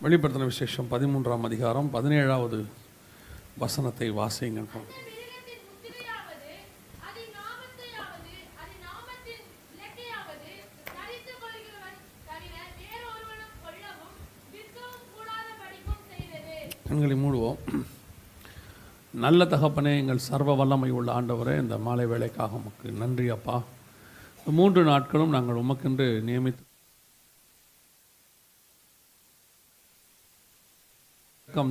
வெளிப்படுத்தின விசேஷம் 13ஆம் அதிகாரம் 17வது வசனத்தை வாசிங்க. கண்களை மூடுவோம். நல்ல தகப்பனே, எங்கள் சர்வ வல்லமை உள்ள ஆண்டவரே, இந்த மாலை வேளைக்காக உமக்கு நன்றி அப்பா. 3 நாட்களும் நாங்கள் உமக்கென்று நியமித்து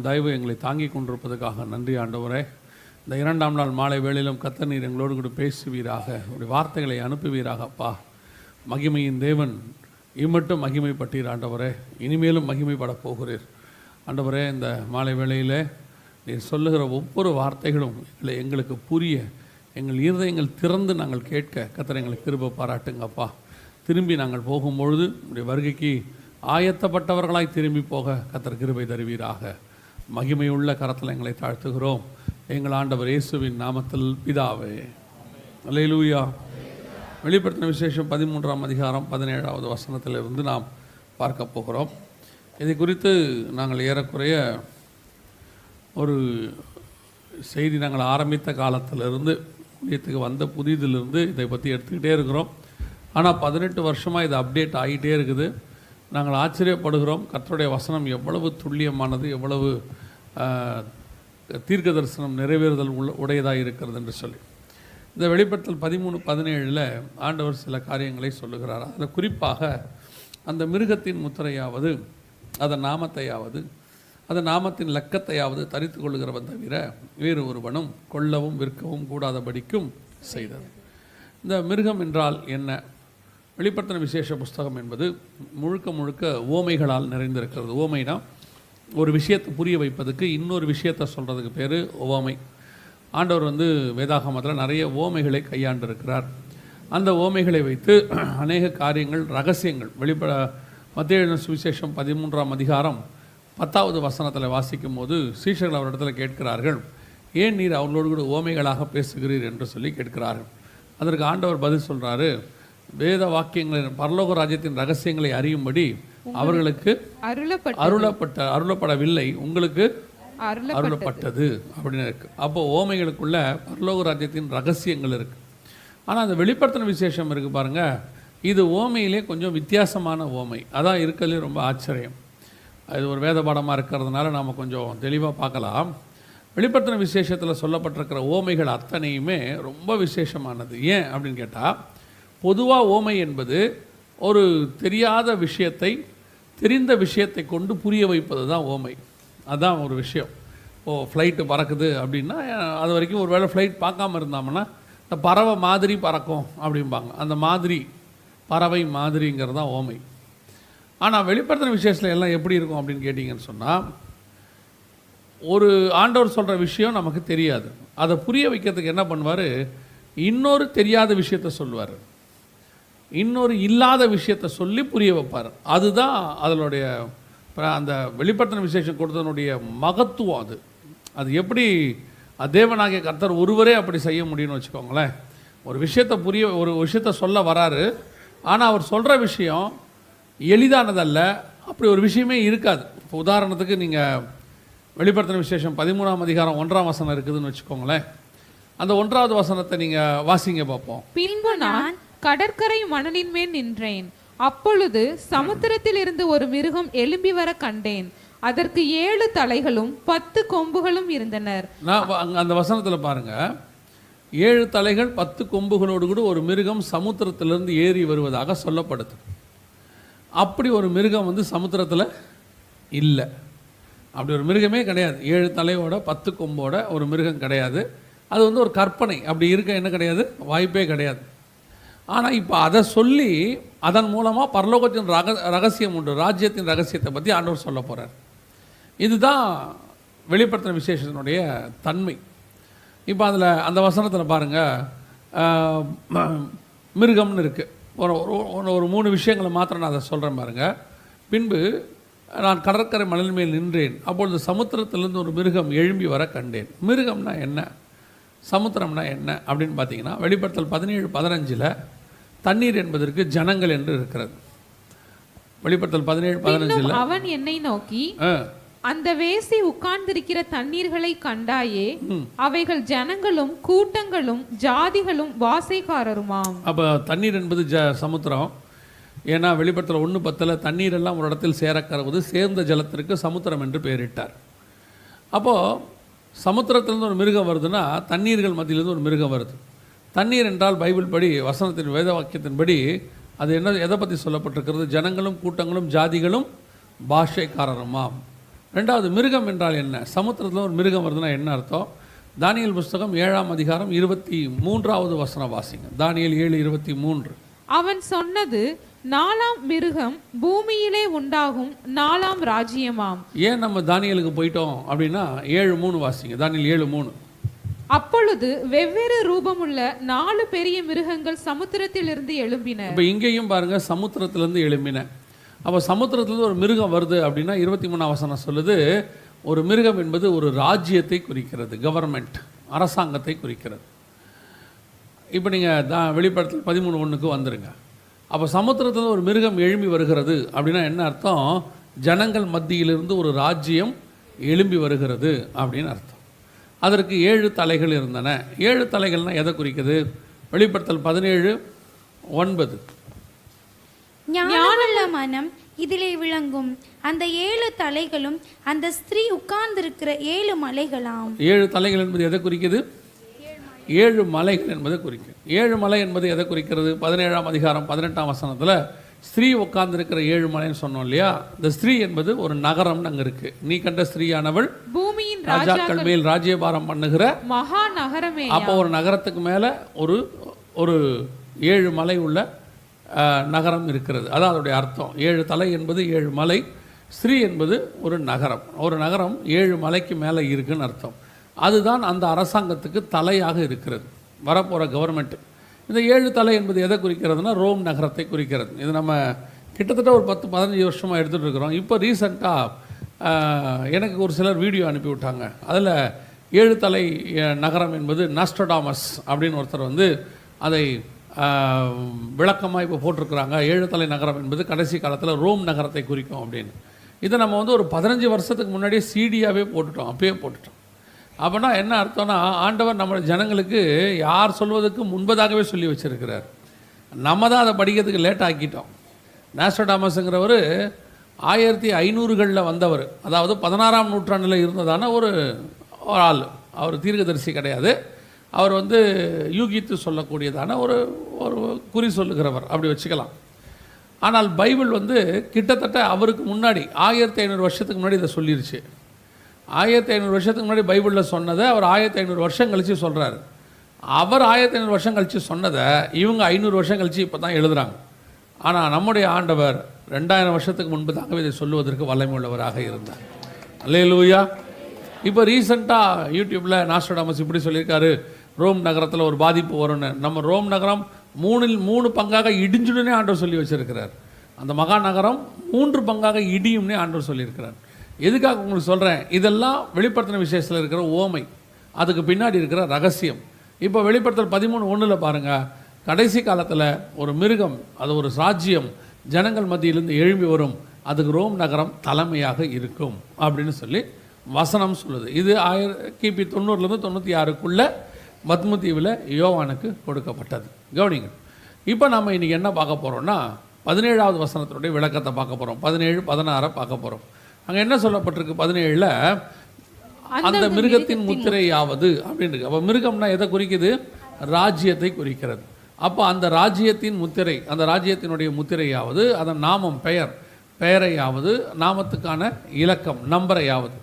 தயவு எங்களை தாங்கிக் கொண்டிருப்பதற்காக நன்றி ஆண்டவரே. இந்த 2ஆம் நாள் மாலை வேளையிலும் கர்த்தர் நீர் எங்களோடு கூட பேசுவீராக, உடைய வார்த்தைகளை அனுப்புவீராக அப்பா. மகிமையின் தேவன் இம்மட்டும் மகிமைப்பட்டீர் ஆண்டவரே, இனிமேலும் மகிமைப்படப் போகிறீர் ஆண்டவரே. இந்த மாலை வேளையில் நீர் சொல்லுகிற ஒவ்வொரு வார்த்தைகளும் எங்களுக்கு புரிய, எங்கள் இருதயங்கள் திறந்து நாங்கள் கேட்க கர்த்தர் எங்களுக்கு கிருபை பாராட்டுங்கப்பா. திரும்பி நாங்கள் போகும்பொழுது உடைய வருகைக்கு ஆயத்தப்பட்டவர்களாய் திரும்பி போக கர்த்தர் கிருபை தருவீராக. மகிமையுள்ள கரத்தில் எங்களை தாழ்த்துகிறோம் எங்கள் ஆண்டவர் இயேசுவின் நாமத்தில் பிதாவே, அல்லேலூயா. வெளிப்படுத்தின விசேஷம் 13ஆம் அதிகாரம் 17வது வசனத்திலிருந்து நாம் பார்க்க போகிறோம். இதை குறித்து நாங்கள் ஏறக்குறைய ஒரு செய்தி நாங்கள் ஆரம்பித்த காலத்திலிருந்து ஊழியத்துக்கு வந்த புதிதிலிருந்து இதை பற்றி எடுத்துக்கிட்டே இருக்கிறோம். ஆனால் 18 வருஷமாக இது அப்டேட் ஆகிட்டே இருக்குது. நாங்கள் ஆச்சரியப்படுகிறோம் கர்த்தருடைய வசனம் எவ்வளவு துல்லியமானது, எவ்வளவு தீர்க்க தரிசனம் நிறைவேறுதல் உடையதாக இருக்கிறது என்று சொல்லி. இந்த வெளிப்படுத்தல் 13-17 ஆண்டவர் சில காரியங்களை சொல்லுகிறார். அதில் குறிப்பாக அந்த மிருகத்தின் முத்திரையாவது, அதன் நாமத்தையாவது, அதன் நாமத்தின் லக்கத்தையாவது தரித்து கொள்ளுகிறவன் தவிர வேறு ஒருவனும் கொல்லவும் விற்கவும் கூடாதபடிக்கும் செய்தது. இந்த மிருகம் என்றால் என்ன? வெளிப்படுத்தின விசேஷ புஸ்தகம் என்பது முழுக்க முழுக்க ஓமைகளால் நிறைந்திருக்கிறது. ஓமைனா ஒரு விஷயத்தை புரிய வைப்பதுக்கு இன்னொரு விஷயத்தை சொல்கிறதுக்கு பேர் ஓமை. ஆண்டவர் வேதாகமத்தில் நிறைய ஓமைகளை கையாண்டிருக்கிறார். அந்த ஓமைகளை வைத்து அநேக காரியங்கள், ரகசியங்கள் மத்தேயு சுவிசேஷம் 13ஆம் அதிகாரம் 10வது வசனத்தில் வாசிக்கும் போது சீஷர்கள் அவரிடத்தில் கேட்கிறார்கள், ஏன் நீர் அவர்களோடு கூட ஓமைகளாக பேசுகிறீர் என்று சொல்லி கேட்கிறார்கள். அதற்கு ஆண்டவர் பதில் சொல்கிறாரு, வேத வாக்கியங்களின் பரலோக ராஜ்யத்தின் ரகசியங்களை அறியும்படி அவர்களுக்கு அருளப்படவில்லை, உங்களுக்கு அருளப்பட்டது அப்படின்னு இருக்கு. அப்போ ஓமைகளுக்குள்ள பரலோக ராஜ்யத்தின் ரகசியங்கள் இருக்கு. ஆனால் அந்த வெளிப்படுத்தின விசேஷம் இருக்கு பாருங்க, இது ஓமையிலே கொஞ்சம் வித்தியாசமான ஓமை. அதான் இருக்கிறதுலே ரொம்ப ஆச்சரியம். இது ஒரு வேத பாடமாக இருக்கிறதுனால நாம் கொஞ்சம் தெளிவாக பார்க்கலாம். வெளிப்படுத்தின விசேஷத்தில் சொல்லப்பட்டிருக்கிற ஓமைகள் அத்தனையுமே ரொம்ப விசேஷமானது. ஏன் அப்படின்னு கேட்டால், பொதுவாக ஓமை என்பது ஒரு தெரியாத விஷயத்தை தெரிந்த விஷயத்தை கொண்டு புரிய வைப்பது தான் ஓமை. அதுதான் ஒரு விஷயம். ஃப்ளைட்டு பறக்குது அப்படின்னா, அது வரைக்கும் ஒரு வேளை ஃப்ளைட் பார்க்காம இருந்தாங்கன்னா இந்த பறவை மாதிரி பறக்கும் அப்படிம்பாங்க. அந்த மாதிரி பறவை மாதிரிங்கிறது தான் ஓமை. ஆனால் வெளிப்படுத்தின விசேஷத்தில் எல்லாம் எப்படி இருக்கும் அப்படின்னு கேட்டிங்கன்னு சொன்னால், ஒரு ஆண்டவர் சொல்கிற விஷயம் நமக்கு தெரியாது. அதை புரிய வைக்கிறதுக்கு என்ன பண்ணுவார், இன்னொரு தெரியாத விஷயத்தை சொல்லுவார், இன்னொரு இல்லாத விஷயத்தை சொல்லி புரிய வைப்பார். அதுதான் அதனுடைய அந்த வெளிப்படுத்தின விசேஷம் கொடுத்ததனுடைய மகத்துவம். அது எப்படி தேவனாகிய கர்த்தர் ஒருவரே அப்படி செய்ய முடியும்னு வச்சுக்கோங்களேன். ஒரு விஷயத்தை சொல்ல வராரு, ஆனால் அவர் சொல்கிற விஷயம் எளிதானதல்ல. அப்படி ஒரு விஷயமே இருக்காது. இப்போ உதாரணத்துக்கு நீங்கள் வெளிப்படுத்தின விசேஷம் 13ஆம் அதிகாரம் 1ஆம் வசனம் இருக்குதுன்னு வச்சுக்கோங்களேன். அந்த 1வது வசனத்தை நீங்கள் வாசிங்க பார்ப்போம். பின்பு நான் கடற்கரை மணலின் மேல் நின்றேன். அப்பொழுது சமுத்திரத்தில் இருந்து ஒரு மிருகம் எழும்பி வர கண்டேன். அதற்கு 7 தலைகளும் 10 கொம்புகளும் இருந்தனர். அந்த வசனத்தில் பாருங்க, 7 தலைகள் 10 கொம்புகளோடு கூட ஒரு மிருகம் சமுத்திரத்திலிருந்து ஏறி வருவதாக சொல்லப்படுது. அப்படி ஒரு மிருகம் சமுத்திரத்தில் இல்லை. அப்படி ஒரு மிருகமே கிடையாது. 7 தலையோட 10 கொம்போட ஒரு மிருகம் கிடையாது. அது ஒரு கற்பனை. அப்படி இருக்க என்ன கிடையாது, வாய்ப்பே கிடையாது. ஆனால் இப்போ அதை சொல்லி அதன் மூலமாக பரலோகத்தின் ரகசியம் உண்டு, ராஜ்யத்தின் ரகசியத்தை பற்றி ஆண்டவர் சொல்ல போகிறார். இதுதான் வெளிப்படுத்தின விசேஷத்தினுடைய தன்மை. இப்போ அதில் அந்த வசனத்தில் பாருங்கள், மிருகம்னு இருக்குது. ஒரு 3 விஷயங்களை மாத்திரம் நான் அதை சொல்கிறேன் பாருங்கள். பின்பு நான் கடற்கரை மணல் மேல் நின்றேன். அப்பொழுது சமுத்திரத்திலிருந்து ஒரு மிருகம் எழும்பி வர கண்டேன். மிருகம்னா என்ன, சமுத்திரம்னா என்ன அப்படின்னு பார்த்தீங்கன்னா, வெளிப்படுத்தல் 17-15 தண்ணீர் என்பதற்கு ஜனங்கள் என்று இருக்கிறது. வெளிப்படுத்தல் 17:15. பின்னும் அவன் என்னை நோக்கி, அந்த வேசி உட்கார்ந்திருக்கிற தண்ணீர்களை கண்டாயே, அவைகள் ஜனங்களும் கூட்டங்களும் ஜாதிகளும் வாசைக்காரருமாம். அப்போ தண்ணீர் என்பது சமுத்திரம். ஏன்னா வெளிப்படுத்தல் 1:10 தண்ணீர் எல்லாம் ஒரு இடத்தில் சேரக்கறவது சேர்ந்த ஜலத்திற்கு சமுத்திரம் என்று பெயரிட்டார். அப்போது சமுத்திரத்திலேருந்து ஒரு மிருகம் வருதுன்னா தண்ணீர்கள் மத்தியிலேருந்து ஒரு மிருகம் வருது. தண்ணீர் என்றால் பைபிள் படி, வசனத்தின் வேத வாக்கியத்தின்படி அது என்ன, எதை பற்றி சொல்லப்பட்டிருக்கிறது? ஜனங்களும் கூட்டங்களும் ஜாதிகளும் பாஷைக்காரருமாம். ரெண்டாவது, மிருகம் என்றால் என்ன? சமுத்திரத்தில் ஒரு மிருகம் வருதுன்னா என்ன அர்த்தம்? தானியேல் புஸ்தகம் 7ஆம் அதிகாரம் 23வது வசனம் வாசிங்க. தானியேல் 7:23. அவன் சொன்னது, 4ஆம் மிருகம் பூமியிலே உண்டாகும் 4ஆம் ராஜ்யமாம். ஏன் நம்ம தானியேலுக்கு போயிட்டோம் அப்படின்னா 7:3 வாசிங்க. தானியேல் 7:3. அப்பொழுது வெவ்வேறு ரூபமுள்ள 4 பெரிய மிருகங்கள் சமுத்திரத்திலிருந்து எழும்பின. இப்போ இங்கேயும் பாருங்க, சமுத்திரத்திலிருந்து எழும்பின. அப்போ சமுத்திரத்திலிருந்து ஒரு மிருகம் வருது அப்படின்னா 23ஆம் வசனம் சொல்லுது, ஒரு மிருகம் என்பது ஒரு ராஜ்யத்தை குறிக்கிறது, கவர்மெண்ட், அரசாங்கத்தை குறிக்கிறது. இப்போ நீங்கள் வெளிப்படுத்தல் 13:1 வந்துருங்க. அப்போ சமுத்திரத்தில் ஒரு மிருகம் எழும்பி வருகிறது அப்படின்னா என்ன அர்த்தம்? ஜனங்கள் மத்தியிலிருந்து ஒரு ராஜ்யம் எழும்பி வருகிறது அப்படின்னு அர்த்தம். அதற்கு 7 தலைகள் இருந்தன. 7 தலைகள்னால் எதை குறிக்குது? வெளிப்படுத்தல் 17:9. ஞானமுள்ள மனம் இதிலே விளங்கும். அந்த 7 தலைகளும் அந்த ஸ்திரீ உட்கார்ந்திருக்கிற 7 மலைகளாம். 7 தலைகள் என்பது எதை குறிக்குது? 7 மலைகள் என்பதை குறிக்கும். 7 மலை என்பது எதை குறிக்கிறது? 17ஆம் அதிகாரம் 18ஆம் வசனத்தில் ஸ்திரீ உட்கார்ந்திருக்கிற 7 மலைன்னு சொன்னோம் இல்லையா? இந்த ஸ்திரீ என்பது ஒரு நகரம்னு அங்கே இருக்கு. நீ கண்ட ஸ்திரீயானவள் பூமியின் ராஜாக்கள் மேல் ராஜ்யபாரம் பண்ணுகிற மகா நகரமே. அப்போ ஒரு நகரத்துக்கு மேலே ஒரு 7 மலை உள்ள நகரம் இருக்கிறது. அதான் அதோடைய அர்த்தம். 7 தலை என்பது 7 மலை, ஸ்ரீ என்பது ஒரு நகரம். ஒரு நகரம் 7 மலைக்கு மேலே இருக்குன்னு அர்த்தம். அதுதான் அந்த அரசாங்கத்துக்கு தலையாக இருக்கிறது, வரப்போகிற கவர்மெண்ட். இந்த 7 தலை என்பது எதை குறிக்கிறதுனா ரோம் நகரத்தை குறிக்கிறது. இது நம்ம கிட்டத்தட்ட ஒரு 10-15 வருஷமாக எடுத்துகிட்டு இருக்கிறோம். இப்போ ரீசண்டாக எனக்கு ஒரு சிலர் வீடியோ அனுப்பி விட்டாங்க. அதில் 7 தலை நகரம் என்பது நாஸ்ட்ரடாமஸ் அப்படின்னு ஒருத்தர் வந்து அதை விளக்கமாக இப்போ போட்டிருக்கிறாங்க. 7 தலை நகரம் என்பது கடைசி காலத்தில் ரோம் நகரத்தை குறிக்கும் அப்படின்னு. இதை நம்ம வந்து ஒரு 15 வருஷத்துக்கு முன்னாடியே சீடியாகவே போட்டுட்டோம், அப்பயே போட்டுட்டோம். அப்படின்னா என்ன அர்த்தம்னா, ஆண்டவர் நம்ம ஜனங்களுக்கு யார் சொல்வதற்கு முன்பதாகவே சொல்லி வச்சுருக்கிறார். நம்ம தான் அதை படிக்கிறதுக்கு லேட் ஆக்கிட்டோம். நாஸ்ட்ரடாமஸுங்கிறவர் 1500களில் வந்தவர், அதாவது 16ஆம் நூற்றாண்டில் இருந்ததான ஒரு ஆள். அவர் தீர்க்கதரிசி கிடையாது, அவர் வந்து யூகித்து சொல்லக்கூடியதான ஒரு குறி சொல்லுகிறவர், அப்படி வச்சுக்கலாம். ஆனால் பைபிள் வந்து கிட்டத்தட்ட அவருக்கு முன்னாடி 1500 வருஷத்துக்கு முன்னாடி இதை சொல்லிருச்சு. 1500 வருஷத்துக்கு முன்னாடி பைபிளில் சொன்னதை அவர் 1500 வருஷம் கழித்து சொல்கிறார். அவர் 1500 வருஷம் கழித்து சொன்னதை இவங்க 500 வருஷம் கழித்து இப்போ தான் எழுதுகிறாங்க. ஆனால் நம்முடைய ஆண்டவர் 2000 வருஷத்துக்கு முன்பு தாங்கவே இதை சொல்லுவதற்கு வல்லமை உள்ளவராக இருந்தார். அல்லேலூயா. இப்போ ரீசெண்டாக யூடியூப்பில் நாஸ்ட்ரடாமஸ் இப்படி சொல்லியிருக்காரு, ரோம் நகரத்தில் ஒரு பாதிப்பு வரும்னு. நம்ம ரோம் நகரம் 3 பங்காக இடிஞ்சுடுனே ஆண்டவர் சொல்லி வச்சிருக்கிறார். அந்த மகா நகரம் 3 பங்காக இடியும்னே ஆண்டவர் சொல்லியிருக்கிறார். எதுக்காக உங்களுக்கு சொல்கிறேன்? இதெல்லாம் வெளிப்படுத்தின விசேஷத்தில் இருக்கிற ஓமை, அதுக்கு பின்னாடி இருக்கிற ரகசியம். இப்போ வெளிப்படுத்தல் 13:1 பாருங்கள், கடைசி காலத்தில் ஒரு மிருகம், அது ஒரு ராஜ்யம் ஜனங்கள் மத்தியிலிருந்து எழும்பி வரும், அதுக்கு ரோம் நகரம் தலைமையாக இருக்கும் அப்படின்னு சொல்லி வசனம் சொல்லுது. இது கிபி 90லேருந்து 96க்குள்ளே மத்முதீவில் யோவானுக்கு கொடுக்கப்பட்டது. கவனிங்க. இப்போ நம்ம இன்றைக்கி என்ன பார்க்க போகிறோம்னா 17வது வசனத்தினுடைய விளக்கத்தை பார்க்க போகிறோம். 17-16 பார்க்க போகிறோம். அங்கே என்ன சொல்லப்பட்டிருக்கு? 17ல் அந்த மிருகத்தின் முத்திரையாவது அப்படின்னு இருக்கு. அப்போ மிருகம்னா எதை குறிக்குது? ராஜ்யத்தை குறிக்கிறது. அப்போ அந்த ராஜ்யத்தின் முத்திரை, அந்த ராஜ்யத்தினுடைய முத்திரையாவது, அதன் நாமம், பெயரையாவது, நாமத்துக்கான இலக்கம், நம்பரையாவது,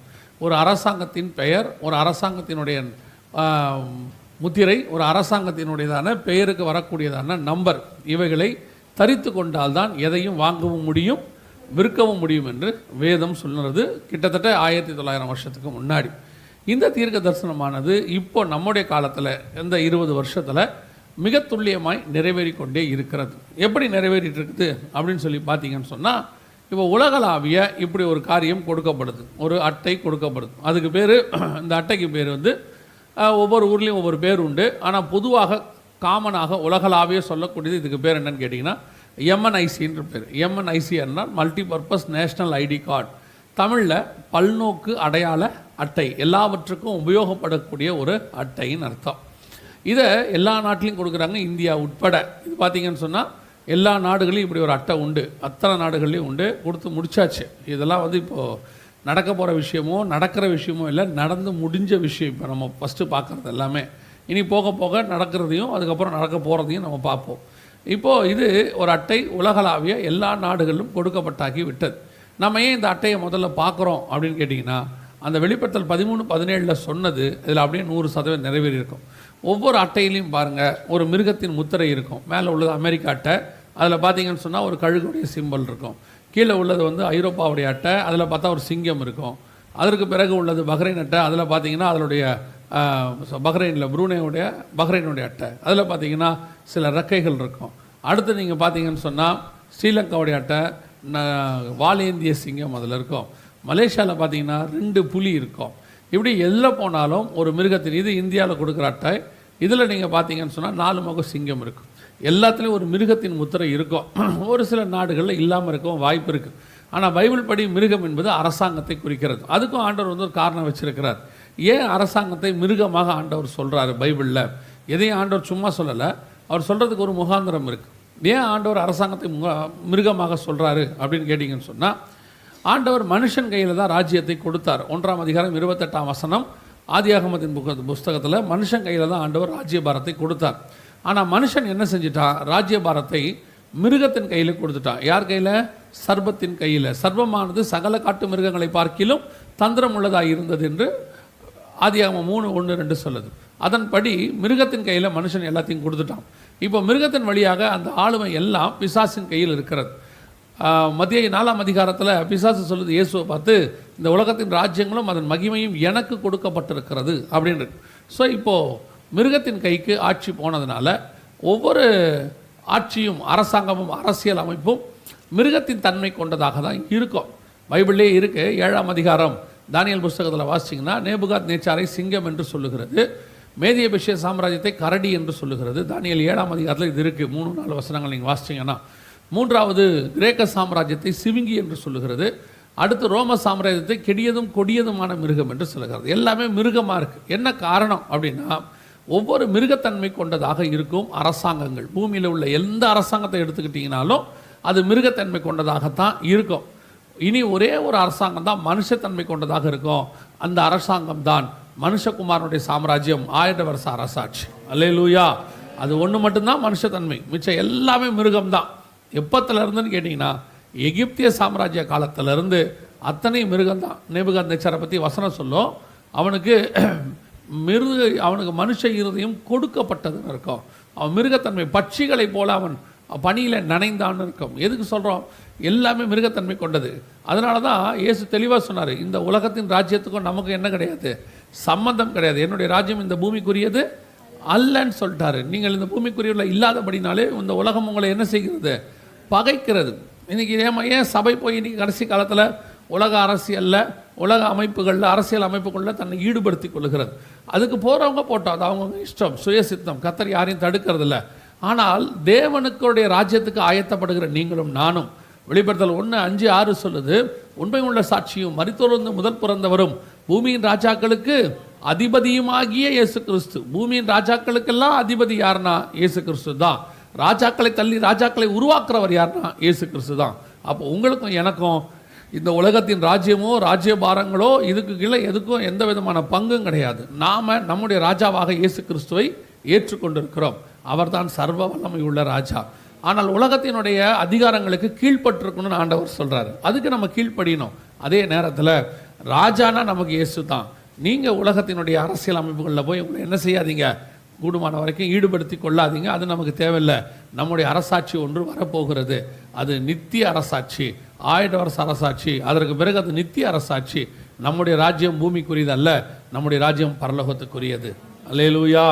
ஒரு அரசாங்கத்தின் பெயர், ஒரு அரசாங்கத்தினுடைய முத்திரை, ஒரு அரசாங்கத்தினுடையதான பெயருக்கு வரக்கூடியதான நம்பர், இவைகளை தரித்து கொண்டால்தான் எதையும் வாங்கவும் முடியும், விற்கவும் முடியும் என்று வேதம் சொல்லுறது. கிட்டத்தட்ட 1900 வருஷத்துக்கு முன்னாடி இந்த தீர்க்க தரிசனமானது இப்போ நம்முடைய காலத்தில் இந்த 20 வருஷத்தில் மிக துல்லியமாய் நிறைவேறி கொண்டே இருக்கிறது. எப்படி நிறைவேறிட்டு இருக்குது அப்படின்னு சொல்லி பார்த்தீங்கன்னு சொன்னால், இப்போ உலகளாவிய இப்படி ஒரு காரியம் கொடுக்கப்படுது, ஒரு அட்டை கொடுக்கப்படுது. அதுக்கு பேர், இந்த அட்டைக்கு பேர் வந்து ஒவ்வொரு ஊர்லேயும் ஒவ்வொரு பேர் உண்டு. ஆனால் பொதுவாக காமனாக உலகளாவிய சொல்லக்கூடியது இதுக்கு பேர் என்னன்னு கேட்டிங்கன்னா எம்என்ஐசின்ற பேர். எம்என்ஐசின்னா மல்டிபர்பஸ் நேஷ்னல் ஐடி கார்டு, தமிழில் பல்நோக்கு அடையாள அட்டை, எல்லாவற்றுக்கும் உபயோகப்படக்கூடிய ஒரு அட்டைன்னு அர்த்தம். இதை எல்லா நாட்டிலையும் கொடுக்குறாங்க, இந்தியா உட்பட. இது பார்த்திங்கன்னு சொன்னால் எல்லா நாடுகளையும் இப்படி ஒரு அட்டை உண்டு, அத்தனை நாடுகள்லையும் உண்டு, கொடுத்து முடிச்சாச்சு. இதெல்லாம் இப்போது நடக்க போகிற விஷயமோ நடக்கிற விஷயமோ இல்லை, நடந்து முடிஞ்ச விஷயம். இப்போ நம்ம ஃபஸ்ட்டு பார்க்குறது எல்லாமே இனி போக போக நடக்கிறதையும் அதுக்கப்புறம் நடக்க போகிறதையும் நம்ம பார்ப்போம். இப்போது இது ஒரு அட்டை உலகளாவிய எல்லா நாடுகளிலும் கொடுக்கப்பட்டாக்கி விட்டது. நம்ம ஏன் இந்த அட்டையை முதல்ல பார்க்குறோம் அப்படின்னு கேட்டிங்கன்னா, அந்த வெளிப்படுத்தல் 13:17 சொன்னது இதில் அப்படியே 100% நிறைவேறி இருக்கும். ஒவ்வொரு அட்டையிலையும் பாருங்கள் ஒரு மிருகத்தின் முத்திரை இருக்கும். மேலே உள்ளது அமெரிக்கா அட்டை, அதில் பார்த்தீங்கன்னு சொன்னால் ஒரு கழுகுடைய சிம்பல் இருக்கும். கீழே உள்ளது ஐரோப்பாவுடைய அட்டை, அதில் பார்த்தா ஒரு சிங்கம் இருக்கும். அதற்கு பிறகு உள்ளது பஹ்ரைன் அட்டை, அதில் பார்த்தீங்கன்னா அதனுடைய பஹ்ரைனில் பஹ்ரைனுடைய அட்டை, அதில் பார்த்தீங்கன்னா சில ரெக்கைகள் இருக்கும். அடுத்து நீங்கள் பார்த்தீங்கன்னு சொன்னால் ஸ்ரீலங்காவுடைய அட்டை, வாலேந்திய சிங்கம் அதில் இருக்கும். மலேசியாவில் பார்த்தீங்கன்னா 2 புலி இருக்கும். இப்படி எல்லாம் போனாலும் ஒரு மிருகத்தின், இது இந்தியாவில் கொடுக்குற அட்டை. இதில் நீங்கள் பார்த்தீங்கன்னு சொன்னால் 4 முக சிங்கம் இருக்கும். எல்லாத்துலேயும் ஒரு மிருகத்தின் முத்திரை இருக்கும். ஒரு சில நாடுகளில் இல்லாமல் இருக்கும் வாய்ப்பு இருக்குது. ஆனால் பைபிள் படி மிருகம் என்பது அரசாங்கத்தை குறிக்கிறது. அதுக்கும் ஆண்டவர் ஒரு காரணம் வச்சிருக்கிறார். ஏன் அரசாங்கத்தை மிருகமாக ஆண்டவர் சொல்கிறாரு பைபிளில்? எதையும் ஆண்டவர் சும்மா சொல்லலை, அவர் சொல்கிறதுக்கு ஒரு முகாந்திரம் இருக்குது. ஏன் ஆண்டவர் அரசாங்கத்தை மிருகமாக சொல்கிறாரு அப்படின்னு கேட்டிங்கன்னு சொன்னால், ஆண்டவர் மனுஷன் கையில் தான் ராஜ்யத்தை கொடுத்தார். 1ஆம் அதிகாரம் 28 ஆதியாகமத்தின் புஸ்தகத்தில் மனுஷன் கையில் தான் ஆண்டவர் ராஜ்யபாரத்தை கொடுத்தார். ஆனால் மனுஷன் என்ன செஞ்சிட்டான்? ராஜ்யபாரத்தை மிருகத்தின் கையில் கொடுத்துட்டான். யார் கையில்? சர்பத்தின் கையில். சர்பமானது சகல காட்டு மிருகங்களை பார்க்கிலும் தந்திரம் உள்ளதாக இருந்தது என்று ஆதியாகமம் 3:1-2 சொல்லுது. அதன்படி மிருகத்தின் கையில் மனுஷன் எல்லாத்தையும் கொடுத்துட்டான். இப்போ மிருகத்தின் வழியாக அந்த ஆளுமை எல்லாம் பிசாசின் கையில் இருக்கிறது. மத்திய 4ஆம் அதிகாரத்தில் பிசாசு சொல்லுது இயேசுவை பார்த்து, இந்த உலகத்தின் ராஜ்யங்களும் அதன் மகிமையும் எனக்கு கொடுக்கப்பட்டிருக்கிறது அப்படின்னு. ஸோ இப்போது மிருகத்தின் கைக்கு ஆட்சி போனதுனால ஒவ்வொரு ஆட்சியும் அரசாங்கமும் அரசியல் அமைப்பும் மிருகத்தின் தன்மை கொண்டதாக தான் இருக்கும். பைபிள்லே இருக்குது. 7ஆம் அதிகாரம் தானியேல் புஸ்தகத்தில் வாசிச்சிங்கன்னா நேபுகாத் நேச்சாரை சிங்கம் என்று சொல்லுகிறது, மேதிய பெர்ஷிய சாம்ராஜ்யத்தை கரடி என்று சொல்லுகிறது. தானியேல் 7ஆம் அதிகாரத்தில் இது இருக்குது. 3-4 வசனங்கள் நீங்கள் வாசிச்சிங்கன்னா. 3வது கிரேக்க சாம்ராஜ்யத்தை சிவிங்கி என்று சொல்லுகிறது. அடுத்து ரோம சாம்ராஜ்யத்தை கெடியதும் கொடியதுமான மிருகம் என்று சொல்லுகிறது. எல்லாமே மிருகமாக இருக்குது. என்ன காரணம் அப்படின்னா, ஒவ்வொரு மிருகத்தன்மை கொண்டதாக இருக்கும் அரசாங்கங்கள். பூமியில் உள்ள எந்த அரசாங்கத்தை எடுத்துக்கிட்டிங்கனாலும் அது மிருகத்தன்மை கொண்டதாகத்தான் இருக்கும். இனி ஒரே ஒரு அரசாங்கம் தான் மனுஷத்தன்மை கொண்டதாக இருக்கும். அந்த அரசாங்கம் தான் மனுஷகுமாரனுடைய சாம்ராஜ்யம், 1000 வருஷ அரசாட்சி. அல்லேலூயா. அது ஒன்று மட்டும்தான் மனுஷத்தன்மை, மிச்சம் எல்லாமே மிருகம்தான். எப்பத்துலேருந்துன்னு கேட்டிங்கன்னா, எகிப்திய சாம்ராஜ்ய காலத்திலேருந்து அத்தனை மிருகம்தான். நேபுகாத்நேச்சாரை பற்றி வசனம் சொல்லும், அவனுக்கு மனுஷ இருதயம் கொடுக்கப்பட்டதுன்னு இருக்கும். அவன் மிருகத்தன்மை, பட்சிகளை போல அவன் பனியில் நனைந்தான்னு இருக்கும். எதுக்கு சொல்கிறோம்? எல்லாமே மிருகத்தன்மை கொண்டது. அதனால தான் இயேசு தெளிவாக சொன்னார், இந்த உலகத்தின் ராஜ்யத்துக்கும் நமக்கு என்ன கிடையாது, சம்பந்தம் கிடையாது. என்னுடைய ராஜ்யம் இந்த பூமிக்குரியது அல்லன்னு சொல்லிட்டாரு. நீங்கள் இந்த பூமிக்குரியல இல்லாதபடினாலே இந்த உலகம் உங்களை என்ன செய்கிறது? பகைக்கிறது. இன்றைக்கி ஏன் சபை போய் இன்றைக்கி கடைசி காலத்தில் உலக அரசியலில், உலக அமைப்புகளில், அரசியல் அமைப்புகளில் தன்னை ஈடுபடுத்தி கொள்கிறது? அதுக்கு போகிறவங்க போட்டோம், அது அவங்கவுங்க இஷ்டம், சுயசித்தம். கர்த்தர் யாரையும் தடுக்கிறதில்ல. ஆனால் தேவனுக்குடைய ராஜ்யத்துக்கு ஆயத்தப்படுகிற நீங்களும் நானும், வெளிப்படுத்தல் 1:5-6 சொல்லுது, உண்மை உள்ள சாட்சியும் மரித்தோர்ந்து முதல் பிறந்தவரும் பூமியின் ராஜாக்களுக்கு அதிபதியுமாகிய இயேசு கிறிஸ்து. பூமியின் ராஜாக்களுக்கெல்லாம் அதிபதி யாருன்னா இயேசு கிறிஸ்து தான். ராஜாக்களை தள்ளி ராஜாக்களை உருவாக்குறவர் யாருன்னா இயேசு கிறிஸ்து தான். அப்போ உங்களுக்கும் எனக்கும் இந்த உலகத்தின் ராஜ்யமோ ராஜ்யபாரங்களோ இதுக்கு கீழே எதுக்கும் எந்த விதமான பங்கும் கிடையாது. நாம் நம்முடைய ராஜாவாக இயேசு கிறிஸ்துவை ஏற்றுக்கொண்டிருக்கிறோம். அவர்தான் சர்வ வல்லமை உள்ள ராஜா. ஆனால் உலகத்தினுடைய அதிகாரங்களுக்கு கீழ்ப்பட்டிருக்கணும்னு ஆண்டவர் சொல்கிறாரு. அதுக்கு நம்ம கீழ்ப்படியணும். அதே நேரத்தில் ராஜானா நமக்கு இயேசு தான். நீங்கள் உலகத்தினுடைய அரசியல் அமைப்புகளில் போய் உங்களை என்ன செய்யாதீங்க, கூடுமான வரைக்கும் ஈடுபடுத்தி கொள்ளாதீங்க. அது நமக்கு தேவையில்லை. நம்முடைய அரசாட்சி ஒன்று வரப்போகிறது. அது நித்திய அரசாட்சி, 1000 வருஷ அரசாட்சி. அதற்கு பிறகு அது நித்திய அரசாட்சி. நம்முடைய ராஜ்யம் பூமிக்குரியது அல்ல, நம்முடைய ராஜ்யம் பரலோகத்துக்குரியது. அல்லேலூயா.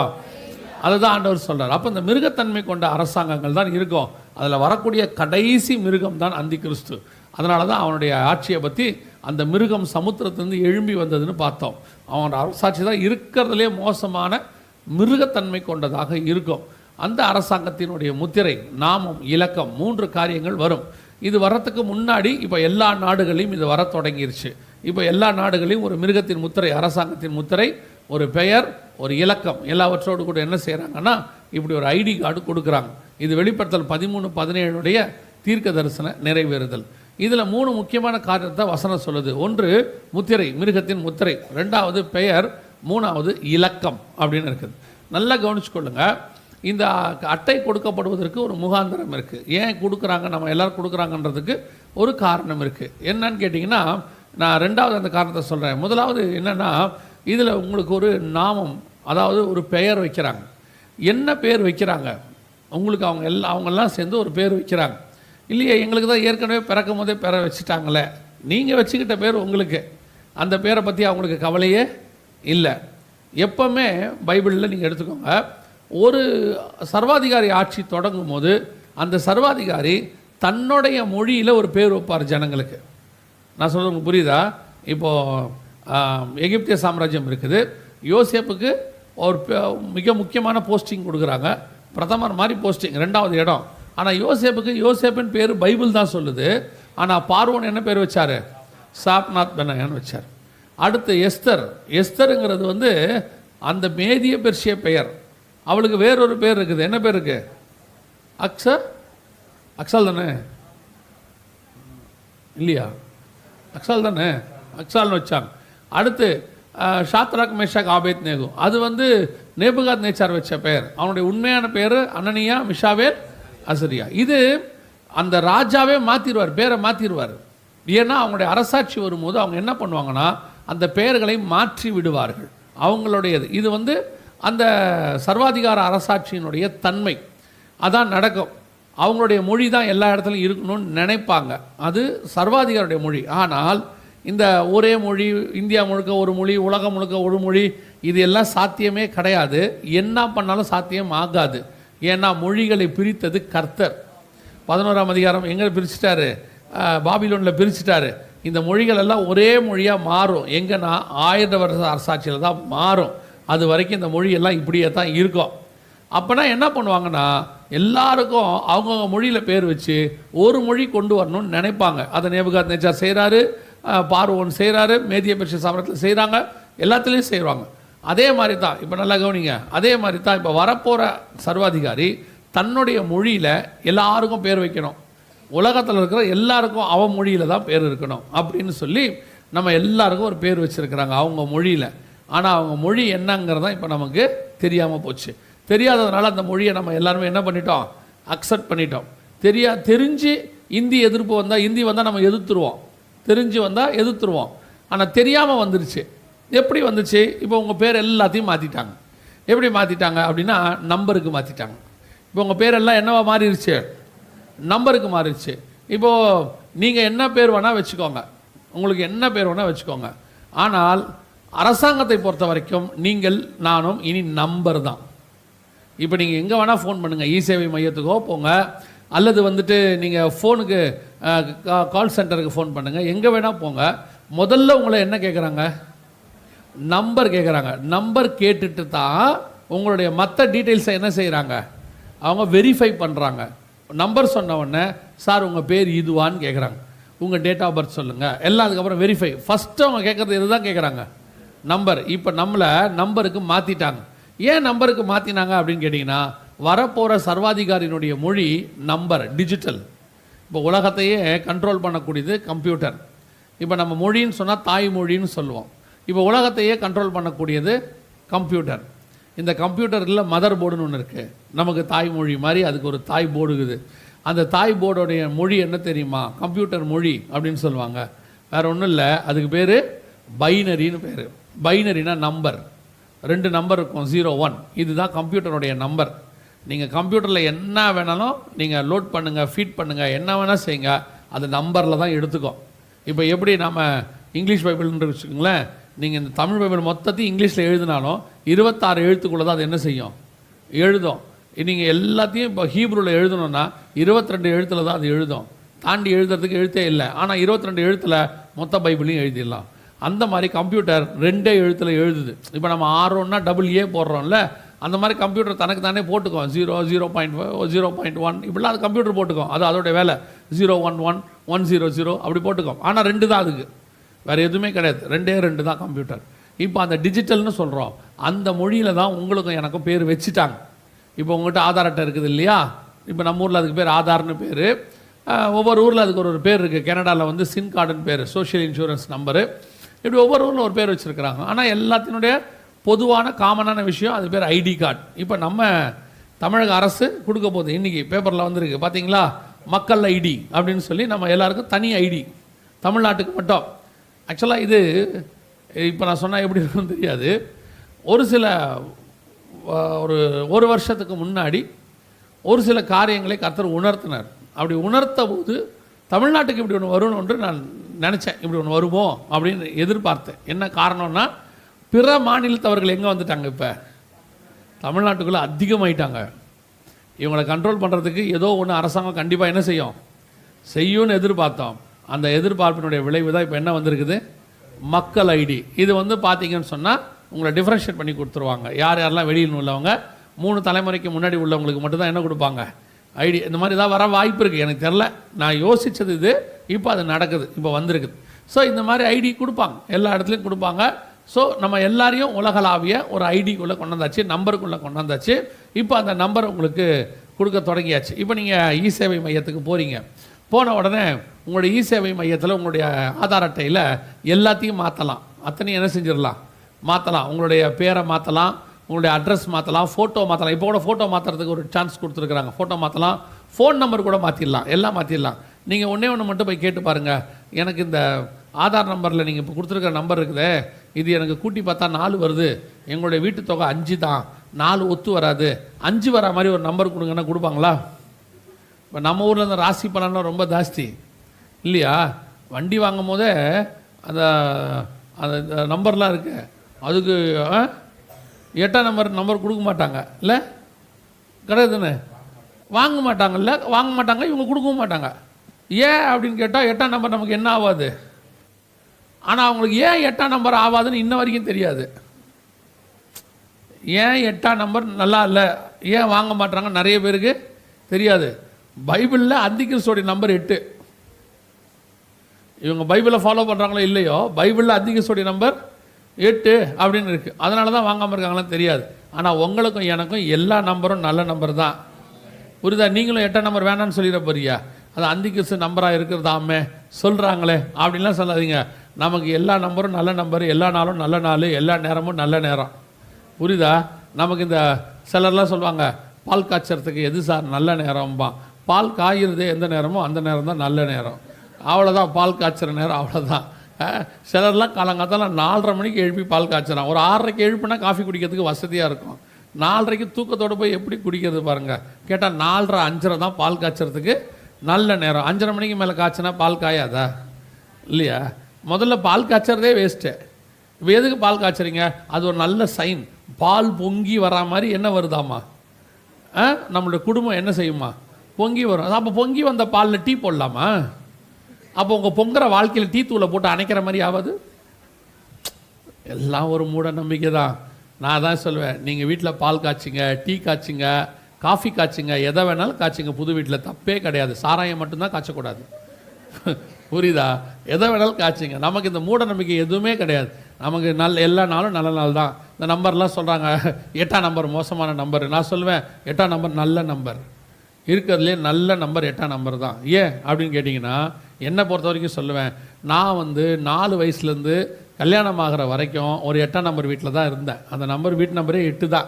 அதுதான் ஆண்டவர் சொல்கிறார். அப்போ இந்த மிருகத்தன்மை கொண்ட அரசாங்கங்கள் தான் இருக்கும். அதில் வரக்கூடிய கடைசி மிருகம் தான் அந்தி கிறிஸ்து. அதனால தான் அவனுடைய ஆட்சியை பற்றி அந்த மிருகம் சமுத்திரத்திலிருந்து எழும்பி வந்ததுன்னு பார்த்தோம். அவனோட அரசாட்சி தான் இருக்கிறதுலே மோசமான மிருகத்தன்மை கொண்டதாக இருக்கும். அந்த அரசாங்கத்தினுடைய முத்திரை, நாமம், இலக்கம் 3 காரியங்கள் வரும். இது வர்றதுக்கு முன்னாடி இப்போ எல்லா நாடுகளையும் இது வர தொடங்கிருச்சு. இப்போ எல்லா நாடுகளையும் ஒரு மிருகத்தின் முத்திரை, அரசாங்கத்தின் முத்திரை, ஒரு பெயர், ஒரு இலக்கம் எல்லாவற்றோடு கூட என்ன செய்கிறாங்கன்னா இப்படி ஒரு ஐடி கார்டு கொடுக்குறாங்க. இது வெளிப்படுத்தல் 13:17 தீர்க்க தரிசன நிறைவேறுதல். இதில் 3 முக்கியமான காரியத்தை வசனம் சொல்லுது. ஒன்று முத்திரை, மிருகத்தின் முத்திரை. 2வது பெயர், 3வது இலக்கம் அப்படின்னு இருக்குது. நல்லா கவனிச்சுக்கொள்ளுங்க. இந்த அட்டை கொடுக்கப்படுவதற்கு ஒரு முகாந்திரம் இருக்குது. ஏன் கொடுக்குறாங்க, நம்ம எல்லோரும் கொடுக்குறாங்கன்றதுக்கு ஒரு காரணம் இருக்குது. என்னன்னு கேட்டிங்கன்னா, நான் 2வது அந்த காரணத்தை சொல்கிறேன். முதலாவது என்னென்னா, இதில் உங்களுக்கு ஒரு நாமம், அதாவது ஒரு பெயர் வைக்கிறாங்க. என்ன பேர் வைக்கிறாங்க உங்களுக்கு? அவங்கெல்லாம் சேர்ந்து ஒரு பேர் வைக்கிறாங்க. இல்லையே, எங்களுக்கு தான் ஏற்கனவே பிறக்கும் போதே பேரை வச்சுட்டாங்களே. நீங்கள் வச்சுக்கிட்ட பேர் உங்களுக்கு, அந்த பேரை பற்றி அவங்களுக்கு கவலையே இல்லை. எப்போவுமே பைபிளில் நீங்கள் எடுத்துக்கோங்க, ஒரு சர்வாதிகாரி ஆட்சி தொடங்கும் போது அந்த சர்வாதிகாரி தன்னுடைய மொழியில் ஒரு பேர் வைப்பார் ஜனங்களுக்கு. நான் சொல்கிறது உங்களுக்கு புரியுதா? இப்போது எகிப்திய சாம்ராஜ்யம் இருக்குது. யோசேப்புக்கு ஒரு மிக முக்கியமான போஸ்டிங் கொடுக்குறாங்க, பிரதமர் மாதிரி போஸ்டிங், 2வது இடம். ஆனால் யோசேப்புக்கு யோசேப்பின் பேர் பைபிள் தான் சொல்லுது. ஆனால் பார்வோன் என்ன பேர் வச்சார்? சாப்நாத் பெனாயான்னு வச்சார். அடுத்து எஸ்தர். எஸ்தருங்கிறது அந்த மேதிய பெர்ஷிய பெயர். அவளுக்கு வேறொரு பேர் இருக்குது. என்ன பேர் இருக்குது? அக்ஸால் தானே? இல்லையா? அக்ஸால் தானே? அக்ஸால்னு வச்சாங்க. அடுத்து ஷாத்ராக், மேஷாக், ஆபேத்நேகோ. அது நேபுகாத் நேச்சார் வச்ச பெயர். அவனுடைய உண்மையான பேர் அனனியா, மிஷாவேல், அசரியா. இது அந்த ராஜாவே மாற்றிடுவார், பேரை மாற்றிடுவார். ஏன்னா அவங்களுடைய அரசாட்சி வரும்போது அவங்க என்ன பண்ணுவாங்கன்னா அந்த பெயர்களை மாற்றி விடுவார்கள் அவங்களுடையது. இது அந்த சர்வாதிகார அரசாட்சியினுடைய தன்மை. அதான் நடக்கும். அவங்களுடைய மொழி தான் எல்லா இடத்துலையும் இருக்கணும்னு நினைப்பாங்க. அது சர்வாதிகாருடைய மொழி. ஆனால் இந்த ஒரே மொழி, இந்தியா முழுக்க ஒரு மொழி, உலகம் முழுக்க ஒரு மொழி, இது எல்லாம் சாத்தியமே கிடையாது. என்ன பண்ணாலும் சாத்தியம் ஆகாது. ஏன்னா மொழிகளை பிரித்தது கர்த்தர். 11ஆம் அதிகாரம் எங்கே பிரிச்சுட்டாரு? பாபிலோனில் பிரிச்சுட்டாரு. இந்த மொழிகள் எல்லாம் ஒரே மொழியாக மாறும். எங்கன்னா 1000 வருஷ அரசாட்சியில் தான் மாறும். அது வரைக்கும் இந்த மொழியெல்லாம் இப்படியே தான் இருக்கும். அப்போனா என்ன பண்ணுவாங்கன்னா எல்லாருக்கும் அவங்கவுங்க மொழியில் பேர் வச்சு ஒரு மொழி கொண்டு வரணும்னு நினைப்பாங்க. அதை நேபுகாத் நேச்சார் செய்கிறாரு, பார்வோன் செய்கிறாரு, மேதிய பெர்ஷிய சாம்ராஜ்யத்தில் செய்கிறாங்க, எல்லாத்துலேயும் செய்வாங்க. அதே மாதிரி தான் இப்போ நல்லா கவனிங்க. அதே மாதிரி தான் இப்போ வரப்போகிற சர்வாதிகாரி தன்னுடைய மொழியில் எல்லாருக்கும் பேர் வைக்கணும். உலகத்தில் இருக்கிற எல்லாருக்கும் அவன் மொழியில் தான் பேர் இருக்கணும் அப்படின்னு சொல்லி நம்ம எல்லாருக்கும் ஒரு பேர் வச்சுருக்கிறாங்க அவங்க மொழியில். ஆனால் அவங்க மொழி என்னங்கிறதான் இப்போ நமக்கு தெரியாமல் போச்சு. தெரியாததுனால அந்த மொழியை நம்ம எல்லாருமே என்ன பண்ணிட்டோம்? அக்செப்ட் பண்ணிட்டோம். தெரிஞ்சு இந்தி எதிர்ப்பு வந்தால், இந்தி வந்தால் நம்ம எதிர்த்துருவோம், தெரிஞ்சு வந்தால் எதிர்த்துருவோம். ஆனால் தெரியாமல் வந்துருச்சு. எப்படி வந்துச்சு? இப்போ உங்கள் பேர் எல்லாத்தையும் மாற்றிட்டாங்க. எப்படி மாற்றிட்டாங்க அப்படின்னா நம்பருக்கு மாற்றிட்டாங்க. இப்போ உங்கள் பேரெல்லாம் என்னவா மாறிடுச்சு? நம்பருக்கு மாறிடுச்சு. இப்போது நீங்கள் என்ன பேர் வேணால் வச்சுக்கோங்க, உங்களுக்கு என்ன பேர் வேணால் வச்சுக்கோங்க. ஆனால் அரசாங்கத்தை பொறுத்த வரைக்கும் நீங்கள் நானும் இனி நம்பர் தான். இப்போ நீங்கள் எங்கே வேணால் ஃபோன் பண்ணுங்கள், இ சேவை மையத்துக்கோ போங்க, அல்லது நீங்கள் ஃபோனுக்கு கால் சென்டருக்கு ஃபோன் பண்ணுங்கள், எங்கே வேணால் போங்க. முதல்ல உங்களை என்ன கேட்குறாங்க? நம்பர் கேட்குறாங்க. நம்பர் கேட்டுட்டு தான் உங்களுடைய மற்ற டீட்டெயில்ஸை என்ன செய்கிறாங்க? அவங்க வெரிஃபை பண்ணுறாங்க. நம்பர் சொன்ன உடனே சார் உங்கள் பேர் இதுவான்னு கேட்குறாங்க, உங்கள் டேட் ஆஃப் பர்த் சொல்லுங்கள், எல்லாம். அதுக்கப்புறம் வெரிஃபை. ஃபஸ்ட்டு அவங்க கேட்குறது இது தான் கேட்குறாங்க, நம்பர். இப்போ நம்மளை நம்பருக்கு மாற்றிட்டாங்க. ஏன் நம்பருக்கு மாற்றினாங்க அப்படின்னு கேட்டிங்கன்னா, வரப்போகிற சர்வாதிகாரியினுடைய மொழி நம்பர், டிஜிட்டல். இப்போ உலகத்தையே கண்ட்ரோல் பண்ணக்கூடியது கம்ப்யூட்டர். இப்போ நம்ம மொழின்னு சொன்னால் தாய்மொழின்னு சொல்லுவோம். இப்போ உலகத்தையே கண்ட்ரோல் பண்ணக்கூடியது கம்ப்யூட்டர். இந்த கம்ப்யூட்டரில் மதர் போர்டுன்னு ஒன்று இருக்குது, நமக்கு தாய்மொழி மாதிரி அதுக்கு ஒரு தாய் போர்டு இருக்குது. அந்த தாய் போர்டுடைய மொழி என்ன தெரியுமா? கம்ப்யூட்டர் மொழி அப்படின்னு சொல்லுவாங்க. வேறு ஒன்றும் இல்லை, அதுக்கு பேர் பைனரின்னு பேர். பைனரினா நம்பர், 2 நம்பர் இருக்கும், 0 1. இதுதான் கம்ப்யூட்டருடைய நம்பர். நீங்கள் கம்ப்யூட்டரில் என்ன வேணாலும் நீங்கள் லோட் பண்ணுங்கள், ஃபீட் பண்ணுங்கள், என்ன வேணால் செய்யுங்க, அது நம்பரில் தான் எடுத்துக்கும். இப்போ எப்படி நம்ம இங்கிலீஷ் பைபிள்னு வச்சுக்கோங்களேன், நீங்கள் இந்த தமிழ் பைபிள் மொத்தத்தையும் இங்கிலீஷில் எழுதினாலும் 26 எழுத்துக்குள்ளே தான் அது என்ன செய்யும்? எழுதும். நீங்கள் எல்லாத்தையும் இப்போ ஹீப்ரூவில் எழுதணுன்னா 22 எழுத்தில் தான் அது எழுதும். தாண்டி எழுதுறதுக்கு எழுத்தே இல்லை. ஆனால் 22 எழுத்தில் மொத்த பைபிளையும் எழுதிடலாம். அந்த மாதிரி கம்ப்யூட்டர் 2 எழுத்தில் எழுதுது. இப்போ நம்ம ஆர்ஓன்னா AA போடுறோம்ல, அந்த மாதிரி கம்ப்யூட்டர் தனக்கு தானே போட்டுக்கோம். 0, 0.5, 0.1 இப்படிலாம் அது கம்ப்யூட்டர் போட்டுக்கோம். அது அதோடைய வேலை. 011, 100 அப்படி போட்டுக்கோம். ஆனால் 2 தான் அதுக்கு, வேறு எதுவுமே கிடையாது. 2 தான் கம்ப்யூட்டர். இப்போ அந்த டிஜிட்டல்னு சொல்கிறோம், அந்த மொழியில் தான் உங்களுக்கும் எனக்கும் பேர் வச்சுட்டாங்க. இப்போ உங்கள்கிட்ட ஆதார் அட்டை இருக்குது இல்லையா? இப்போ நம்ம ஊரில் அதுக்கு பேர் ஆதார்னு பேர், ஒவ்வொரு ஊரில் அதுக்கு ஒரு பேர் இருக்குது. கனடாவில் வந்து சின் கார்டுன்னு பேர், சோஷியல் இன்சூரன்ஸ் நம்பரு. இப்படி ஒவ்வொரு ஊரில் ஒரு பேர் வச்சுருக்கிறாங்க. ஆனால் எல்லாத்தினுடைய பொதுவான காமனான விஷயம் அது பேர் ஐடி கார்டு. இப்போ நம்ம தமிழக அரசு கொடுக்க போகுது, இன்றைக்கி பேப்பரில் வந்திருக்கு பார்த்தீங்களா, மக்கள் ஐடி அப்படின்னு சொல்லி நம்ம எல்லாருக்கும் தனி ஐடி, தமிழ்நாட்டுக்கு மட்டும். ஆக்சுவலாக இது இப்போ நான் சொன்னால் எப்படி இருக்குன்னு தெரியாது. ஒரு சில ஒரு வருஷத்துக்கு முன்னாடி ஒரு சில காரியங்களை கர்த்தர் உணர்த்தினார். அப்படி உணர்த்த போது தமிழ்நாட்டுக்கு இப்படி ஒன்று வரும்னு ஒன்று நான் நினச்சேன். இப்படி ஒன்று வருமோ அப்படின்னு எதிர்பார்த்தேன். என்ன காரணம்னா, பிற மாநிலத்தவர்கள் எங்கே வந்துட்டாங்க, இப்போ தமிழ்நாட்டுக்குள்ளே அதிகமாயிட்டாங்க. இவங்களை கண்ட்ரோல் பண்ணுறதுக்கு ஏதோ ஒன்று அரசாங்கம் கண்டிப்பாக என்ன செய்யும்னு எதிர்பார்த்தோம். அந்த எதிர்பார்ப்பினுடைய விளைவு தான் இப்போ என்ன வந்திருக்குது, மக்கள் ஐடி. இது வந்து பார்த்தீங்கன்னு சொன்னால் உங்களை டிஃப்ரென்ஷியேட் பண்ணி கொடுத்துருவாங்க. யாரெல்லாம் வெளியில் உள்ளவங்க, 3 தலைமுறைக்கு முன்னாடி உள்ளவங்களுக்கு மட்டும்தான் என்ன கொடுப்பாங்க, ஐடி. இந்த மாதிரி தான் வர வாய்ப்பு இருக்குது. எனக்கு தெரில, நான் யோசித்தது இது, இப்போ அது நடக்குது, இப்போ வந்திருக்குது. ஸோ இந்த மாதிரி ஐடி கொடுப்பாங்க, எல்லா இடத்துலையும் கொடுப்பாங்க. ஸோ நம்ம எல்லாரையும் உலகளாவிய ஒரு ஐடிக்குள்ளே கொண்டாந்தாச்சு, நம்பருக்குள்ளே கொண்டாந்தாச்சு. இப்போ அந்த நம்பர் உங்களுக்கு கொடுக்க தொடங்கியாச்சு. இப்போ நீங்கள் இ சேவை மையத்துக்கு போகிறீங்க. போன உடனே உங்களுடைய இ சேவை மையத்தில் உங்களுடைய ஆதார் அட்டையில் எல்லாத்தையும் மாற்றலாம். அத்தனையும் என்ன செஞ்சிடலாம், மாற்றலாம். உங்களுடைய பேரை மாற்றலாம், உங்களுடைய அட்ரஸ் மாற்றலாம், ஃபோட்டோ மாற்றலாம். இப்போ கூட ஃபோட்டோ மாற்றுறதுக்கு ஒரு சான்ஸ் கொடுத்துருக்குறாங்க. ஃபோட்டோ மாற்றலாம், ஃபோன் நம்பர் கூட மாற்றிடலாம், எல்லாம் மாற்றிடலாம். நீங்கள் ஒன்று மட்டும் போய் கேட்டு பாருங்கள், எனக்கு இந்த ஆதார் நம்பரில் நீங்கள் இப்போ கொடுத்துருக்குற நம்பர் இருக்குதே, இது எனக்கு கூட்டி பார்த்தா 4 வருது, எங்களுடைய வீட்டு தொகை 5 தான், 4 ஒத்து வராது, 5 வரா மாதிரி ஒரு நம்பர் கொடுங்கன்னா கொடுப்பாங்களா? இப்போ நம்ம ஊரில் இந்த ராசி பலன்லாம் ரொம்ப ஜாஸ்தி இல்லையா? வண்டி வாங்கும் போதே அந்த அந்த நம்பர்லாம் இருக்குது, அதுக்கு 8ஆம் நம்பர் கொடுக்க மாட்டாங்க இல்லை, கிடையாதுன்னு வாங்க மாட்டாங்கல்ல, வாங்க மாட்டாங்க, இவங்க கொடுக்கவும் மாட்டாங்க. ஏன் அப்படின்னு கேட்டால் 8ஆம் நம்பர் நமக்கு என்ன ஆகாது. ஆனால் அவங்களுக்கு ஏன் 8ஆம் நம்பர் ஆகாதுன்னு இன்ன வரைக்கும் தெரியாது. ஏன் 8ஆம் நம்பர் நல்லா இல்லை, ஏன் வாங்க மாட்டாங்க நிறைய பேருக்கு தெரியாது. பைபிளில் அந்திகிறிஸ்துவோட நம்பர் 8. இவங்க பைபிளை ஃபாலோ பண்ணுறாங்களோ இல்லையோ, பைபிளில் அந்திகிறிஸ்துவோட நம்பர் 8 அப்படின்னு இருக்குது. அதனால தான் வாங்காமல் இருக்காங்களான்னு தெரியாது. ஆனால் உங்களுக்கும் எனக்கும் எல்லா நம்பரும் நல்ல நம்பர் தான். புரியுதா? நீங்களும் 8ஆம் நம்பர் வேணான்னு சொல்லிட போறியா? அது அந்திகிறிஸ்து நம்பராக இருக்கிறதாமே சொல்கிறாங்களே அப்படின்லாம் சொல்லாதீங்க. நமக்கு எல்லா நம்பரும் நல்ல நம்பர், எல்லா நாளும் நல்ல நாள், எல்லா நேரமும் நல்ல நேரம். புரியுதா? நமக்கு இந்த சிலர்லாம் சொல்லுவாங்க, பால் காய்ச்சறதுக்கு எது சார் நல்ல நேரம்பா. பால் காய்கிறது எந்த நேரமோ அந்த நேரம் தான் நல்ல நேரம். அவ்வளோதான், பால் காய்ச்சற நேரம் அவ்வளோதான். சிலர்லாம் காலங்காத்தால 4:30 மணிக்கு எழுப்பி பால் காய்ச்சறான். ஒரு 6:30க்கு எழுப்பினா காஃபி குடிக்கிறதுக்கு வசதியாக இருக்கும். 4:30க்கு தூக்கத்தோடு போய் எப்படி குடிக்கிறது பாருங்கள். கேட்டால் 4:30, 5:30 தான் பால் காய்ச்சறதுக்கு நல்ல நேரம். 5:30 மணிக்கு மேலே காய்ச்சினா பால் காயாதா இல்லையா? முதல்ல பால் காய்ச்சறதே வேஸ்ட்டு. இப்போ எதுக்கு பால் காய்ச்சறீங்க? அது ஒரு நல்ல சைன். பால் பொங்கி வரா மாதிரி என்ன வருதாம்மா, நம்மளுடைய குடும்பம் என்ன செய்யுமா, பொங்கி வரும். அப்போ பொங்கி வந்த பாலில் டீ போடலாமா? அப்போ உங்கள் பொங்குற வாழ்க்கையில் டீ தூளை போட்டு அணைக்கிற மாதிரி ஆகாது. எல்லாம் ஒரு மூட நம்பிக்கை தான். நான் தான் சொல்லுவேன், நீங்கள் வீட்டில் பால் காய்ச்சிங்க, டீ காய்ச்சிங்க, காஃபி காய்ச்சிங்க, எதை வேணாலும் காய்ச்சிங்க. புது வீட்டில் தப்பே கிடையாது. சாராயம் மட்டும்தான் காய்ச்சக்கூடாது. புரியுதா? எதை வேணாலும் காய்ச்சிங்க. நமக்கு இந்த மூட நம்பிக்கை எதுவுமே கிடையாது. நமக்கு எல்லா நாளும் நல்ல நாள் தான். இந்த நம்பர்லாம் சொல்கிறாங்க 8ஆம் நம்பர் மோசமான நம்பர். நான் சொல்லுவேன் 8ஆம் நம்பர் நல்ல நம்பர். இருக்கிறதுலே நல்ல நம்பர் 8ஆம் நம்பர் தான். ஏன் அப்படின்னு கேட்டிங்கன்னா, என்னை பொறுத்த வரைக்கும் சொல்லுவேன், நான் வந்து 4 வயசுலேருந்து கல்யாணம் ஆகிற வரைக்கும் ஒரு 8ஆம் நம்பர் வீட்டில் தான் இருந்தேன். அந்த நம்பர் வீட்டு நம்பரே 8 தான்.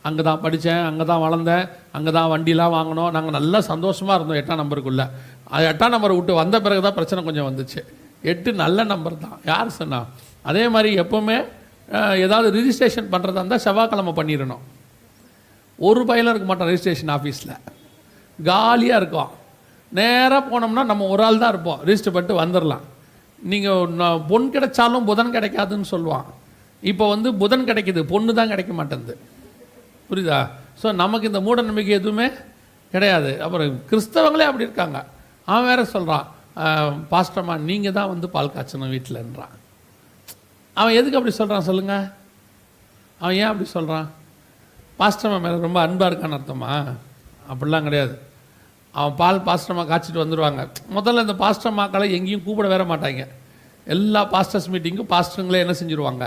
அங்கே தான் படித்தேன், அங்கே தான் வளர்ந்தேன், அங்கே தான் வண்டிலாம் வாங்கினோம். நாங்கள் நல்லா சந்தோஷமாக இருந்தோம் 8ஆம் நம்பருக்குள்ளே. அது 8ஆம் நம்பரை விட்டு வந்த பிறகு தான் பிரச்சனை கொஞ்சம் வந்துச்சு. 8 நல்ல நம்பர் தான். யார் சொன்னா? அதே மாதிரி எப்போவுமே ஏதாவது ரிஜிஸ்ட்ரேஷன் பண்ணுறதா இருந்தால் செவ்வாய்க்கிழமை பண்ணிடணும். ஒரு பையலும் இருக்க மாட்டோம் ரிஜிஸ்ட்ரேஷன் ஆஃபீஸில், காலியாக இருக்கும். நேராக போனோம்னா நம்ம ஒரு ஆள் தான் இருப்போம், ரிஜிஸ்டர் பண்ணிட்டு வந்துடலாம். நீங்கள் பொன் கிடைச்சாலும் புதன் கிடைக்காதுன்னு சொல்லுவான். இப்போ வந்து புதன் கிடைக்கிது, பொண்ணு தான் கிடைக்க மாட்டேங்குது. புரியுதா? ஸோ நமக்கு இந்த மூட நம்பிக்கை எதுவுமே கிடையாது. அப்புறம் கிறிஸ்தவங்களே அப்படி இருக்காங்க. அவன் வேற சொல்கிறான், பாஸ்டர்மா நீங்கள் தான் வந்து பால் காய்ச்சணும் வீட்டிலன்றான். அவன் எதுக்கு அப்படி சொல்கிறான் சொல்லுங்கள்? அவன் ஏன் அப்படி சொல்கிறான்? பாஸ்டர்மா மேலே ரொம்ப அன்பாக இருக்கான்னு அர்த்தமா? அப்படிலாம் கிடையாது. அவன் பால் பாஸ்டர்மா காய்ச்சிட்டு வந்துடுவாங்க. முதல்ல இந்த பாஸ்டர்மாக்களை எங்கேயும் கூப்பிட வேற மாட்டாங்க. எல்லா பாஸ்டர்ஸ் மீட்டிங்கும் பாஸ்டருங்களே என்ன செஞ்சுருவாங்க,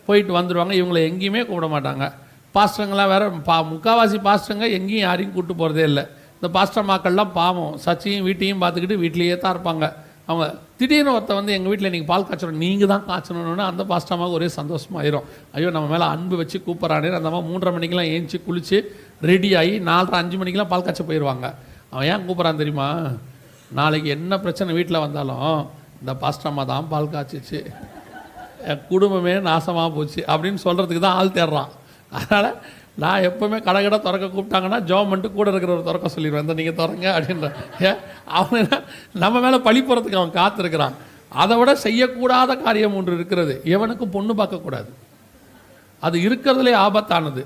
போயிட்டு வந்துடுவாங்க. இவங்களை எங்கேயுமே கூப்பிட மாட்டாங்க. பாஸ்டருங்களாம் வேறு முக்கால்வாசி பாஸ்டருங்க எங்கேயும் யாரையும் கூப்பிட்டு போகிறதே இல்லை. இந்த பாஸ்டர்மாக்கள்லாம் பாவம் சர்ச்சையும் வீட்டையும் பார்த்துக்கிட்டு வீட்லேயே தான் இருப்பாங்க. அவங்க திடீர்னு ஒருத்த வந்து எங்கள் வீட்டில் நீங்கள் பால் காய்ச்சணும், நீங்கள் தான் காய்ச்சணுன்னு அந்த பாஸ்டர்மாவுக்கு ஒரே சந்தோஷமாயிரும். ஐயோ நம்ம மேலே அன்பு வச்சு கூப்பிட்றானே. அந்த மாதிரி 3:30 மணிக்கெலாம் ஏஞ்சி குளித்து ரெடி ஆகி 4:30 5 மணிக்கெலாம் பால் காய்ச்ச போயிடுவாங்க. அவன் ஏன் கூப்பிட்றான் தெரியுமா? நாளைக்கு என்ன பிரச்சனை வீட்டில் வந்தாலும் இந்த பாஸ்டர்மா தான் பால் காய்ச்சிச்சு, என் குடும்பமே நாசமாக போச்சு அப்படின்னு சொல்கிறதுக்கு தான் ஆள் தேடுறான். அதனால் நான் எப்போவுமே கடை திறக்க கூப்பிட்டாங்கன்னா ஜோம் பண்ணிட்டு கூட இருக்கிறவர் திறக்க சொல்லிடுவேன், இந்த நீங்கள் திறங்க அப்படின்ற. அவன் நம்ம மேலே பழி போகிறதுக்கு அவன் காத்திருக்கிறான். அதை விட செய்யக்கூடாத காரியம் ஒன்று இருக்கிறது. எவனுக்கும் பொண்ணு பார்க்கக்கூடாது. அது இருக்கிறதுலே ஆபத்தானது.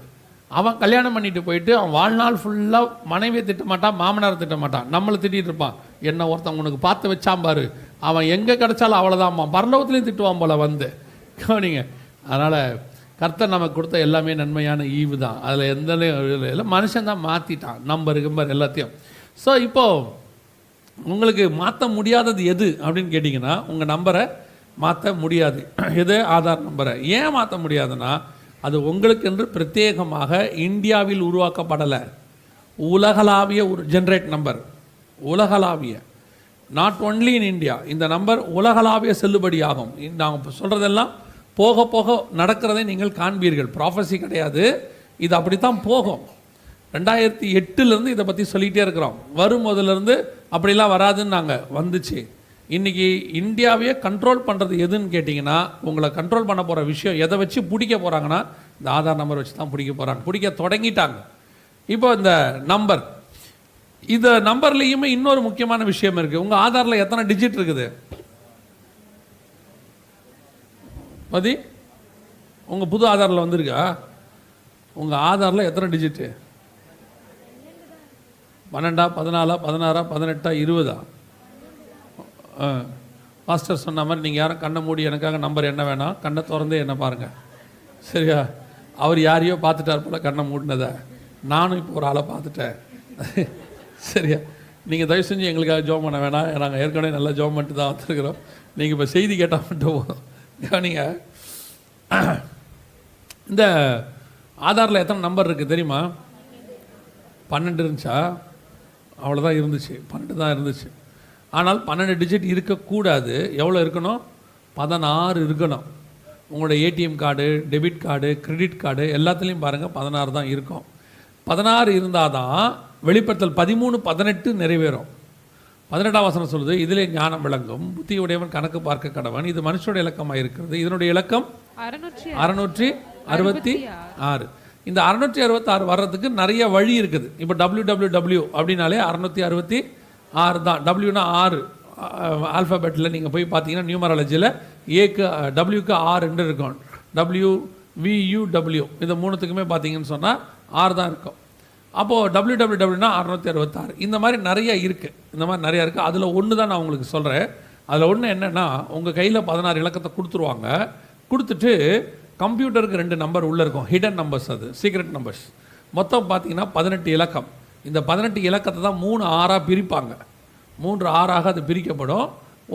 அவன் கல்யாணம் பண்ணிட்டு போயிட்டு அவன் வாழ்நாள் ஃபுல்லாக மனைவியை திட்ட மாட்டான், மாமனாரை திட்ட மாட்டான், நம்மளை திட்டிகிட்டு இருப்பான். என்ன ஒருத்தன் உனக்கு பார்த்து வச்சான் பாரு, அவன் எங்கே கிடச்சாலும் அவ்வளோதான்மா, பரலோகத்துலேயும் திட்டுவான் போல வந்து. கவனிங்க. அதனால் கர்த்தர் நமக்கு கொடுத்த எல்லாமே நன்மையான ஈவு தான். அதில் எந்த இல்லை, மனுஷன் தான் மாற்றிட்டான் நம்பர் எல்லாத்தையும். ஸோ இப்போது உங்களுக்கு மாற்ற முடியாதது எது அப்படின்னு கேட்டிங்கன்னா, உங்கள் நம்பரை மாற்ற முடியாது. எது? ஆதார் நம்பரை. ஏன் மாற்ற முடியாதுன்னா, அது உங்களுக்கென்று பிரத்யேகமாக இந்தியாவில் உருவாக்கப்படலை. உலகளாவிய ஒரு ஜென்ரேட் நம்பர், உலகளாவிய, நாட் ஒன்லி இன் இந்தியா. இந்த நம்பர் உலகளாவிய செல்லுபடியாகும். நாங்கள் சொல்கிறதெல்லாம் போக போக நடக்கிறதை நீங்கள் காண்பீர்கள். ப்ராஃபஸி கிடையாது, இது அப்படித்தான் போகும். 2008 இதை பற்றி சொல்லிகிட்டே இருக்கிறோம். வரும் முதலேருந்து அப்படிலாம் வராதுன்னு நாங்கள் வந்துச்சு. இன்றைக்கி இந்தியாவையே கண்ட்ரோல் பண்ணுறது எதுன்னு கேட்டிங்கன்னா, உங்களை கண்ட்ரோல் பண்ண போகிற விஷயம் எதை வச்சு பிடிக்க போகிறாங்கன்னா, இந்த ஆதார் நம்பர் வச்சு தான் பிடிக்க போகிறாங்க, பிடிக்க தொடங்கிட்டாங்க. இப்போ இந்த நம்பர், இந்த நம்பர்லேயுமே இன்னொரு முக்கியமான விஷயம் இருக்குது. உங்கள் ஆதாரில் எத்தனை டிஜிட் இருக்குது? மதி, உங்கள் புது ஆதாரில் வந்திருக்கா? உங்கள் ஆதாரில் எத்தனை டிஜிட்டு? 12, 14, 16, 18, 20? மாஸ்டர் சொன்ன மாதிரி நீங்கள் யாரும் கண்ணை மூடி எனக்காக நம்பர் என்ன வேணாம், கண்ணை திறந்தே என்ன பாருங்கள், சரியா? அவர் யாரையோ பார்த்துட்டார் போல் கண்ணை மூடினதை. நானும் இப்போ ஒரு ஆளை பார்த்துட்டேன், சரியா? நீங்கள் தயவு செஞ்சு எங்களுக்காக ஜோம் பண்ண வேணாம், நாங்கள் ஏற்கனவே நல்லா ஜோம் பண்ணிட்டு தான் வந்துருக்குறோம். நீங்கள் இப்போ செய்தி கேட்டால் மட்டும் போதும். நீங்கள் இந்த ஆதாரில் எத்தனை நம்பர் இருக்குது தெரியுமா? 12 இருந்துச்சா? அவ்வளோதான் இருந்துச்சு, 12 தான் இருந்துச்சு. ஆனால் 12 டிஜிட் இருக்கக்கூடாது. எவ்வளோ இருக்கணும்? 16 இருக்கணும். உங்களோட ATM card, debit card, credit card எல்லாத்துலேயும் பாருங்கள் 16 தான் இருக்கும். 16 இருந்தால் தான் வெளிப்படுத்தல் 13:18 நிறைவேறும். 18ஆம் வசனம் சொல்லுது, இதிலே ஞானம் விளங்கும், புத்தியுடையவன் கணக்கு பார்க்க கடவன், இது மனுஷனுடைய இலக்கமாக இருக்கிறது. இதனுடைய இலக்கம் 666. இந்த 666 வர்றதுக்கு நிறைய வழி இருக்குது. இப்போ www அப்படின்னாலே 666 தான். டபிள்யூனா 6 ஆல்ஃபபெட்டில் நீங்கள் போய் பார்த்தீங்கன்னா நியூமராலஜியில் ஏக்கு டபிள்யூக்கு 6 இருக்கும். WVUW இந்த மூணுத்துக்குமே பார்த்தீங்கன்னு சொன்னால் 6 தான் இருக்கும். அப்போது wwwனா 666. இந்த மாதிரி நிறைய இருக்குது, இந்த மாதிரி நிறையா இருக்குது. அதில் ஒன்று தான் நான் உங்களுக்கு சொல்கிறேன். அதில் ஒன்று என்னென்னா, உங்கள் கையில் 16 இலக்கத்தை கொடுத்துருவாங்க. கொடுத்துட்டு கம்ப்யூட்டருக்கு 2 நம்பர் உள்ளே இருக்கும், ஹிடன் நம்பர்ஸ், அது சீக்ரெட் நம்பர்ஸ். மொத்தம் பார்த்தீங்கன்னா 18 இலக்கம். இந்த 18 இலக்கத்தை தான் 3 6ஆக பிரிப்பாங்க. 3 6ஆக அது பிரிக்கப்படும்.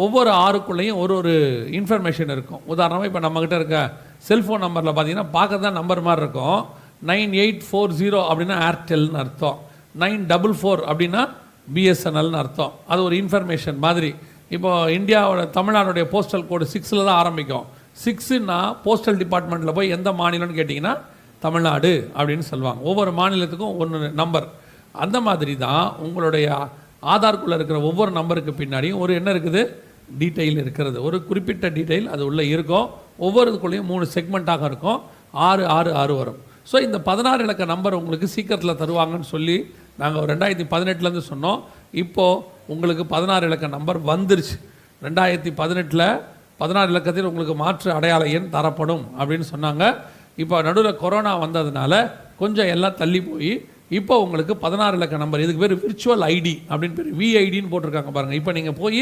ஒவ்வொரு 6க்குள்ளேயும் ஒரு இன்ஃபர்மேஷன் இருக்கும். உதாரணமாக இப்போ நம்மக்கிட்ட இருக்க செல்ஃபோன் நம்பரில் பார்த்தீங்கன்னா பார்க்க தான் நம்பர் மாதிரி இருக்கும். 9840 அப்படின்னா ஏர்டெல்னு அர்த்தம். 944 அப்படின்னா பிஎஸ்என்எல்னு அர்த்தம். அது ஒரு இன்ஃபர்மேஷன் மாதிரி. இப்போ இந்தியாவோட தமிழ்நாடுடைய போஸ்டல் கோடு 6 தான் ஆரம்பிக்கும். 6ன்னா போஸ்டல் டிபார்ட்மெண்ட்டில் போய் எந்த மாநிலம்னு கேட்டிங்கன்னா தமிழ்நாடு அப்படின்னு சொல்லுவாங்க. ஒவ்வொரு மாநிலத்துக்கும் 1 நம்பர். அந்த மாதிரி தான் உங்களுடைய ஆதார்க்குள்ளே இருக்கிற ஒவ்வொரு நம்பருக்கு பின்னாடியும் ஒரு என்ன இருக்குது, டீட்டெயில் இருக்கிறது. ஒரு குறிப்பிட்ட டீட்டெயில் அது உள்ளே இருக்கும். ஒவ்வொருக்குள்ளேயும் 3 செக்மெண்ட்டாக இருக்கும். 6 6 6 வரும். ஸோ இந்த 16 இலக்க நம்பர் உங்களுக்கு சீக்கிரத்தில் தருவாங்கன்னு சொல்லி நாங்கள் 2018 சொன்னோம். இப்போது உங்களுக்கு 16 இலக்க நம்பர் வந்துருச்சு. 2018 16 இலக்கத்தில் உங்களுக்கு மாற்று அடையாள எண் தரப்படும் அப்படின்னு சொன்னாங்க. இப்போ நடுவில் கொரோனா வந்ததுனால கொஞ்சம் எல்லாம் தள்ளி போய் இப்போ உங்களுக்கு 16 இலக்க நம்பர், இதுக்கு பேர் விர்ச்சுவல் ஐடி அப்படின்னு பேர், விஐடின்னு போட்டிருக்காங்க பாருங்கள். இப்போ நீங்கள் போய்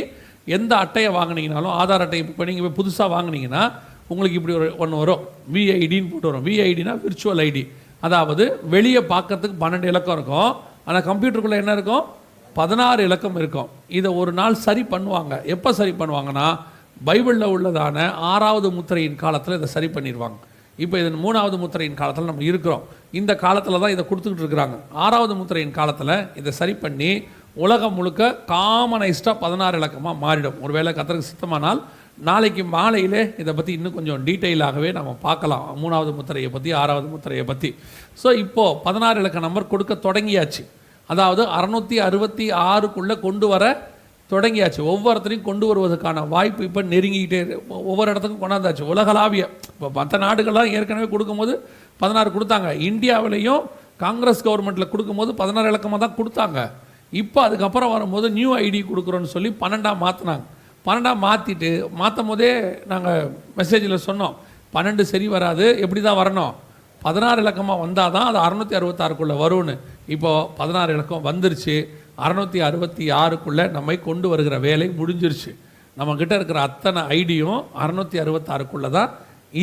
எந்த அட்டையை வாங்கினீங்கனாலும், ஆதார் அட்டையை இப்போ நீங்கள் போய் புதுசாக வாங்கினீங்கன்னா உங்களுக்கு இப்படி ஒன்று வரும், விஐடின்னு போட்டு வரும். விஐடினா விர்ச்சுவல் ஐடி. அதாவது வெளியே பார்க்கறதுக்கு 12 இலக்கம் இருக்கும், ஆனால் கம்ப்யூட்டருக்குள்ளே என்ன இருக்கும், 16 இலக்கம் இருக்கும். இதை ஒரு நாள் சரி பண்ணுவாங்க. எப்போ சரி பண்ணுவாங்கன்னா, பைபிளில் உள்ளதான 6வது முத்திரையின் காலத்தில் இதை சரி பண்ணிடுவாங்க. இப்போ இது 3வது முத்திரையின் காலத்தில் நம்ம இருக்கிறோம். இந்த காலத்தில் தான் இதை கொடுத்துக்கிட்டு இருக்கிறாங்க. 6வது முத்திரையின் காலத்தில் இதை சரி பண்ணி உலகம் முழுக்க காமனைஸ்டாக 16 இலக்கமாக மாறிடும். ஒருவேளை கர்த்தருக்கு சித்தமானால் நாளைக்கு மாலையிலே இதை பற்றி இன்னும் கொஞ்சம் டீட்டெயிலாகவே நம்ம பார்க்கலாம், 3வது முத்திரையை பற்றி, 6வது முத்திரையை பற்றி. ஸோ இப்போது 16 இலக்க நம்பர் கொடுக்க தொடங்கியாச்சு. அதாவது 666க்குள்ளே கொண்டு வர தொடங்கியாச்சு. ஒவ்வொருத்தரையும் கொண்டு வருவதற்கான வாய்ப்பு இப்போ நெருங்கிக்கிட்டே ஒவ்வொரு இடத்துக்கும் கொண்டாந்தாச்சு. உலகளாவிய இப்போ மற்ற நாடுகள்லாம் ஏற்கனவே கொடுக்கும்போது 16 கொடுத்தாங்க. இந்தியாவிலையும் காங்கிரஸ் கவர்மெண்ட்டில் கொடுக்கும்போது 16 இலக்கமாக தான் கொடுத்தாங்க. இப்போ அதுக்கப்புறம் வரும்போது நியூ ஐடி கொடுக்குறோன்னு சொல்லி 12 மாற்றினாங்க. 12 மாற்றிட்டு மாற்றும் போதே நாங்கள் மெசேஜில் சொன்னோம், 12 சரி வராது, எப்படி தான் வரணும், 16 இலக்கமாக வந்தால் தான் அது 666க்குள்ளே வரும்னு. இப்போது 16 இலக்கம் வந்துருச்சு. 666க்குள்ளே நம்மை கொண்டு வருகிற வேலை முடிஞ்சிருச்சு. நம்மக்கிட்ட இருக்கிற அத்தனை ஐடியும் 666க்குள்ளே தான்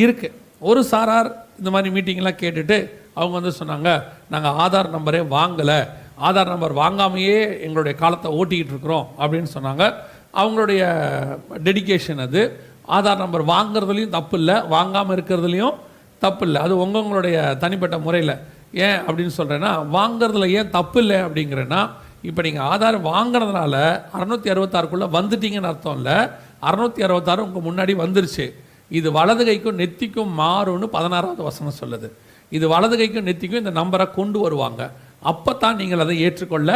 இருக்குது. ஒரு சாரார் இந்த மாதிரி மீட்டிங்லாம் கேட்டுட்டு அவங்க வந்து சொன்னாங்க, நாங்கள் ஆதார் நம்பரே வாங்கலை, ஆதார் நம்பர் வாங்காமையே எங்களுடைய காலத்தை ஓட்டிக்கிட்டு இருக்கிறோம் அப்படின்னு சொன்னாங்க. அவங்களுடைய டெடிகேஷன் அது. ஆதார் நம்பர் வாங்குறதுலையும் தப்பு இல்லை, வாங்காமல் இருக்கிறதுலையும் தப்பு இல்லை. அது உங்களுடைய தனிப்பட்ட முறையில். ஏன் அப்படின்னு சொல்கிறேன்னா, வாங்கிறதுல ஏன் தப்பு இல்லை அப்படிங்கிறேன்னா, இப்போ நீங்கள் ஆதார் வாங்கினதுனால 666க்குள்ளே வந்துட்டீங்கன்னு அர்த்தம் இல்லை. 666 உங்கள் முன்னாடி வந்துருச்சு. இது வலது கைக்கும் நெத்திக்கும் மாறும்னு 16வது வசனம் சொல்லுது. இது வலது கைக்கும் நெத்திக்கும் இந்த நம்பரை கொண்டு வருவாங்க. அப்போ தான் நீங்கள் அதை ஏற்றுக்கொள்ள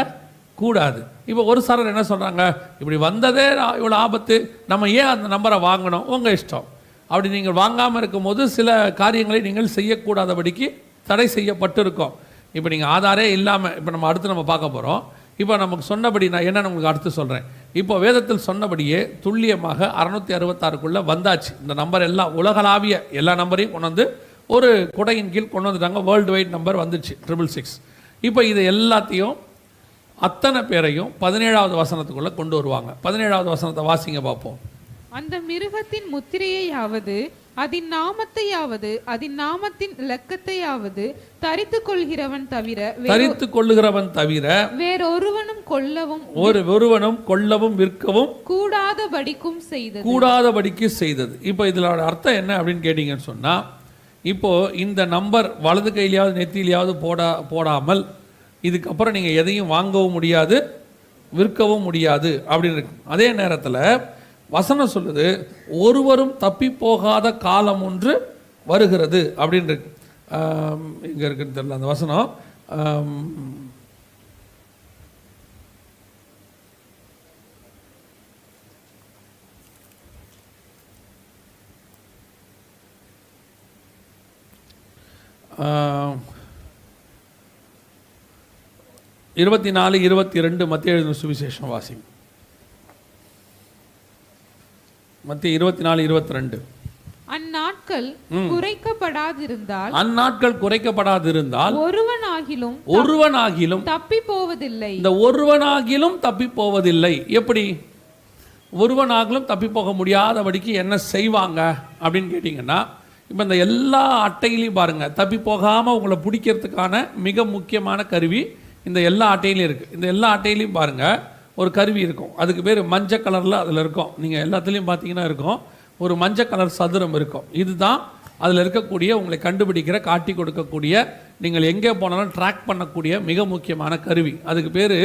கூடாது. இப்போ ஒரு சாரர் என்ன சொல்கிறாங்க, இப்படி வந்ததே இவ்வளோ ஆபத்து, நம்ம ஏன் அந்த நம்பரை வாங்கணும், உங்கள் இஷ்டம். அப்படி நீங்கள் வாங்காமல் இருக்கும்போது சில காரியங்களை நீங்கள் செய்யக்கூடாதபடிக்கு தடை செய்யப்பட்டிருக்கோம். இப்போ நீங்கள் ஆதாரே இல்லாமல், இப்போ நம்ம அடுத்து நம்ம பார்க்க போகிறோம். இப்போ நமக்கு சொன்னபடி நான் என்னென்னு உங்களுக்கு அடுத்து சொல்கிறேன். இப்போ வேதத்தில் சொன்னபடியே துல்லியமாக 666க்குள்ளே வந்தாச்சு. இந்த நம்பர் எல்லாம் உலகளாவிய எல்லா நம்பரையும் கொண்டு வந்து ஒரு குடையின் கீழ் கொண்டு வந்துட்டாங்க. வேர்ல்டு வைட் நம்பர் வந்துச்சு 666. இப்போ இது எல்லாத்தையும் அத்தனை பேரையும் 17வது வசனத்துக்குள்ளே கொண்டு வருவாங்க. 17வது வசனத்தை வாசிங்க பார்ப்போம். அந்த மிருகத்தின் முத்திரையாவது அதன் நாமத்தையாவது அதன் நாமத்தின் இலக்கத்தையாவது தரித்து கொள்கிறவன் தவிர வேறொருவனும் கொல்லவும் விற்கவும் கூடாதபடிக்கு செய்தது. இப்போ இதோட அர்த்தம் என்ன அப்படின்னு கேட்டீங்கன்னு சொன்னா, இப்போ இந்த நம்பர் வலது கையிலையாவது நெத்தியிலையாவது போடாமல் இதுக்கப்புறம் நீங்கள் எதையும் வாங்கவும் முடியாது, விற்கவும் முடியாது அப்படின்னு இருக்கு. அதே நேரத்தில் வசனம் சொல்லுது, ஒருவரும் தப்பி போகாத காலம் ஒன்று வருகிறது அப்படின்னு இருக்கு. இங்கே இருக்குன்னு தெரியல அந்த வசனம். ஆ 24, 22 மத்திய எழுதின சுவிசேஷம் வாசிங்க. மத்திய 24, 22. அந்நாட்கள் குறைக்கப்படாதிருந்தால் ஒருவனாகிலும் தப்பி போவதில்லை. இந்த ஒருவனாகிலும் தப்பி போவதில்லை. எப்படி ஒருவனாகிலும் தப்பி போக முடியாதபடிக்கு என்ன செய்வாங்க அப்படின்னு கேட்டிங்கன்னா, இப்போ இந்த எல்லா அட்டையிலையும் பாருங்கள், தப்பி போகாமல் உங்களை பிடிக்கிறதுக்கான மிக முக்கியமான கருவி இந்த எல்லா அட்டையிலையும் இருக்குது. இந்த எல்லா அட்டையிலையும் பாருங்கள் ஒரு கருவி இருக்கும். அதுக்கு பேர் மஞ்சள் கலரில் அதில் இருக்கும். நீங்கள் எல்லாத்துலேயும் பார்த்தீங்கன்னா இருக்கும், ஒரு மஞ்சள் கலர் சதுரம் இருக்கும். இதுதான் அதில் இருக்கக்கூடிய உங்களை கண்டுபிடிக்கிற, காட்டி கொடுக்கக்கூடிய, நீங்கள் எங்கே போனாலும் ட்ராக் பண்ணக்கூடிய மிக முக்கியமான கருவி. அதுக்கு பேர்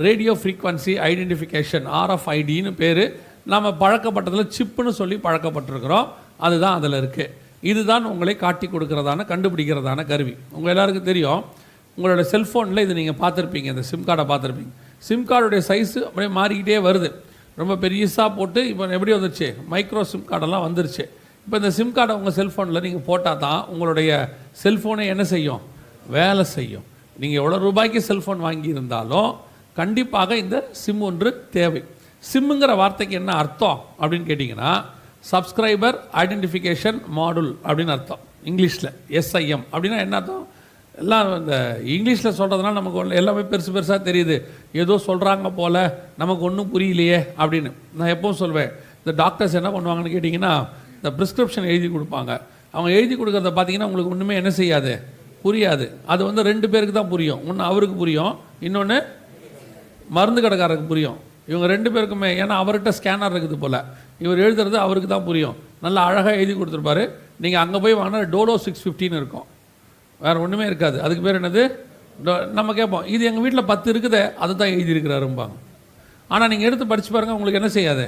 ரேடியோ ஃப்ரீக்வன்சி ஐடென்டிஃபிகேஷன், RFIDன்னு பேர். நம்ம பழக்கப்பட்டதில் சிப்புன்னு சொல்லி பழக்கப்பட்டிருக்கிறோம். அதுதான் அதில் இருக்குது. இதுதான் உங்களை காட்டி கொடுக்கறதான, கண்டுபிடிக்கிறதான கருவி. உங்கள் எல்லாருக்கும் தெரியும், உங்களோட செல்ஃபோனில் இது நீங்கள் பார்த்துருப்பீங்க, இந்த சிம் கார்டை பார்த்துருப்பீங்க. சிம் கார்டுடைய சைஸு அப்படியே மாறிக்கிட்டே வருது. ரொம்ப பெருசாக போட்டு இப்போ எப்படி வந்துருச்சு, மைக்ரோ சிம் கார்டெல்லாம் வந்துருச்சு. இப்போ இந்த சிம் கார்டை உங்கள் செல்ஃபோனில் நீங்கள் போட்டால் தான் உங்களுடைய செல்ஃபோனை என்ன செய்யும், வேலை செய்யும். நீங்கள் எவ்வளோ ரூபாய்க்கு செல்ஃபோன் வாங்கியிருந்தாலும் கண்டிப்பாக இந்த சிம் ஒன்று தேவை. சிம்முங்கிற வார்த்தைக்கு என்ன அர்த்தம் அப்படின்னு கேட்டிங்கன்னா, சப்ஸ்கிரைபர் ஐடென்டிஃபிகேஷன் மாடுல் அப்படின்னு அர்த்தம். இங்கிலீஷில் SIM அப்படின்னா என்ன அர்த்தம்? எல்லாம் இந்த இங்கிலீஷில் சொல்கிறதுனால நமக்கு எல்லாமே பெருசாக தெரியுது, ஏதோ சொல்கிறாங்க போல், நமக்கு ஒன்றும் புரியலையே அப்படின்னு. நான் எப்போவும் சொல்வேன், இந்த டாக்டர்ஸ் என்ன பண்ணுவாங்கன்னு கேட்டிங்கன்னா, இந்த ப்ரிஸ்கிரிப்ஷன் எழுதி கொடுப்பாங்க. அவங்க எழுதி கொடுக்குறத பார்த்தீங்கன்னா உங்களுக்கு ஒன்றுமே என்ன செய்யாது, புரியாது. அது வந்து 2 பேருக்கு தான் புரியும். ஒன்று அவருக்கு புரியும், இன்னொன்று மருந்து கடைக்காரருக்கு புரியும். இவங்க 2 பேருக்குமே, ஏன்னா அவர்கிட்ட ஸ்கேனர் இருக்குது போல், இவர் எழுதுறது அவருக்கு தான் புரியும். நல்லா அழகாக எழுதி கொடுத்துருப்பாரு. நீங்கள் அங்கே போய் வாங்கினா டோலோ 650 இருக்கும், வேறு ஒன்றுமே இருக்காது. அதுக்கு பேர் என்னது? நம்ம கேட்போம், இது எங்கள் வீட்டில் 10 இருக்குதே, அதை தான் எழுதியிருக்கிறாரும்பாங்க. ஆனால் நீங்கள் எடுத்து படித்து பாருங்கள், உங்களுக்கு என்ன செய்யாது?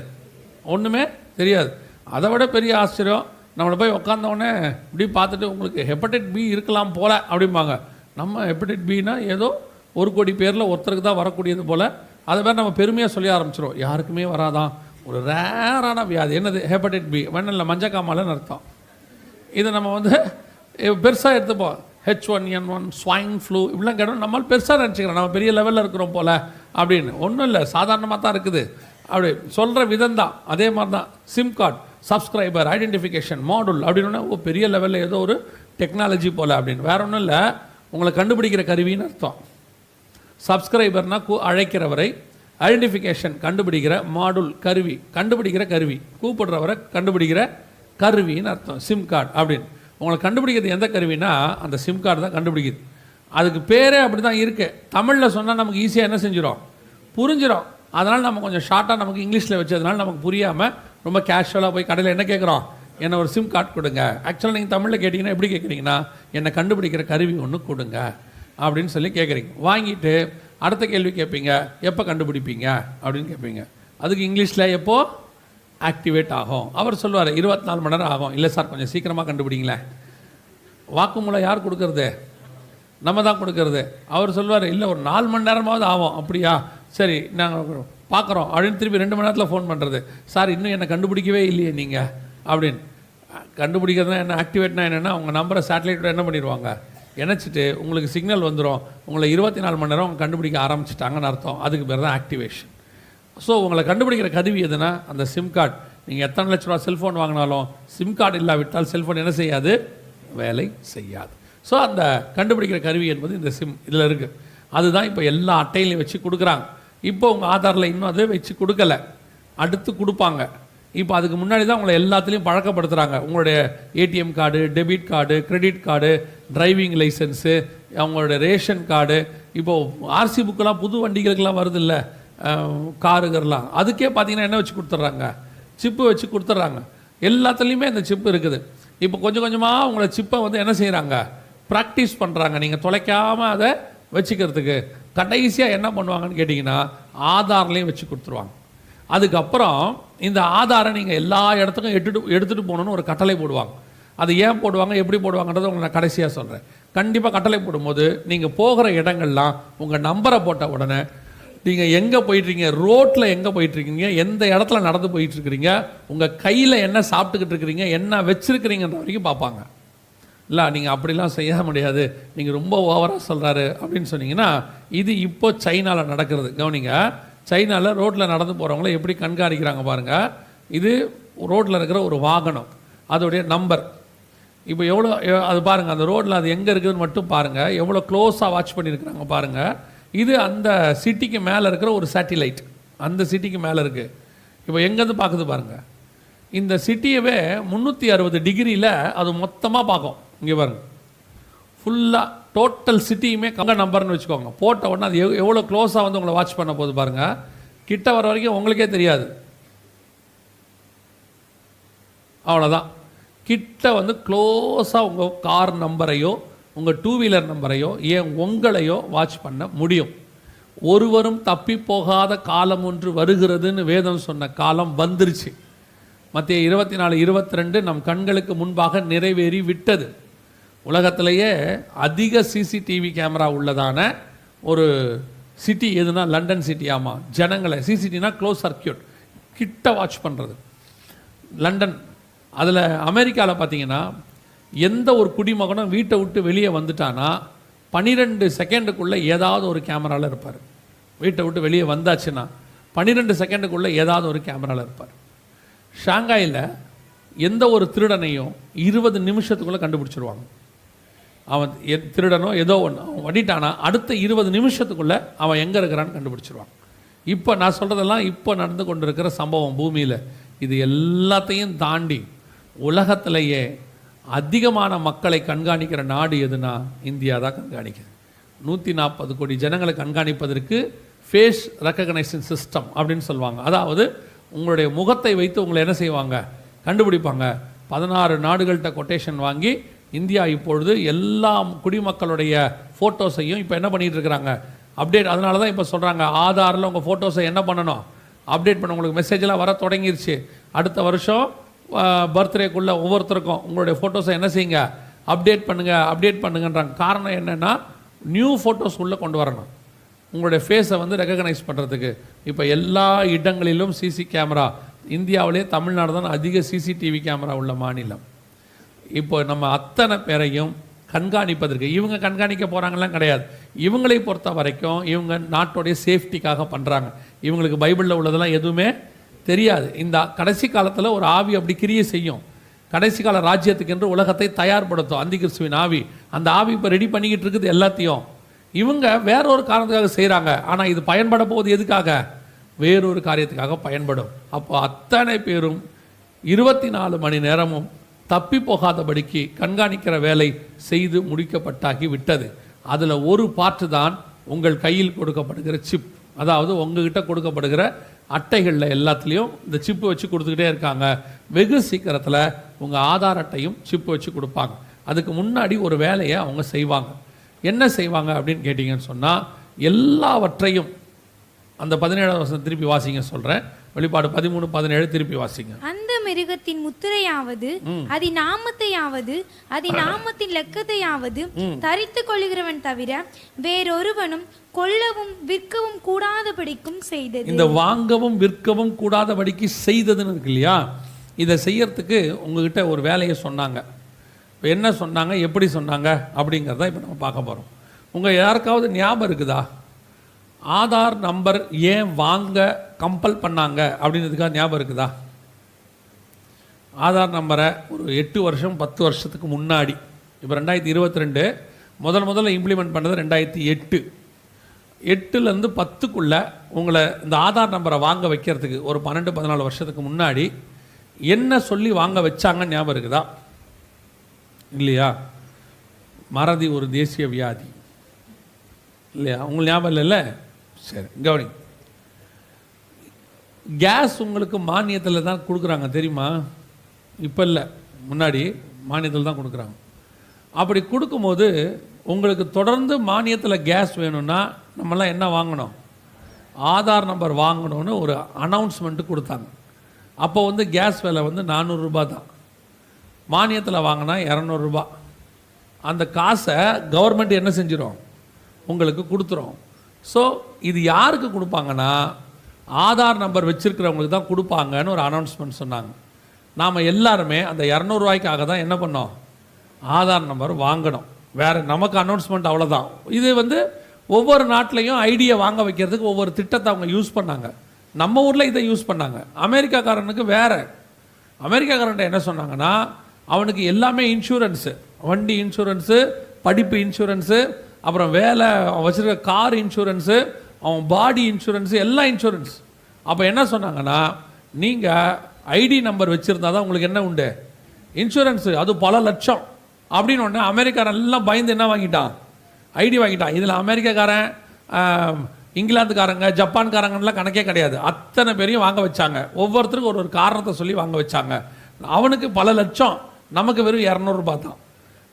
ஒன்றுமே தெரியாது. அதை விட பெரிய ஆச்சரியம், நம்மளை போய் உட்காந்தோடனே இப்படி பார்த்துட்டு உங்களுக்கு ஹெப்படைட் பி இருக்கலாம் போல் அப்படிம்பாங்க. நம்ம ஹெப்படைட் பின்னா ஏதோ 1 கோடி பேரில் ஒருத்தருக்கு தான் வரக்கூடியது போல், அதை வேறு நம்ம பெருமையாக சொல்லி ஆரம்பிச்சிடும். யாருக்குமே வராதான், ஒரு ரேரான வியாதி. என்னது? ஹெப்படைட் பி, வெண்ணில் மஞ்சக்காமலன்னு அர்த்தம். இதை நம்ம வந்து பெருசாக எடுத்துப்போம். H1N1, ஸ்வைன் ஃப்ளூ இப்படிலாம் கேட்டோம். நம்மளால் பெருசாக நினச்சிக்கிறோம், நம்ம பெரிய லெவலில் இருக்கிறோம் போல் அப்படின்னு. ஒன்றும் இல்லை, சாதாரணமாக தான் இருக்குது. அப்படி சொல்கிற விதம் தான். அதே மாதிரி தான் sim card, subscriber identification module அப்படின்னு பெரிய லெவலில் ஏதோ ஒரு டெக்னாலஜி போல் அப்படின்னு. வேற ஒன்றும் இல்லை, உங்களை கண்டுபிடிக்கிற கருவின்னு அர்த்தம். சப்ஸ்கிரைபர்னா அழைக்கிறவரை, ஐடென்டிஃபிகேஷன் கண்டுபிடிக்கிற, மாடுல் கருவி, கண்டுபிடிக்கிற கருவி, கூப்பிடுறவரை கண்டுபிடிக்கிற கருவின்னு அர்த்தம் சிம் கார்டு அப்படின்னு. உங்களை கண்டுபிடிக்கிறது எந்த கருவினா அந்த சிம் கார்டு தான் கண்டுபிடிக்குது. அதுக்கு பேரே அப்படி தான் இருக்குது. தமிழில் சொன்னால் நமக்கு ஈஸியாக என்ன செஞ்சிடும்? புரிஞ்சிடும். அதனால் நம்ம கொஞ்சம் ஷார்ட்டாக நமக்கு இங்கிலீஷில் வச்சதுனால நமக்கு புரியாமல் ரொம்ப கேஷுவலாக போய் கடையில் என்ன கேட்குறோம்? என்ன ஒரு சிம் கார்டு கொடுங்க. ஆக்சுவலாக நீங்கள் தமிழில் கேட்டிங்கன்னா எப்படி கேட்குறீங்கன்னா, என்னை கண்டுபிடிக்கிற கருவி ஒன்று கொடுங்க அப்படின்னு சொல்லி கேட்குறீங்க. வாங்கிட்டு அடுத்த கேள்வி கேட்பீங்க, எப்போ கண்டுபிடிப்பீங்க அப்படின்னு கேட்பீங்க. அதுக்கு இங்கிலீஷில் எப்போ ஆக்டிவேட் ஆகும்? அவர் சொல்லுவார் 24 மணி நேரம் ஆகும். இல்லை சார், கொஞ்சம் சீக்கிரமாக கண்டுபிடிங்களேன். வாக்குமூலம் யார் கொடுக்கறது? நம்ம தான் கொடுக்கறது. அவர் சொல்லுவார், இல்லை ஒரு 4 மணி நேரமாவது ஆகும். அப்படியா, சரி நாங்கள் பார்க்குறோம் அப்படின்னு திருப்பி 2 மணி நேரத்தில் ஃபோன் பண்ணுறது. சார் இன்னும் என்னை கண்டுபிடிக்கவே இல்லையே நீங்கள் அப்படின்னு. கண்டுபிடிக்கிறதுனா என்ன, ஆக்டிவேட்னா என்னென்னா உங்கள் நம்பரை சேட்டலைட்டோட என்ன பண்ணிடுவாங்க, இணைச்சிட்டு உங்களுக்கு சிக்னல் வந்துடும். உங்களை 24 மணி நேரம் அவங்க கண்டுபிடிக்க ஆரம்பிச்சிட்டாங்கன்னு அர்த்தம். அதுக்கு பேர் தான் ஆக்டிவேஷன். ஸோ உங்களை கண்டுபிடிக்கிற கருவி எதுனா அந்த சிம் கார்டு. நீங்கள் எத்தனை லட்ச ரூபா செல்ஃபோன் வாங்கினாலும் சிம் கார்டு இல்லாவிட்டால் செல்ஃபோன் என்ன செய்யாது? வேலை செய்யாது. ஸோ அந்த கண்டுபிடிக்கிற கருவி என்பது இந்த சிம் இதில் இருக்குது. அதுதான் இப்போ எல்லா அட்டையிலையும் வச்சு கொடுக்குறாங்க. இப்போ உங்கள் ஆதாரில் இன்னும் அதை வச்சு கொடுக்கல, அடுத்து கொடுப்பாங்க. இப்போ அதுக்கு முன்னாடி தான் உங்களை எல்லாத்துலேயும் பழக்கப்படுத்துகிறாங்க. உங்களுடைய ATM card, debit card, credit card, driving licence, அவங்களுடைய ரேஷன் கார்டு, இப்போது ஆர்சி புக்கெல்லாம் புது வண்டிகளுக்கெல்லாம் வருது இல்லை, காருகர்லாம், அதுக்கே பார்த்தீங்கன்னா என்ன வச்சு கொடுத்துட்றாங்க? சிப்பு வச்சு கொடுத்துட்றாங்க. எல்லாத்துலேயுமே இந்த சிப்பு இருக்குது. இப்போ கொஞ்சம் கொஞ்சமாக உங்களை சிப்பை வந்து என்ன செய்கிறாங்க? ப்ராக்டிஸ் பண்ணுறாங்க. நீங்கள் தொலைக்காமல் அதை வச்சுக்கிறதுக்கு கடைசியாக என்ன பண்ணுவாங்கன்னு கேட்டிங்கன்னா ஆதார்லேயும் வச்சு கொடுத்துருவாங்க. அதுக்கப்புறம் இந்த ஆதாரை நீங்கள் எல்லா இடத்துக்கும் எடுத்துகிட்டு போகணுன்னு ஒரு கட்டளை போடுவாங்க. அது ஏன் போடுவாங்க, எப்படி போடுவாங்கன்றதை உங்களுக்கு நான் கடைசியாக சொல்கிறேன். கண்டிப்பாக கட்டளை போடும்போது நீங்கள் போகிற இடங்கள்லாம் உங்கள் நம்பரை போட்ட உடனே நீங்கள் எங்கே போயிட்டுருக்கீங்க, ரோட்டில் எங்கே போயிட்டுருக்கீங்க, எந்த இடத்துல நடந்து போயிட்டுருக்கிறீங்க, உங்கள் கையில் என்ன சாப்பிட்டுக்கிட்டு இருக்கிறீங்க, என்ன வச்சுருக்கிறீங்கன்ற வரைக்கும் பார்ப்பாங்க. இல்லை நீங்கள் அப்படிலாம் செய்ய முடியாது, நீங்கள் ரொம்ப ஓவராக சொல்கிறாரு அப்படின்னு சொன்னீங்கன்னா, இது இப்போ சைனாவில் நடக்கிறது. கவனிங்க, சைனாவில் ரோட்டில் நடந்து போகிறவங்கள எப்படி கண்காணிக்கிறாங்க பாருங்கள். இது ரோட்டில் இருக்கிற ஒரு வாகனம், அதோடைய நம்பர் இப்போ எவ்வளோ அது பாருங்கள். அந்த ரோட்டில் அது எங்கே இருக்குதுன்னு மட்டும் பாருங்கள், எவ்வளோ க்ளோஸாக வாட்ச் பண்ணியிருக்கிறாங்க பாருங்கள். இது அந்த சிட்டிக்கு மேலே இருக்கிற ஒரு சேட்டிலைட், அந்த சிட்டிக்கு மேலே இருக்குது. இப்போ எங்கேருந்து பார்க்குது பாருங்கள். இந்த சிட்டியவே 360 டிகிரியில் அது மொத்தமாக பார்க்கும். இங்கே பாருங்கள், ஃபுல்லாக டோட்டல் சிட்டியுமே கங்க நம்பர்னு வச்சுக்கோங்க. போட்ட உடனே அது எவ்வளோ க்ளோஸாக வந்து உங்களை வாட்ச் பண்ண போகுது பாருங்கள். கிட்ட வர வரைக்கும் உங்களுக்கே தெரியாது, அவ்வளோதான். கிட்ட வந்து க்ளோஸாக உங்கள் கார் நம்பரையோ உங்கள் 2 வீலர் நம்பரையோ ஏன் உங்களையோ வாட்ச் பண்ண முடியும். ஒருவரும் தப்பி போகாத காலம் ஒன்று வருகிறதுன்னு வேதம் சொன்ன காலம் வந்துருச்சு. மத்திய 24:22 நம் கண்களுக்கு முன்பாக நிறைவேறி விட்டது. உலகத்திலேயே அதிக சிசிடிவி கேமரா உள்ளதான ஒரு சிட்டி எதுனா லண்டன் சிட்டி. ஆமாம், ஜனங்களை சிசிடினா க்ளோஸ் சர்க்கியூட், கிட்ட வாட்ச் பண்ணுறது லண்டன். அதில் அமெரிக்காவில் பார்த்தீங்கன்னா எந்த ஒரு குடிமகனும் வீட்டை விட்டு வெளியே வந்துட்டானா 12 செகண்டுக்குள்ளே ஏதாவது ஒரு கேமராவில் இருப்பார். வீட்டை விட்டு வெளியே வந்தாச்சுன்னா 12 செகண்டுக்குள்ளே ஏதாவது ஒரு கேமராவில் இருப்பார். ஷாங்காயில் எந்த ஒரு திருடனையும் 20 நிமிஷத்துக்குள்ளே கண்டுபிடிச்சிருவாங்க. அவன் திருடனோ ஏதோ ஒன்று அவன் வடிட்டானா அடுத்த 20 நிமிஷத்துக்குள்ளே அவன் எங்கே இருக்கிறான்னு கண்டுபிடிச்சிருவான். இப்போ நான் சொல்கிறதெல்லாம் இப்போ நடந்து கொண்டு இருக்கிற சம்பவம் பூமியில். இது எல்லாத்தையும் தாண்டி உலகத்திலேயே அதிகமான மக்களை கண்காணிக்கிற நாடு எதுனா இந்தியா தான் கண்காணிக்குது. 140 கோடி ஜனங்களை கண்காணிப்பதற்கு ஃபேஸ் ரெக்கக்னைசேஷன் சிஸ்டம் அப்படின்னு சொல்லுவாங்க. அதாவது உங்களுடைய முகத்தை வைத்து உங்களை என்ன செய்வாங்க, கண்டுபிடிப்பாங்க. 16 நாடுகள்கிட்ட கொட்டேஷன் வாங்கி இந்தியா இப்பொழுது எல்லா குடிமக்களுடைய ஃபோட்டோஸையும் இப்போ என்ன பண்ணிகிட்டு இருக்கிறாங்க, அப்டேட். அதனால தான் இப்போ சொல்கிறாங்க ஆதாரில் உங்கள் ஃபோட்டோஸை என்ன பண்ணணும், அப்டேட் பண்ண. உங்களுக்கு மெசேஜெலாம் வர தொடங்கிருச்சு. அடுத்த வருஷம் பர்த்டேக்குள்ளே ஒவ்வொருத்தருக்கும் உங்களுடைய ஃபோட்டோஸை என்ன செய்யுங்க, அப்டேட் பண்ணுங்கன்றாங்க. காரணம் என்னென்னா நியூ ஃபோட்டோஸ் உள்ளே கொண்டு வரணும், உங்களுடைய ஃபேஸை வந்து ரெக்கக்னைஸ் பண்ணுறதுக்கு. இப்போ எல்லா இடங்களிலும் சிசி கேமரா. இந்தியாவிலே தமிழ்நாடு தான் அதிக சிசிடிவி கேமரா உள்ள மாநிலம். இப்போ நம்ம அத்தனை பேரையும் கண்காணிப்பதற்கு இவங்க கண்காணிக்க போகிறாங்கலாம் கிடையாது. இவங்களை பொறுத்த வரைக்கும் இவங்க நாட்டோடைய சேஃப்டிக்காக பண்ணுறாங்க. இவங்களுக்கு பைபிளில் உள்ளதெல்லாம் எதுவுமே தெரியாது. இந்த கடைசி காலத்தில் ஒரு ஆவி அப்படி கிரியை செய்யும். கடைசி கால ராஜ்யத்துக்கு என்று உலகத்தை தயார்படுத்தும் அந்தி கிறிஸ்துவின் ஆவி. அந்த ஆவி இப்போ ரெடி பண்ணிக்கிட்டு இருக்குது எல்லாத்தையும். இவங்க வேறொரு காரணத்துக்காக செய்கிறாங்க. ஆனால் இது பயன்பட போவது எதுக்காக, வேறொரு காரியத்துக்காக பயன்படும். அப்போ அத்தனை பேரும் 24 மணி நேரமும் தப்பி போகாதபடிக்கு கண்காணிக்கிற வேலை செய்து முடிக்கப்பட்டாகி விட்டது. அதில் ஒரு பார்ட்டு தான் உங்கள் கையில் கொடுக்கப்படுகிற சிப். அதாவது உங்ககிட்ட கொடுக்கப்படுகிற அட்டைகளில் எல்லாத்துலேயும் இந்த சிப்பு வச்சு கொடுத்துக்கிட்டே இருக்காங்க. வெகு சீக்கிரத்தில் உங்கள் ஆதார் அட்டையும் சிப்பு வச்சு கொடுப்பாங்க. அதுக்கு முன்னாடி ஒரு வேலையை அவங்க செய்வாங்க. என்ன செய்வாங்க அப்படின்னு கேட்டிங்கன்னு சொன்னால், எல்லாவற்றையும் அந்த 17ஆவது வசனம் திருப்பி வாசிங்க சொல்கிறேன். வெளிப்பாடு 13:17 திருப்பி வாசிங்க. அந்த மிருகத்தின் முத்திரையாவது அதன் நாமத்தையாவது அதன் நாமத்தின் லெக்கத்தையாவது தரித்து கொள்கிறவன் தவிர வேறொருவனும் கொல்லவும் விற்கவும் கூடாதபடிக்கும் செய்தது. இந்த வாங்கவும் விற்கவும் கூடாதபடிக்கு செய்ததுன்னு இருக்கு இல்லையா, இதை செய்யறதுக்கு உங்ககிட்ட ஒரு வேலையை சொன்னாங்க. இப்போ என்ன சொன்னாங்க, எப்படி சொன்னாங்க அப்படிங்கிறத இப்போ நம்ம பார்க்க போகிறோம். உங்கள் யாருக்காவது ஞாபகம் இருக்குதா, ஆதார் நம்பர் ஏன் வாங்க கம்பல் பண்ணாங்க அப்படின்றதுக்காக ஞாபகம் இருக்குதா? ஆதார் நம்பரை ஒரு 8 வருஷம் 10 வருஷத்துக்கு முன்னாடி, இப்போ 2022 முதல்ல இம்ப்ளிமெண்ட் பண்ணது 2008. 8லேருந்து 10க்குள்ளே உங்களை இந்த ஆதார் நம்பரை வாங்க வைக்கிறதுக்கு ஒரு 12-14 வருஷத்துக்கு முன்னாடி என்ன சொல்லி வாங்க வச்சாங்கன்னு ஞாபகம் இருக்குதா? இல்லையா? மறதி ஒரு தேசிய வியாதி இல்லையா? உங்களுக்கு ஞாபகம் இல்லைல்ல? சரி, கவனி. கேஸ் உங்களுக்கு மானியத்தில் தான் கொடுக்குறாங்க தெரியுமா? இப்போ இல்லை, முன்னாடி மானியத்தில் தான் கொடுக்குறாங்க. அப்படி கொடுக்கும்போது உங்களுக்கு தொடர்ந்து மானியத்தில் கேஸ் வேணும்னா நம்மளாம் என்ன வாங்கணும், ஆதார் நம்பர் வாங்கணும்னு ஒரு அனௌன்ஸ்மெண்ட்டு கொடுத்தாங்க. அப்போ வந்து கேஸ் விலை வந்து 400 ரூபாய் தான். மானியத்தில் வாங்கினா 200 ரூபாய். அந்த காசை கவர்மெண்ட் என்ன செஞ்சிடும், உங்களுக்கு கொடுத்துரும். ஸோ இது யாருக்கு கொடுப்பாங்கன்னா, ஆதார் நம்பர் வச்சுருக்கிறவங்களுக்கு தான் கொடுப்பாங்கன்னு ஒரு அனௌன்ஸ்மெண்ட் சொன்னாங்க. நாம் எல்லாருமே அந்த 200 ரூபாய்க்காக தான் என்ன பண்ணோம், ஆதார் நம்பர் வாங்கணும். வேறு நமக்கு அனௌன்ஸ்மெண்ட் அவ்வளோதான். இது வந்து ஒவ்வொரு நாட்டிலையும் ஐடியை வாங்க வைக்கிறதுக்கு ஒவ்வொரு திட்டத்தை அவங்க யூஸ் பண்ணாங்க. நம்ம ஊரில் இதை யூஸ் பண்ணாங்க. அமெரிக்காக்காரனுக்கு வேறு. அமெரிக்காக்காரன்ட்ட என்ன சொன்னாங்கன்னா, அவனுக்கு எல்லாமே இன்சூரன்ஸு, வண்டி இன்சூரன்ஸு, படிப்பு இன்சூரன்ஸு, அப்புறம் வேலை வச்சுருக்க கார் இன்சூரன்ஸு, அவன் பாடி இன்சூரன்ஸு, எல்லாம் இன்சூரன்ஸ். அப்போ என்ன சொன்னாங்கன்னா, நீங்கள் ஐடி நம்பர் வச்சுருந்தா தான் உங்களுக்கு என்ன உண்டு, இன்சூரன்ஸு, அது பல லட்சம் அப்படின்னு. ஒன்று அமெரிக்காரன் எல்லாம் பயந்து என்ன வாங்கிட்டான், ஐடி வாங்கிட்டான். இதில் அமெரிக்காக்காரன், இங்கிலாந்துக்காரங்க, ஜப்பான்காரங்கலாம் கணக்கே கிடையாது. அத்தனை பேரையும் வாங்க வச்சாங்க. ஒவ்வொருத்தருக்கும் ஒரு காரணத்தை சொல்லி வாங்க வச்சாங்க. அவனுக்கு பல லட்சம், நமக்கு வெறும் 200 ரூபாய் தான்.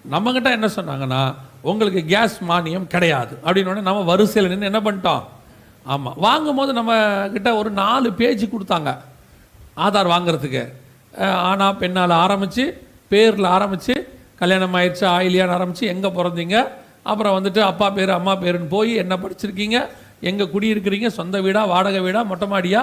நம்மக்கிட்ட என்ன சொன்னாங்கன்னா, உங்களுக்கு கேஸ் மானியம் கிடையாது அப்படின்னு. நம்ம வரிசையில் நின்று என்ன பண்ணிட்டோம், ஆமாம் வாங்கும் போது நம்ம கிட்ட ஒரு 4 பேஜ் கொடுத்தாங்க ஆதார் வாங்கிறதுக்கு. ஆனா பெண்ணால் ஆரம்பித்து, பேரில் ஆரம்பித்து, கல்யாணம் ஆயிடுச்சு ஆயிலியான்னு ஆரம்பித்து, எங்கே பிறந்தீங்க, அப்புறம் வந்துட்டு அப்பா பேர் அம்மா பேருன்னு போய் என்ன படிச்சிருக்கீங்க, எங்கே குடியிருக்கிறீங்க, சொந்த வீடா வாடகை வீடா மொட்டை மாடியா,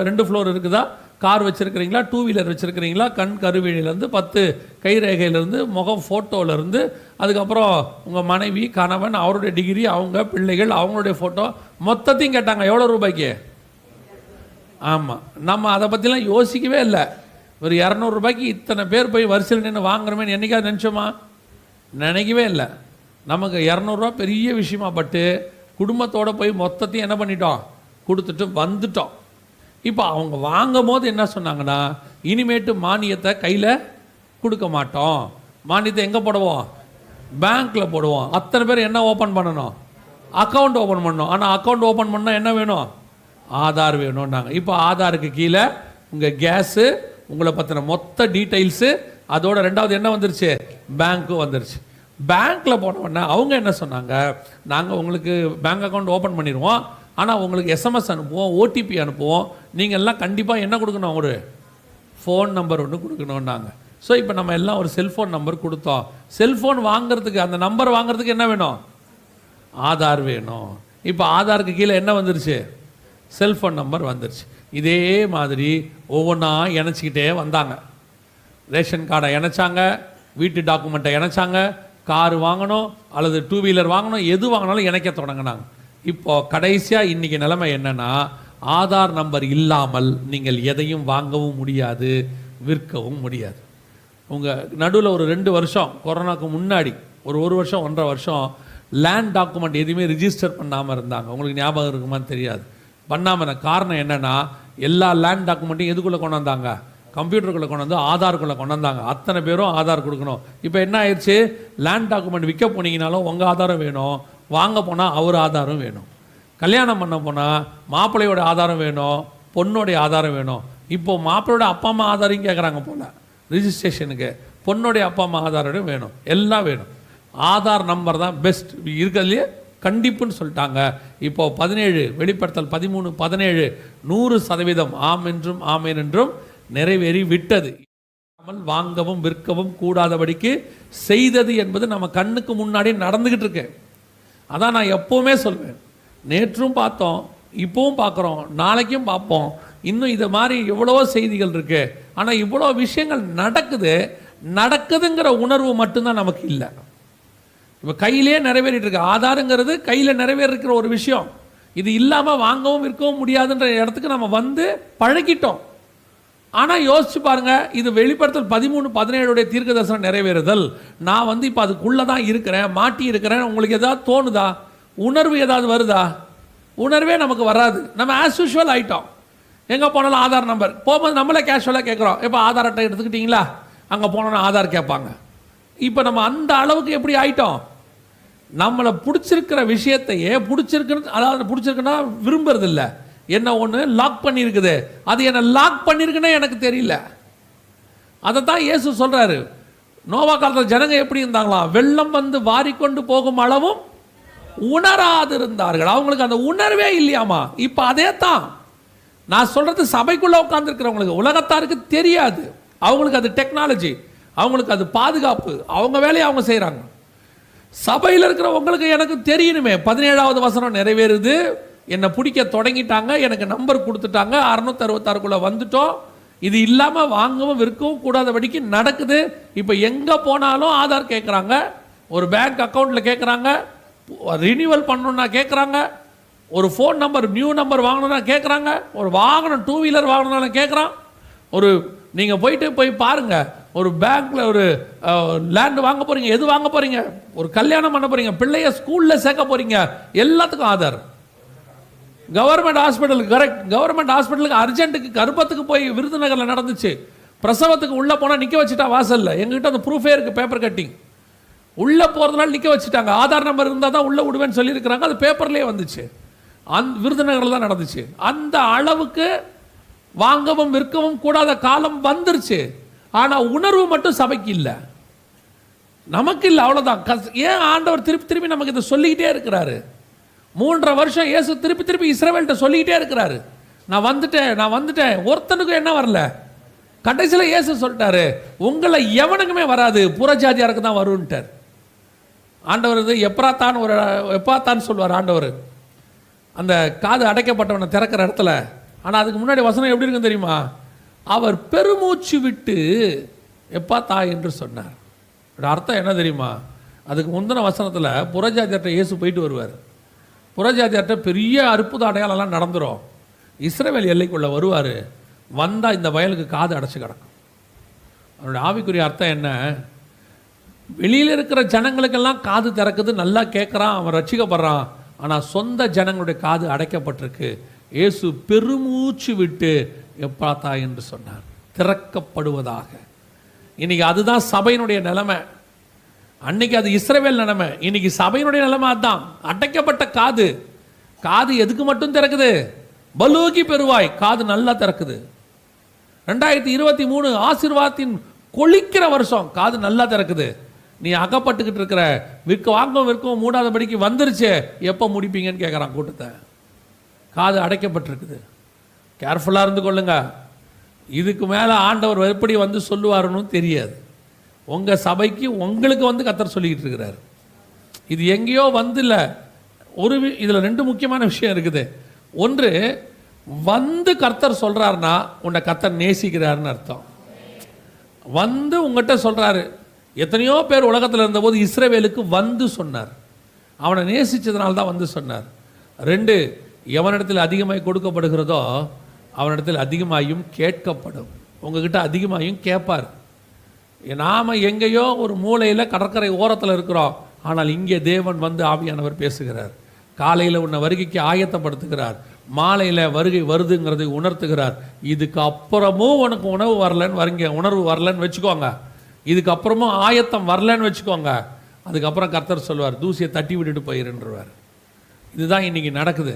2 ஃப்ளோர் இருக்குதா, கார் வச்சுருக்கிறீங்களா, 2 வீலர் வச்சுருக்கிறீங்களா, கண் கருவிழிலேருந்து 10 கைரேகையிலேருந்து, முகம் ஃபோட்டோவிலேருந்து, அதுக்கப்புறம் உங்கள் மனைவி கணவன் அவருடைய டிகிரி, அவங்க பிள்ளைகள் அவங்களுடைய ஃபோட்டோ மொத்தத்தையும் கேட்டாங்க. எவ்வளோ ரூபாய்க்கு? ஆமாம், நம்ம அதை பற்றிலாம் யோசிக்கவே இல்லை. ஒரு 200 ரூபாய்க்கு இத்தனை பேர் போய் வரிசையில் நின்று வாங்குறோமே என்னைக்காவது நினச்சோமா? நினைக்கவே இல்லை. நமக்கு 200 ரூபா பெரிய விஷயமா பட்டு குடும்பத்தோடு போய் மொத்தத்தையும் என்ன பண்ணிட்டோம், கொடுத்துட்டு வந்துட்டோம். இப்போ அவங்க வாங்கும் போது என்ன சொன்னாங்கன்னா, இனிமேட்டு மானியத்தை கையில் கொடுக்க மாட்டோம். மானியத்தை எங்கே போடுவோம்? பேங்க்கில் போடுவோம். அத்தனை பேர் என்ன ஓப்பன் பண்ணணும்? அக்கௌண்ட் ஓப்பன் பண்ணணும். ஆனால் அக்கௌண்ட் ஓப்பன் பண்ணால் என்ன வேணும்? ஆதார் வேணும்னாங்க. இப்போ ஆதாருக்கு கீழே உங்கள் கேஸு, உங்களை பற்றின மொத்த டீட்டெயில்ஸு, அதோட ரெண்டாவது என்ன வந்துருச்சு? பேங்க்கும் வந்துருச்சு. பேங்க்கில் போனோன்னா அவங்க என்ன சொன்னாங்க, நாங்கள் உங்களுக்கு பேங்க் அக்கௌண்ட் ஓப்பன் பண்ணிடுவோம், ஆனால் உங்களுக்கு எஸ்எம்எஸ் அனுப்புவோம், ஓடிபி அனுப்புவோம், நீங்கள் எல்லாம் கண்டிப்பாக என்ன கொடுக்கணும்? ஒரு ஃபோன் நம்பர் ஒன்று கொடுக்கணுன்னாங்க. ஸோ இப்போ நம்ம எல்லாம் ஒரு செல்ஃபோன் நம்பர் கொடுத்தோம். செல்ஃபோன் வாங்குறதுக்கு, அந்த நம்பர் வாங்குறதுக்கு என்ன வேணும்? ஆதார் வேணும். இப்போ ஆதாருக்கு கீழே என்ன வந்துருச்சு? செல்ஃபோன் நம்பர் வந்துருச்சு. இதே மாதிரி ஒவ்வொன்றா இணைச்சிக்கிட்டே வந்தாங்க. ரேஷன் கார்டை இணைச்சாங்க, வீட்டு டாக்குமெண்ட்டை இணைச்சாங்க, கார் வாங்கணும் அல்லது 2 வீலர் வாங்கணும், எது வாங்கினாலும் இணைக்க தொடங்கினாங்க. இப்போ கடைசியாக இன்றைக்கி நிலைமை என்னென்னா, ஆதார் நம்பர் இல்லாமல் நீங்கள் எதையும் வாங்கவும் முடியாது, விற்கவும் முடியாது. உங்கள் நடுவில் ஒரு 2 வருஷம் கொரோனாவுக்கு முன்னாடி ஒரு வருஷம் 1.5 வருஷம் லேண்ட் டாக்குமெண்ட் எதுவுமே ரிஜிஸ்டர் பண்ணாமல் இருந்தாங்க. உங்களுக்கு ஞாபகம் இருக்குமான்னு தெரியாது. பண்ணாமல் காரணம் என்னென்னா, எல்லா லேண்ட் டாக்குமெண்ட்டையும் எதுக்குள்ளே கொண்டு வந்தாங்க? கம்ப்யூட்டருக்குள்ளே கொண்டு வந்து ஆதாருக்குள்ளே கொண்டு வந்தாங்க. அத்தனை பேரும் ஆதார் கொடுக்கணும். இப்போ என்ன ஆயிடுச்சு? லேண்ட் டாக்குமெண்ட் விற்க போனீங்கனாலும் உங்கள் ஆதாரம் வேணும், வாங்க போனால் அவர் ஆதாரம் வேணும், கல்யாணம் பண்ண போனால் மாப்பிள்ளையோட ஆதாரம் வேணும், பொண்ணோடைய ஆதாரம் வேணும். இப்போது மாப்பிள்ளையோட அப்பா அம்மா ஆதாரம் கேட்குறாங்க போல் ரிஜிஸ்ட்ரேஷனுக்கு, பொண்ணுடைய அப்பா அம்மா ஆதாரம் வேணும், எல்லாம் வேணும். ஆதார் நம்பர் தான் பெஸ்ட் இருக்கிறதுலையே கண்டிப்புன்னு சொல்லிட்டாங்க. இப்போ 17 வெளிப்படுத்தல் 13, 17 100% ஆம் என்றும் ஆமேன் என்றும் நிறைவேறி விட்டது. வாங்கவும் விற்கவும் கூடாதபடிக்கு செய்தது என்பது நம்ம கண்ணுக்கு முன்னாடி நடந்துகிட்டு இருக்கு. அதான் நான் எப்போவுமே சொல்வேன், நேற்றும் பார்த்தோம், இப்போவும் பார்க்குறோம், நாளைக்கும் பார்ப்போம். இன்னும் இது மாதிரி எவ்வளவோ செய்திகள் இருக்கு. ஆனால் இவ்வளோ விஷயங்கள் நடக்குதுங்கிற உணர்வு மட்டும்தான் நமக்கு இல்லை. இப்போ கையிலே நிறைவேறிட்டு இருக்கு. ஆதாரங்கிறது கையில் நிறைவேறிக்கிற ஒரு விஷயம். இது இல்லாமல் வாங்கவும் விற்கவும் முடியாதுன்ற இடத்துக்கு நம்ம வந்து பழகிட்டோம். ஆனால் யோசிச்சு பாருங்க, இது வெளிப்படுத்தல் 13, 17 தீர்க்க தரிசனம் நிறைவேறுதல். நான் வந்து இப்போ அதுக்குள்ளே தான் இருக்கிறேன், மாட்டி இருக்கிறேன். உங்களுக்கு ஏதாவது தோணுதா? உணர்வு ஏதாவது வருதா? உணர்வே நமக்கு வராது. நம்ம ஆஸ் யூஷுவல் ஆகிட்டோம். எங்கே போனாலும் ஆதார் நம்பர் போகும்போது நம்மளே கேஷுவலாக கேட்குறோம். இப்போ ஆதார் அட்டை எடுத்துக்கிட்டிங்களா? அங்கே போனோன்னா ஆதார் கேட்பாங்க. இப்போ நம்ம அந்த அளவுக்கு எப்படி ஆகிட்டோம்? நம்மளை பிடிச்சிருக்கிற விஷயத்தையே பிடிச்சிருக்குன்னா விரும்புறது இல்லை. என்ன ஒன்று லாக் பண்ணியிருக்குது, அது என்ன லாக் பண்ணியிருக்குன்னா எனக்கு தெரியல. அதை தான் இயேசு சொல்கிறாரு. நோவா காலத்தில் ஜனங்க எப்படி இருந்தாங்களாம்? வெள்ளம் வந்து வாரிக்கொண்டு போகும் அளவும் உணராது இருந்தார்கள். அவங்களுக்கு அந்த உணர்வே இல்லையாமா. இப்போ அதே தான் நான் சொல்கிறது. சபைக்குள்ளே உட்காந்துருக்கிறவங்களுக்கு, உலகத்தாருக்கு தெரியாது. அவங்களுக்கு அது டெக்னாலஜி, அவங்களுக்கு அது பாதுகாப்பு, அவங்க வேலையை அவங்க செய்கிறாங்க. சபையில் இருக்கிறவங்களுக்கு எனக்கு தெரியணுமே. 17வது வசனம் நிறைவேறுது, என்னை பிடிக்க தொடங்கிட்டாங்க, எனக்கு நம்பர் கொடுத்துட்டாங்க, 666க்குள்ளே வந்துட்டோம். இது இல்லாமல் வாங்கவும் விற்கவும் கூடாதபடிக்கு நடக்குது. இப்போ எங்கே போனாலும் ஆதார் கேட்குறாங்க, ஒரு பேங்க் அக்கௌண்ட்டில் கேட்குறாங்க, ரினியூவல் பண்ணணுன்னா கேட்குறாங்க, ஒரு ஃபோன் நம்பர் நியூ நம்பர் வாங்கணுன்னா கேட்குறாங்க, ஒரு வாகனம் 2 வீலர் வாங்கணும்னா கேட்குறான். ஒரு நீங்கள் போய் பாருங்கள், ஒரு பேங்க்கில் ஒரு லேண்டு வாங்க போகிறீங்க, எது வாங்க போகிறீங்க, ஒரு கல்யாணம் பண்ண போகிறீங்க, பிள்ளைய ஸ்கூலில் சேர்க்க போகிறீங்க, எல்லாத்துக்கும் ஆதார். கவர்மெண்ட் ஹாஸ்பிட்டலுக்கு, கரெக்ட், கவர்மெண்ட் ஹாஸ்பிட்டலுக்கு அர்ஜென்ட்டுக்கு கர்ப்பத்துக்கு போய் விருதுநகரில் நடந்துச்சு. பிரசவத்துக்கு உள்ளே போனால் நிற்க வச்சுட்டா வாசலில். எங்ககிட்ட அந்த ப்ரூஃபே இருக்குது, பேப்பர் கட்டிங். உள்ளே போகிறதுனால நிற்க வச்சுட்டாங்க. ஆதார் நம்பர் இருந்தால் தான் உள்ளே விடுவேன்னு சொல்லியிருக்கிறாங்க. அது பேப்பர்லேயே வந்துச்சு. விருதுநகரில் தான் நடந்துச்சு. அந்த அளவுக்கு வாங்கவும் விற்கவும் கூடாத காலம் வந்துருச்சு. ஆனால் உணர்வு மட்டும் சபைக்கு இல்லை, நமக்கு இல்லை. அவ்வளோதான். ஏன் ஆண்டவர் திருப்பி திருப்பி நமக்கு இதை சொல்லிக்கிட்டே இருக்கிறாரு? 3.5 வருஷம் இயேசு திருப்பி இஸ்ரவேல்கிட்ட சொல்லிக்கிட்டே இருக்கிறாரு, நான் வந்துட்டேன். ஒருத்தனுக்கும் என்ன வரல. கடைசியில் இயேசு சொல்லிட்டாரு, உங்களை எவனுக்குமே வராது, புறஜாதியாருக்கு தான் வருன்ட்டார். ஆண்டவர் இது எப்பாத்தான் சொல்வார் ஆண்டவர், அந்த காது அடைக்கப்பட்டவனை திறக்கிற இடத்துல. ஆனால் அதுக்கு முன்னாடி வசனம் எப்படி இருக்குன்னு தெரியுமா? அவர் பெருமூச்சு விட்டு எப்பாத்தா என்று சொன்னார். அர்த்தம் என்ன தெரியுமா? அதுக்கு முந்தின வசனத்தில் புறஜாதியார்ட்ட இயேசு போயிட்டு வருவார். புறஜாதியார்ட்ட பெரிய அற்புத அடையாளம்லாம் நடந்துடும். இஸ்ரவேல் எல்லைக்குள்ளே வருவார். வந்தால் இந்த வயலுக்கு காது அடைச்சி கிடக்கும். அவருடைய ஆவிக்குரிய அர்த்தம் என்ன? வெளியில் இருக்கிற ஜனங்களுக்கெல்லாம் காது திறக்குது, நல்லா கேட்குறான், அவன் ரட்சிக்கப்படுறான். ஆனால் சொந்த ஜனங்களுடைய காது அடைக்கப்பட்டிருக்கு. இயேசு பெருமூச்சு விட்டு எப்பாத்தா என்று சொன்னார், திறக்கப்படுவதாக. இன்னைக்கு அதுதான் சபையினுடைய நிலைமை. அன்னைக்கு அது இஸ்ரவேல் நிலைமை, இன்னைக்கு சபையினுடைய நிலைமை அதுதான். அடைக்கப்பட்ட காது. காது எதுக்கு மட்டும் திறக்குது? பலூகி பெறுவாய். காது நல்லா திறக்குது. 2023 ஆசீர்வாதத்தின் கொளிக்கிற வருஷம். காது நல்லா திறக்குது. நீ அகப்பட்டுக்கிட்டு இருக்கிற விற்கவும் மூடாதபடிக்கு வந்துருச்சு, எப்போ முடிப்பீங்கன்னு கேட்குறான் கூட்டத்தை. காது அடைக்கப்பட்டிருக்குது. கேர்ஃபுல்லாக இருந்து கொள்ளுங்க. இதுக்கு மேலே ஆண்டவர் எப்படி வந்து சொல்லுவாருன்னு தெரியாது. உங்கள் சபைக்கு உங்களுக்கு வந்து கர்த்தர் சொல்லிக்கிட்டு இருக்கிறார். இது எங்கேயோ வந்து இல்லை. இதில் 2 முக்கியமான விஷயம் இருக்குது. ஒன்று, வந்து கர்த்தர் சொல்கிறாருன்னா உன்னை கர்த்தர் நேசிக்கிறாருன்னு அர்த்தம். வந்து உங்கள்கிட்ட சொல்கிறாரு. எத்தனையோ பேர் உலகத்தில் இருந்தபோது இஸ்ரவேலுக்கு வந்து சொன்னார். அவனை நேசித்ததுனால தான் வந்து சொன்னார். 2, எவனிடத்தில் அதிகமாய் கொடுக்கப்படுகிறதோ அவனிடத்தில் அதிகமாயும் கேட்கப்படும். உங்ககிட்ட அதிகமாயும் கேட்பார். நாம் எங்கேயோ ஒரு மூலையில் கடற்கரை ஓரத்தில் இருக்கிறோம், ஆனால் இங்கே தேவன் வந்து ஆவியானவர் பேசுகிறார். காலையில் உன்னை வருகைக்கு ஆயத்தப்படுத்துகிறார், மாலையில் வருகை வருதுங்கிறதை உணர்த்துகிறார். இதுக்கு அப்புறமும் உனக்கு உணர்வு வரலன்னு வச்சுக்கோங்க, இதுக்கப்புறமும் ஆயத்தம் வரலன்னு வச்சுக்கோங்க, அதுக்கப்புறம் கர்த்தர் சொல்வார், தூசியை தட்டி விட்டுட்டு போயிருன்றவார். இதுதான் இன்னைக்கு நடக்குது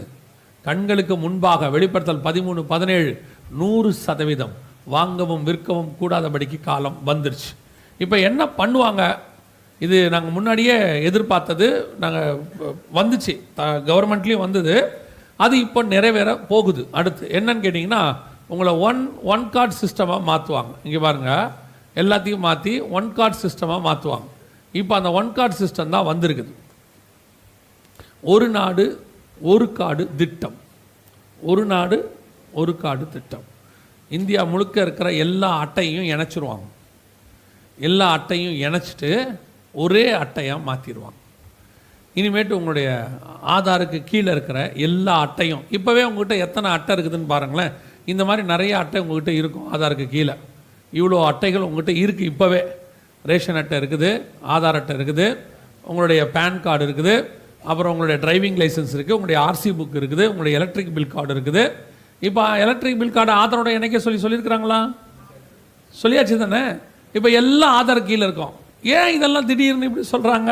கண்களுக்கு முன்பாக. வெளிப்படுத்தல் 13:17 100% வாங்கவும் விற்கவும் கூடாதபடிக்கு காலம் வந்துருச்சு. இப்போ என்ன பண்ணுவாங்க? இது நாங்கள் முன்னாடியே எதிர்பார்த்தது. நாங்கள் வந்துச்சு, கவர்மெண்ட்லேயும் வந்தது. அது இப்போ நிறைவேற போகுது. அடுத்து என்னன்னு கேட்டிங்கன்னா, உங்களை ஒன் கார்டு சிஸ்டமாக மாற்றுவாங்க. இங்கே பாருங்கள், எல்லாத்தையும் மாற்றி ஒன் கார்டு சிஸ்டமாக மாற்றுவாங்க. இப்போ அந்த ஒன் கார்டு சிஸ்டம் தான் வந்திருக்குது. ஒரு நாடு ஒரு கார்டு திட்டம். ஒரு நாடு ஒரு கார்டு திட்டம். இந்தியா முழுக்க இருக்கிற எல்லா அட்டையும் இணைச்சிருவாங்க. எல்லா அட்டையும் இணைச்சிட்டு ஒரே அட்டையாக மாற்றிடுவாங்க. இனிமேட்டு உங்களுடைய ஆதாருக்கு கீழே இருக்கிற எல்லா அட்டையும், இப்போவே உங்கள்கிட்ட எத்தனை அட்டை இருக்குதுன்னு பாருங்களேன். இந்த மாதிரி நிறைய அட்டை உங்கள்கிட்ட இருக்கும். ஆதாருக்கு கீழே இவ்வளோ அட்டைகள் உங்கள்கிட்ட இருக்குது. இப்போவே ரேஷன் அட்டை இருக்குது, ஆதார் அட்டை இருக்குது, உங்களுடைய பேன் கார்டு இருக்குது, அப்புறம் உங்களுடைய டிரைவிங் லைசன்ஸ் இருக்குது, உங்களுடைய ஆர்சி புக் இருக்குது, உங்களுடைய எலக்ட்ரிக் பில் கார்டு இருக்குது. இப்போ எலக்ட்ரிக் பில் கார்டு ஆதாரோட இணைக்க சொல்லியிருக்கிறாங்களா? சொல்லியாச்சு தானே? இப்போ எல்லாம் ஆதார் கீழே இருக்கும். ஏன் இதெல்லாம் திடீர்னு இப்படி சொல்கிறாங்க?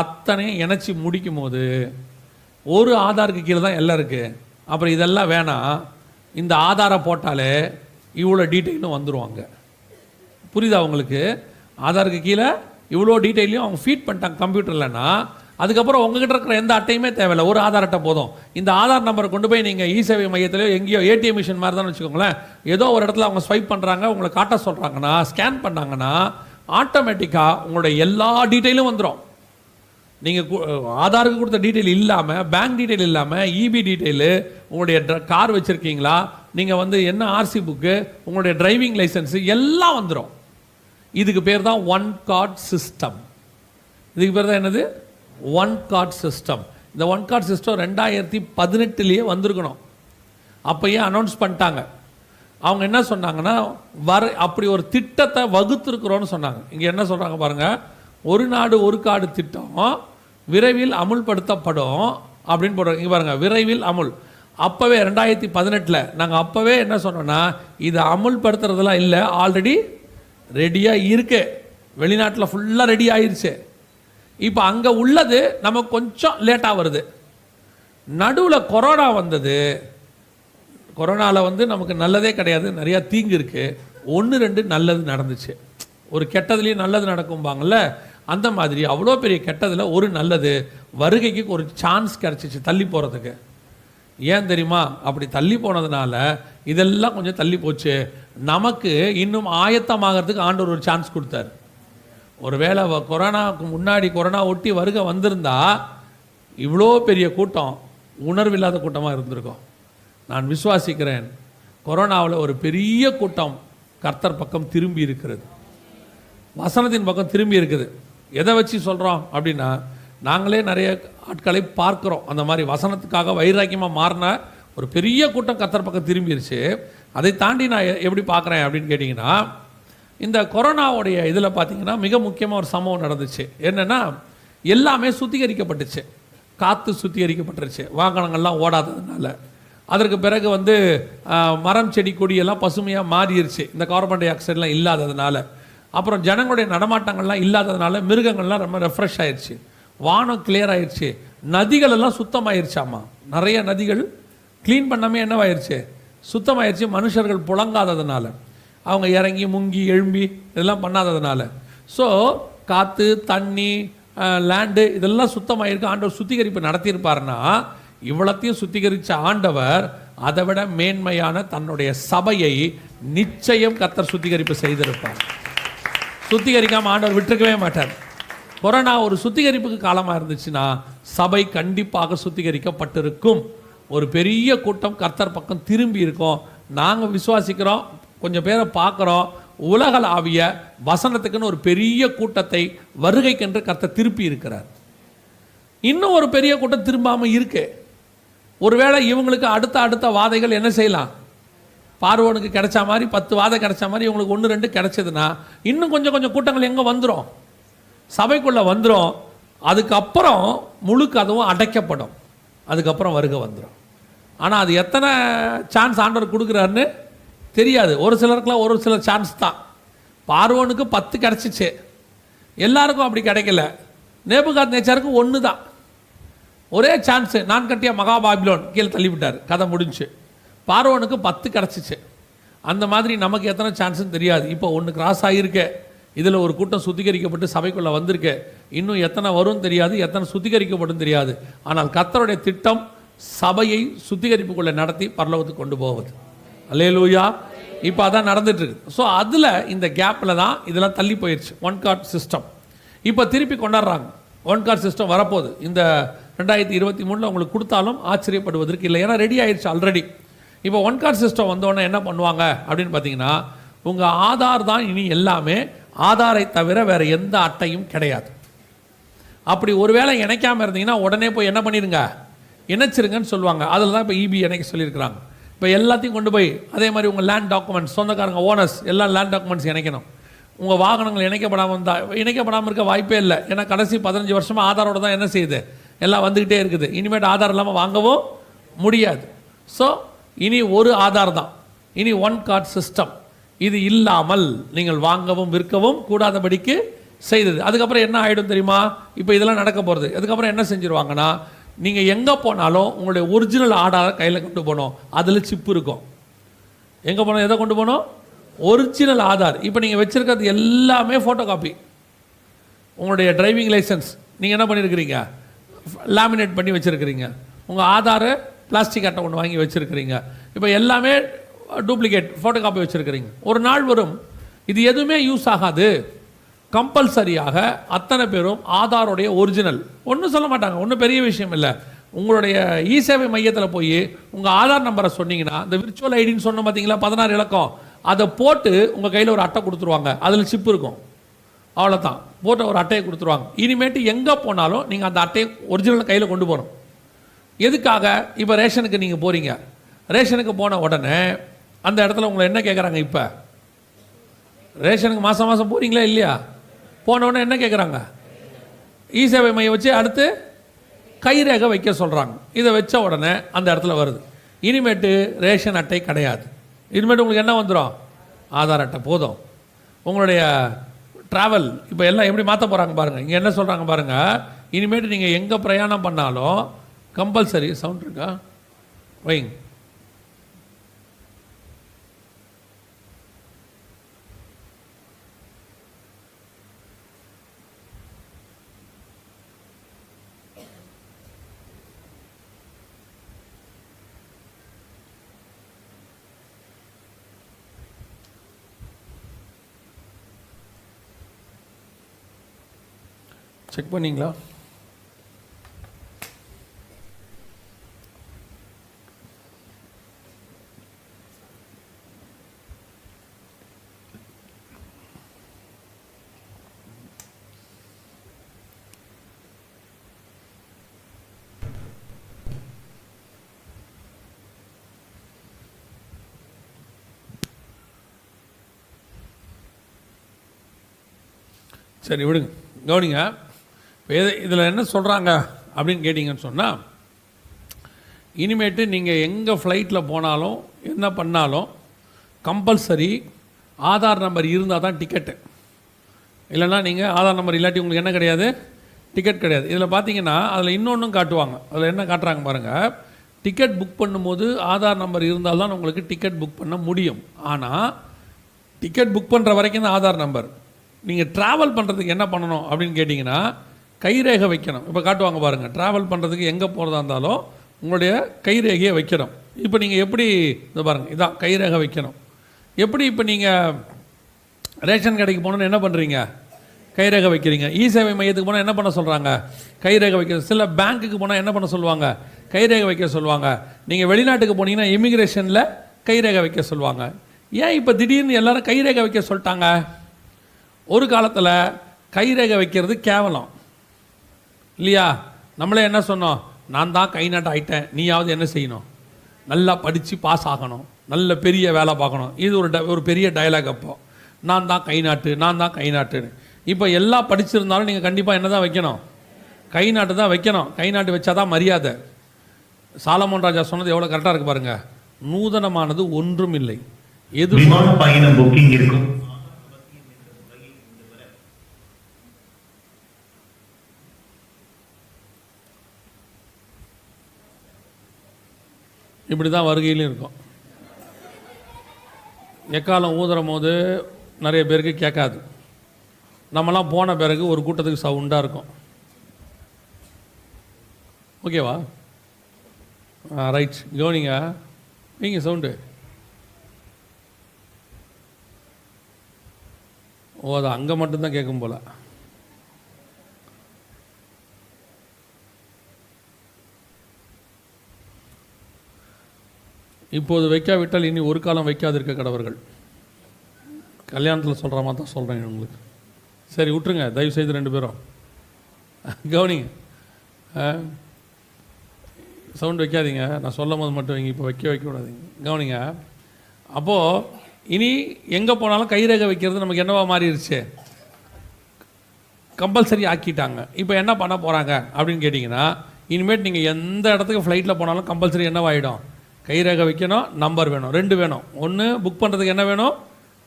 அத்தனை இணைச்சி முடிக்கும் போது ஒரு ஆதாருக்கு கீழே தான் எல்லாம் இருக்குது. அப்புறம் இதெல்லாம் வேணாம், இந்த ஆதாரை போட்டாலே இவ்வளோ டீட்டெயிலும் வந்துடுவாங்க. புரியுதா உங்களுக்கு? ஆதாருக்கு கீழே இவ்வளோ டீட்டெயிலையும் அவங்க ஃபீட் பண்ணிட்டாங்க கம்ப்யூட்டர்லன்னா, அதுக்கப்புறம் உங்ககிட்ட இருக்கிற எந்த அட்டையுமே தேவையில்லை, ஒரு ஆதார் அட்டை போதும். இந்த ஆதார் நம்பரை கொண்டு போய் நீங்கள் இ-சேவை மையத்திலையோ எங்கேயோ ஏடிஎம் மிஷின் மாதிரி தான் வச்சுக்கோங்களேன், ஏதோ ஒரு இடத்துல அவங்க ஸ்வைப் பண்ணுறாங்க, உங்களை காட்ட சொல்கிறாங்கன்னா, ஸ்கேன் பண்ணாங்கன்னா ஆட்டோமேட்டிக்காக உங்களுடைய எல்லா டீட்டெயிலும் வந்துடும். நீங்கள் ஆதாருக்கு கொடுத்த டீட்டெயில் இல்லாமல், பேங்க் டீட்டெயில் இல்லாமல், இபி டீட்டெயிலு, உங்களுடைய கார் வச்சுருக்கீங்களா, நீங்கள் வந்து என்ன ஆர்சி புக்கு, உங்களுடைய டிரைவிங் லைசன்ஸு எல்லாம் வந்துடும். இதுக்கு பேர் தான் ஒன் கார்டு சிஸ்டம். இதுக்கு பேர் தான் என்னது? One card system. இந்த ஒன் கார்டு சிஸ்டம் 2018 வந்திருக்கணும். அப்போயே அனௌன்ஸ் பண்ணிட்டாங்க. அவங்க என்ன சொன்னாங்கன்னா, அப்படி ஒரு திட்டத்தை வகுத்துருக்குறோன்னு சொன்னாங்க. இங்கே என்ன சொல்கிறாங்க பாருங்கள், ஒரு நாடு ஒரு கார்டு திட்டம் விரைவில் அமுல்படுத்தப்படும் அப்படின்னு போடுறாங்க. இங்கே பாருங்கள், விரைவில் அமுல். அப்போவே 2018 நாங்கள் அப்போவே என்ன சொன்னோன்னா, இதை அமுல்படுத்துறதுலாம் இல்லை, ஆல்ரெடி ரெடியாக இருக்கு, வெளிநாட்டில் ஃபுல்லாக ரெடி ஆயிடுச்சு. இப்போ அங்கே உள்ளது நமக்கு கொஞ்சம் லேட்டாக வருது. நடுவில் கொரோனா வந்தது. கொரோனாவில் வந்து நமக்கு நல்லதே கிடையாது, நிறையா தீங்கு இருக்குது. 1-2 நல்லது நடந்துச்சு. ஒரு கெட்டதுலேயும் நல்லது நடக்கும்பாங்கள்ல, அந்த மாதிரி அவ்வளோ பெரிய கெட்டதில் ஒரு நல்லது, வருகைக்கு ஒரு சான்ஸ் கிடச்சிச்சு தள்ளி போகிறதுக்கு. ஏன் தெரியுமா? அப்படி தள்ளி போனதுனால இதெல்லாம் கொஞ்சம் தள்ளி போச்சு. நமக்கு இன்னும் ஆயத்தமாகறதுக்கு ஆண்டவர் ஒரு சான்ஸ் கொடுத்தார். ஒருவேளை கொரோனாவுக்கு முன்னாடி கொரோனா ஒட்டி வருகை வந்திருந்தா இவ்வளோ பெரிய கூட்டம் உணர்வில்லாத கூட்டமாக இருந்திருக்கும். நான் விசுவாசிக்கிறேன், கொரோனாவில் ஒரு பெரிய கூட்டம் கர்த்தர் பக்கம் திரும்பி இருக்கிறது, வசனத்தின் பக்கம் திரும்பி இருக்குது. எதை வச்சு சொல்கிறோம் அப்படின்னா, நாங்களே நிறைய ஆட்களை பார்க்குறோம், அந்த மாதிரி வசனத்துக்காக வைராக்கியமாக மாறின ஒரு பெரிய கூட்டம் கர்த்தர் பக்கம் திரும்பிடுச்சு. அதை தாண்டி நான் எப்படி பார்க்குறேன் அப்படின்னு கேட்டிங்கன்னா, இந்த கொரோனாவுடைய இதில் பார்த்தீங்கன்னா மிக முக்கியமாக ஒரு சம்பவம் நடந்துச்சு. என்னென்னா, எல்லாமே சுத்திகரிக்கப்பட்டுச்சு, காற்று சுத்திகரிக்கப்பட்டுருச்சு, வாகனங்கள்லாம் ஓடாததுனால. அதற்கு பிறகு வந்து மரம் செடி கொடியெல்லாம் பசுமையாக மாறிடுச்சு இந்த கார்பன் டை ஆக்சைடெலாம் இல்லாததுனால. அப்புறம் ஜனங்களுடைய நடமாட்டங்கள்லாம் இல்லாததுனால மிருகங்கள்லாம் ரொம்ப ரெஃப்ரெஷ் ஆயிடுச்சு, வானம் கிளியர் ஆயிடுச்சு, நதிகள் எல்லாம் சுத்தமாயிருச்சாமா. நிறைய நதிகள் க்ளீன் பண்ணாமே என்னவாயிருச்சு, சுத்தமாயிருச்சு. மனுஷர்கள் புழங்காததுனால, அவங்க இறங்கி முங்கி எழும்பி இதெல்லாம் பண்ணாததுனால. ஸோ காற்று தண்ணி லேண்டு இதெல்லாம் சுத்தமாயிருக்கு. ஆண்டவர் சுத்திகரிப்பு நடத்தியிருப்பார்னா, இவ்வளத்தையும் சுத்திகரித்த ஆண்டவர் அதை விட மேன்மையான தன்னுடைய சபையை நிச்சயம் கர்த்தர் சுத்திகரிப்பு செய்திருப்பார். சுத்திகரிக்காமல் ஆண்டவர் விட்டுருக்கவே மாட்டார். கொரோனா ஒரு சுத்திகரிப்புக்கு காலமாக இருந்துச்சுன்னா சபை கண்டிப்பாக சுத்திகரிக்கப்பட்டிருக்கும். ஒரு பெரிய கூட்டம் கர்த்தர் பக்கம் திரும்பி இருக்கோம். நாங்கள் விசுவாசிக்கிறோம், கொஞ்சம் பேரை பார்க்குறோம். உலகளாவிய வசனத்துக்குன்னு ஒரு பெரிய கூட்டத்தை வருகைக்கென்று கர்த்தர் திருப்பி இருக்கிறார். இன்னும் ஒரு பெரிய கூட்டம் திரும்பாமல் இருக்கு. ஒருவேளை இவங்களுக்கு அடுத்த வாதைகள் என்ன செய்யலாம், பார்வோனுக்கு கிடைச்ச மாதிரி 10 வாதை கிடைச்ச மாதிரி இவங்களுக்கு 1-2 கிடைச்சதுன்னா இன்னும் கொஞ்சம் கூட்டங்கள் எங்கே வந்துடும், சபைக்குள்ளே வந்துடும். அதுக்கப்புறம் முழு கதவும் அடைக்கப்படும். அதுக்கப்புறம் வருகை வந்துடும். ஆனால் அது எத்தனை சான்ஸ் ஆண்டவர் கொடுக்குறாருன்னு தெரியாது. ஒரு சிலருக்குலாம் ஒரு சில சான்ஸ் தான். பார்வோனுக்கு 10 கிடச்சிச்சு, எல்லாருக்கும் அப்படி கிடைக்கல. நேபுகாத்நேச்சாருக்கு 1 தான், ஒரே சான்ஸு. நான் கட்டிய மகாபாபிலோன் கீழே தள்ளிவிட்டார், கதை முடிஞ்சு. பார்வோனுக்கு 10 கிடச்சிச்சு. அந்த மாதிரி நமக்கு எத்தனை சான்ஸுன்னு தெரியாது. இப்போ 1 கிராஸ் ஆகியிருக்கு. இதில் ஒரு கூட்டம் சுத்திகரிக்கப்பட்டு சபைக்குள்ளே வந்திருக்கு. இன்னும் எத்தனை வரும் தெரியாது, எத்தனை சுத்திகரிக்கப்படும் தெரியாது. ஆனால் கர்த்தருடைய திட்டம் சபையை சுத்திகரிப்புக்குள்ளே நடத்தி பரலோகத்துக்கு கொண்டு போவது. அல்லேலூயா. இப்போ அதான் நடந்துட்டு இருக்கு. ஸோ அதில் இந்த கேப்பில் தான் இதெல்லாம் தள்ளி போயிடுச்சு. 1 கார்ட் சிஸ்டம் இப்போ திருப்பி கொண்டாடுறாங்க. 1 கார்ட் சிஸ்டம் வரப்போகுது. இந்த 2023 உங்களுக்கு கொடுத்தாலும் ஆச்சரியப்படுவதற்கு இல்லை, ஏன்னா ரெடி ஆயிடுச்சு ஆல்ரெடி. இப்போ 1 கார்ட் சிஸ்டம் வந்தோடனே என்ன பண்ணுவாங்க அப்படின்னு பார்த்தீங்கன்னா, உங்கள் ஆதார் தான் இனி எல்லாமே. ஆதாரை தவிர வேறு எந்த அட்டையும் கிடையாது. அப்படி ஒருவேளை இணைக்காமல் இருந்தீங்கன்னா உடனே போய் என்ன பண்ணிடுங்க, இணைச்சிருங்கன்னு சொல்லுவாங்க. அதில் தான் இப்போ இபி இணைக்க சொல்லியிருக்கிறாங்க. இப்போ எல்லாத்தையும் கொண்டு போய் அதே மாதிரி உங்கள் லேண்ட் டாக்குமெண்ட்ஸ், சொந்தக்காரங்க ஓனர்ஸ் எல்லாம் லேண்ட் டாக்குமெண்ட்ஸ் இணைக்கணும். உங்கள் வாகனங்கள் இணைக்கப்படாமல் இருக்க வாய்ப்பே இல்லை. ஏன்னா கடைசி 15 வருஷமாக ஆதாரோட தான் என்ன செய்யுது, எல்லாம் வந்துக்கிட்டே இருக்குது. இனிமேட்டு ஆதார் இல்லாமல் வாங்கவும் முடியாது. ஸோ இனி ஒரு ஆதார் தான், இனி 1 கார்ட் சிஸ்டம். இது இல்லாமல் நீங்கள் வாங்கவும் விற்கவும் கூடாதபடிக்கு செய்தது. அதுக்கப்புறம் என்ன ஆகிடும் தெரியுமா, இப்போ இதெல்லாம் நடக்க போகிறது. அதுக்கப்புறம் என்ன செஞ்சுருவாங்கன்னா, நீங்கள் எங்கே போனாலும் உங்களுடைய ஒரிஜினல் ஆதாரை கையில் கொண்டு போகணும். அதில் சிப்பு இருக்கும். எங்கே போனோம், எதை கொண்டு போகணும், ஒரிஜினல் ஆதார். இப்போ நீங்கள் வச்சுருக்கிறது எல்லாமே ஃபோட்டோ காப்பி. உங்களுடைய டிரைவிங் லைசன்ஸ் நீங்கள் என்ன பண்ணியிருக்கிறீங்க, லேமினேட் பண்ணி வச்சுருக்கிறீங்க. உங்கள் ஆதாரை பிளாஸ்டிக் அட்டை ஒன்று வாங்கி வச்சுருக்கிறீங்க. இப்போ எல்லாமே டூப்ளிகேட் ஃபோட்டோ காப்பி வச்சுருக்கிறீங்க. ஒரு நாள் வரும் இது எதுவுமே யூஸ் ஆகாது. கம்பல்சரியாக அத்தனை பேரும் ஆதாரோடைய ஒரிஜினல், ஒன்றும் சொல்ல மாட்டாங்க, ஒன்றும் பெரிய விஷயம் இல்லை. உங்களுடைய இ சேவை மையத்தில் போய் உங்கள் ஆதார் நம்பரை சொன்னீங்கன்னா, இந்த விர்ச்சுவல் ஐடின்னு சொன்ன பார்த்தீங்களா, 16 இலக்கம், அதை போட்டு உங்கள் கையில் ஒரு அட்டை கொடுத்துருவாங்க. அதில் சிப் இருக்கும். அவ்வளோதான், போட்டு ஒரு அட்டையை கொடுத்துருவாங்க. இனிமேட்டு எங்கே போனாலும் நீங்கள் அந்த அட்டையை ஒரிஜினல் கையில் கொண்டு போகணும். எதுக்காக, இப்போ ரேஷனுக்கு நீங்கள் போகிறீங்க, ரேஷனுக்கு போன உடனே அந்த இடத்துல உங்களை என்ன கேட்குறாங்க, இப்போ ரேஷனுக்கு மாதம் போகிறீங்களா இல்லையா, போன உடனே என்ன கேட்குறாங்க, இ சேவை மையம் வச்சு அடுத்து கைரேகை வைக்க சொல்கிறாங்க. இதை வச்ச உடனே அந்த இடத்துல வருது. இனிமேட்டு ரேஷன் அட்டை கிடையாது. இனிமேட்டு உங்களுக்கு என்ன வந்துடும், ஆதார் அட்டை போதும். உங்களுடைய ட்ராவல் இப்போ எல்லாம் எப்படி மாற்ற போகிறாங்க பாருங்கள். இங்கே என்ன சொல்கிறாங்க பாருங்கள், இனிமேட்டு நீங்கள் எங்கே பிரயாணம் பண்ணாலும் கம்பல்சரி, சவுண்ட் இருக்கா வைங்க, செக் பண்ணிங்களா? சரி விடுங்க, கவனிங்க. இதில் என்ன சொல்கிறாங்க அப்படின்னு கேட்டிங்கன்னு சொன்னால், இனிமேட்டு நீங்கள் எங்கே ஃப்ளைட்டில் போனாலும் என்ன பண்ணாலும் கம்பல்சரி ஆதார் நம்பர் இருந்தால் தான் டிக்கெட்டு. இல்லைன்னா நீங்கள் ஆதார் நம்பர் இல்லாட்டி உங்களுக்கு என்ன கிடையாது, டிக்கெட் கிடையாது. இதில் பார்த்தீங்கன்னா அதில் இன்னொன்றும் காட்டுவாங்க. அதில் என்ன காட்டுறாங்க பாருங்கள், டிக்கெட் புக் பண்ணும்போது ஆதார் நம்பர் இருந்தால் தான் உங்களுக்கு டிக்கெட் புக் பண்ண முடியும். ஆனால் டிக்கெட் புக் பண்ணுற வரைக்கும் தான் ஆதார் நம்பர். நீங்கள் ட்ராவல் பண்ணுறதுக்கு என்ன பண்ணணும் அப்படின்னு கேட்டிங்கன்னா கைரேகை வைக்கணும். இப்போ காட்டுவாங்க பாருங்கள், ட்ராவல் பண்ணுறதுக்கு எங்கே போகிறதா இருந்தாலும் உங்களுடைய கைரேகையை வைக்கணும். இப்போ நீங்கள் எப்படி, இந்த பாருங்கள், இதான் கைரேகை வைக்கணும். எப்படி இப்போ நீங்கள் ரேஷன் கடைக்கு போகணுன்னு என்ன பண்ணுறீங்க, கைரேகை வைக்கிறீங்க. இ சேவை மையத்துக்கு போனால் என்ன பண்ண சொல்கிறாங்க, கைரேகை வைக்கிறது. சில பேங்க்குக்கு போனால் என்ன பண்ண சொல்லுவாங்க, கைரேகை வைக்க சொல்லுவாங்க. நீங்கள் வெளிநாட்டுக்கு போனீங்கன்னா இமிக்ரேஷனில் கைரேகை வைக்க சொல்லுவாங்க. ஏன் இப்போ திடீர்னு எல்லாரும் கைரேகை வைக்க சொல்லிட்டாங்க? ஒரு காலத்தில் கைரேகை வைக்கிறது கேவலம் இல்லையா? நம்மளே என்ன சொன்னோம், நான் தான் கை நாட்டு ஆகிட்டேன், நீயாவது என்ன செய்யணும், நல்லா படித்து பாஸ் ஆகணும், நல்ல பெரிய வேலை பார்க்கணும். இது ஒரு பெரிய டயலாக். அப்போ நான் தான் கை நாட்டு, நான் தான் கை நாட்டுன்னு. இப்போ எல்லாம் படிச்சிருந்தாலும் நீங்கள் கண்டிப்பாக என்ன தான் வைக்கணும், கை நாட்டு தான் வைக்கணும். கை நாட்டு வச்சா தான் மரியாதை. சாலமோன் ராஜா சொன்னது எவ்வளோ கரெக்டாக இருக்கு பாருங்க. நூதனமானது ஒன்றும் இல்லை. எது பயணம் புக்கிங் இருக்கும். இப்படி தான் வருகையிலும் இருக்கும். எக்காலம் ஊதுற போது நிறைய பேருக்கு கேட்காது. நம்மலாம் போன பிறகு ஒரு கூட்டத்துக்கு சவுண்டாக இருக்கும். ஓகேவா? ரைட், கவனிங்க, நீங்கள் சவுண்டு. ஓ, அது அங்கே மட்டும்தான் கேட்கும் போல். இப்போது வைக்காவிட்டால் இனி ஒரு காலம் வைக்காதிருக்க கடவர்கள். கல்யாணத்தில் சொல்கிற மாதிரி தான் சொல்கிறேன் உங்களுக்கு. சரி விட்டுருங்க, தயவு செய்து 2 பேரும் கவனிங்க. சவுண்ட் வைக்காதீங்க, நான் சொல்லும் போது மட்டும் வைங்க, இப்போ வைக்க விடாதீங்க. கவனிங்க. அப்போது இனி எங்கே போனாலும் கைரேகை வைக்கிறது நமக்கு என்னவா மாறிடுச்சு, கம்பல்சரி ஆக்கிட்டாங்க. இப்போ என்ன பண்ண போகிறாங்க அப்படின்னு கேட்டிங்கன்னா, இனிமேட் நீங்கள் எந்த இடத்துக்கு ஃப்ளைட்டில் போனாலும் கம்பல்சரி என்னவாயிடும், கைரேகை வைக்கணும், நம்பர் வேணும். 2 வேணும். ஒன்று புக் பண்ணுறதுக்கு என்ன வேணும்,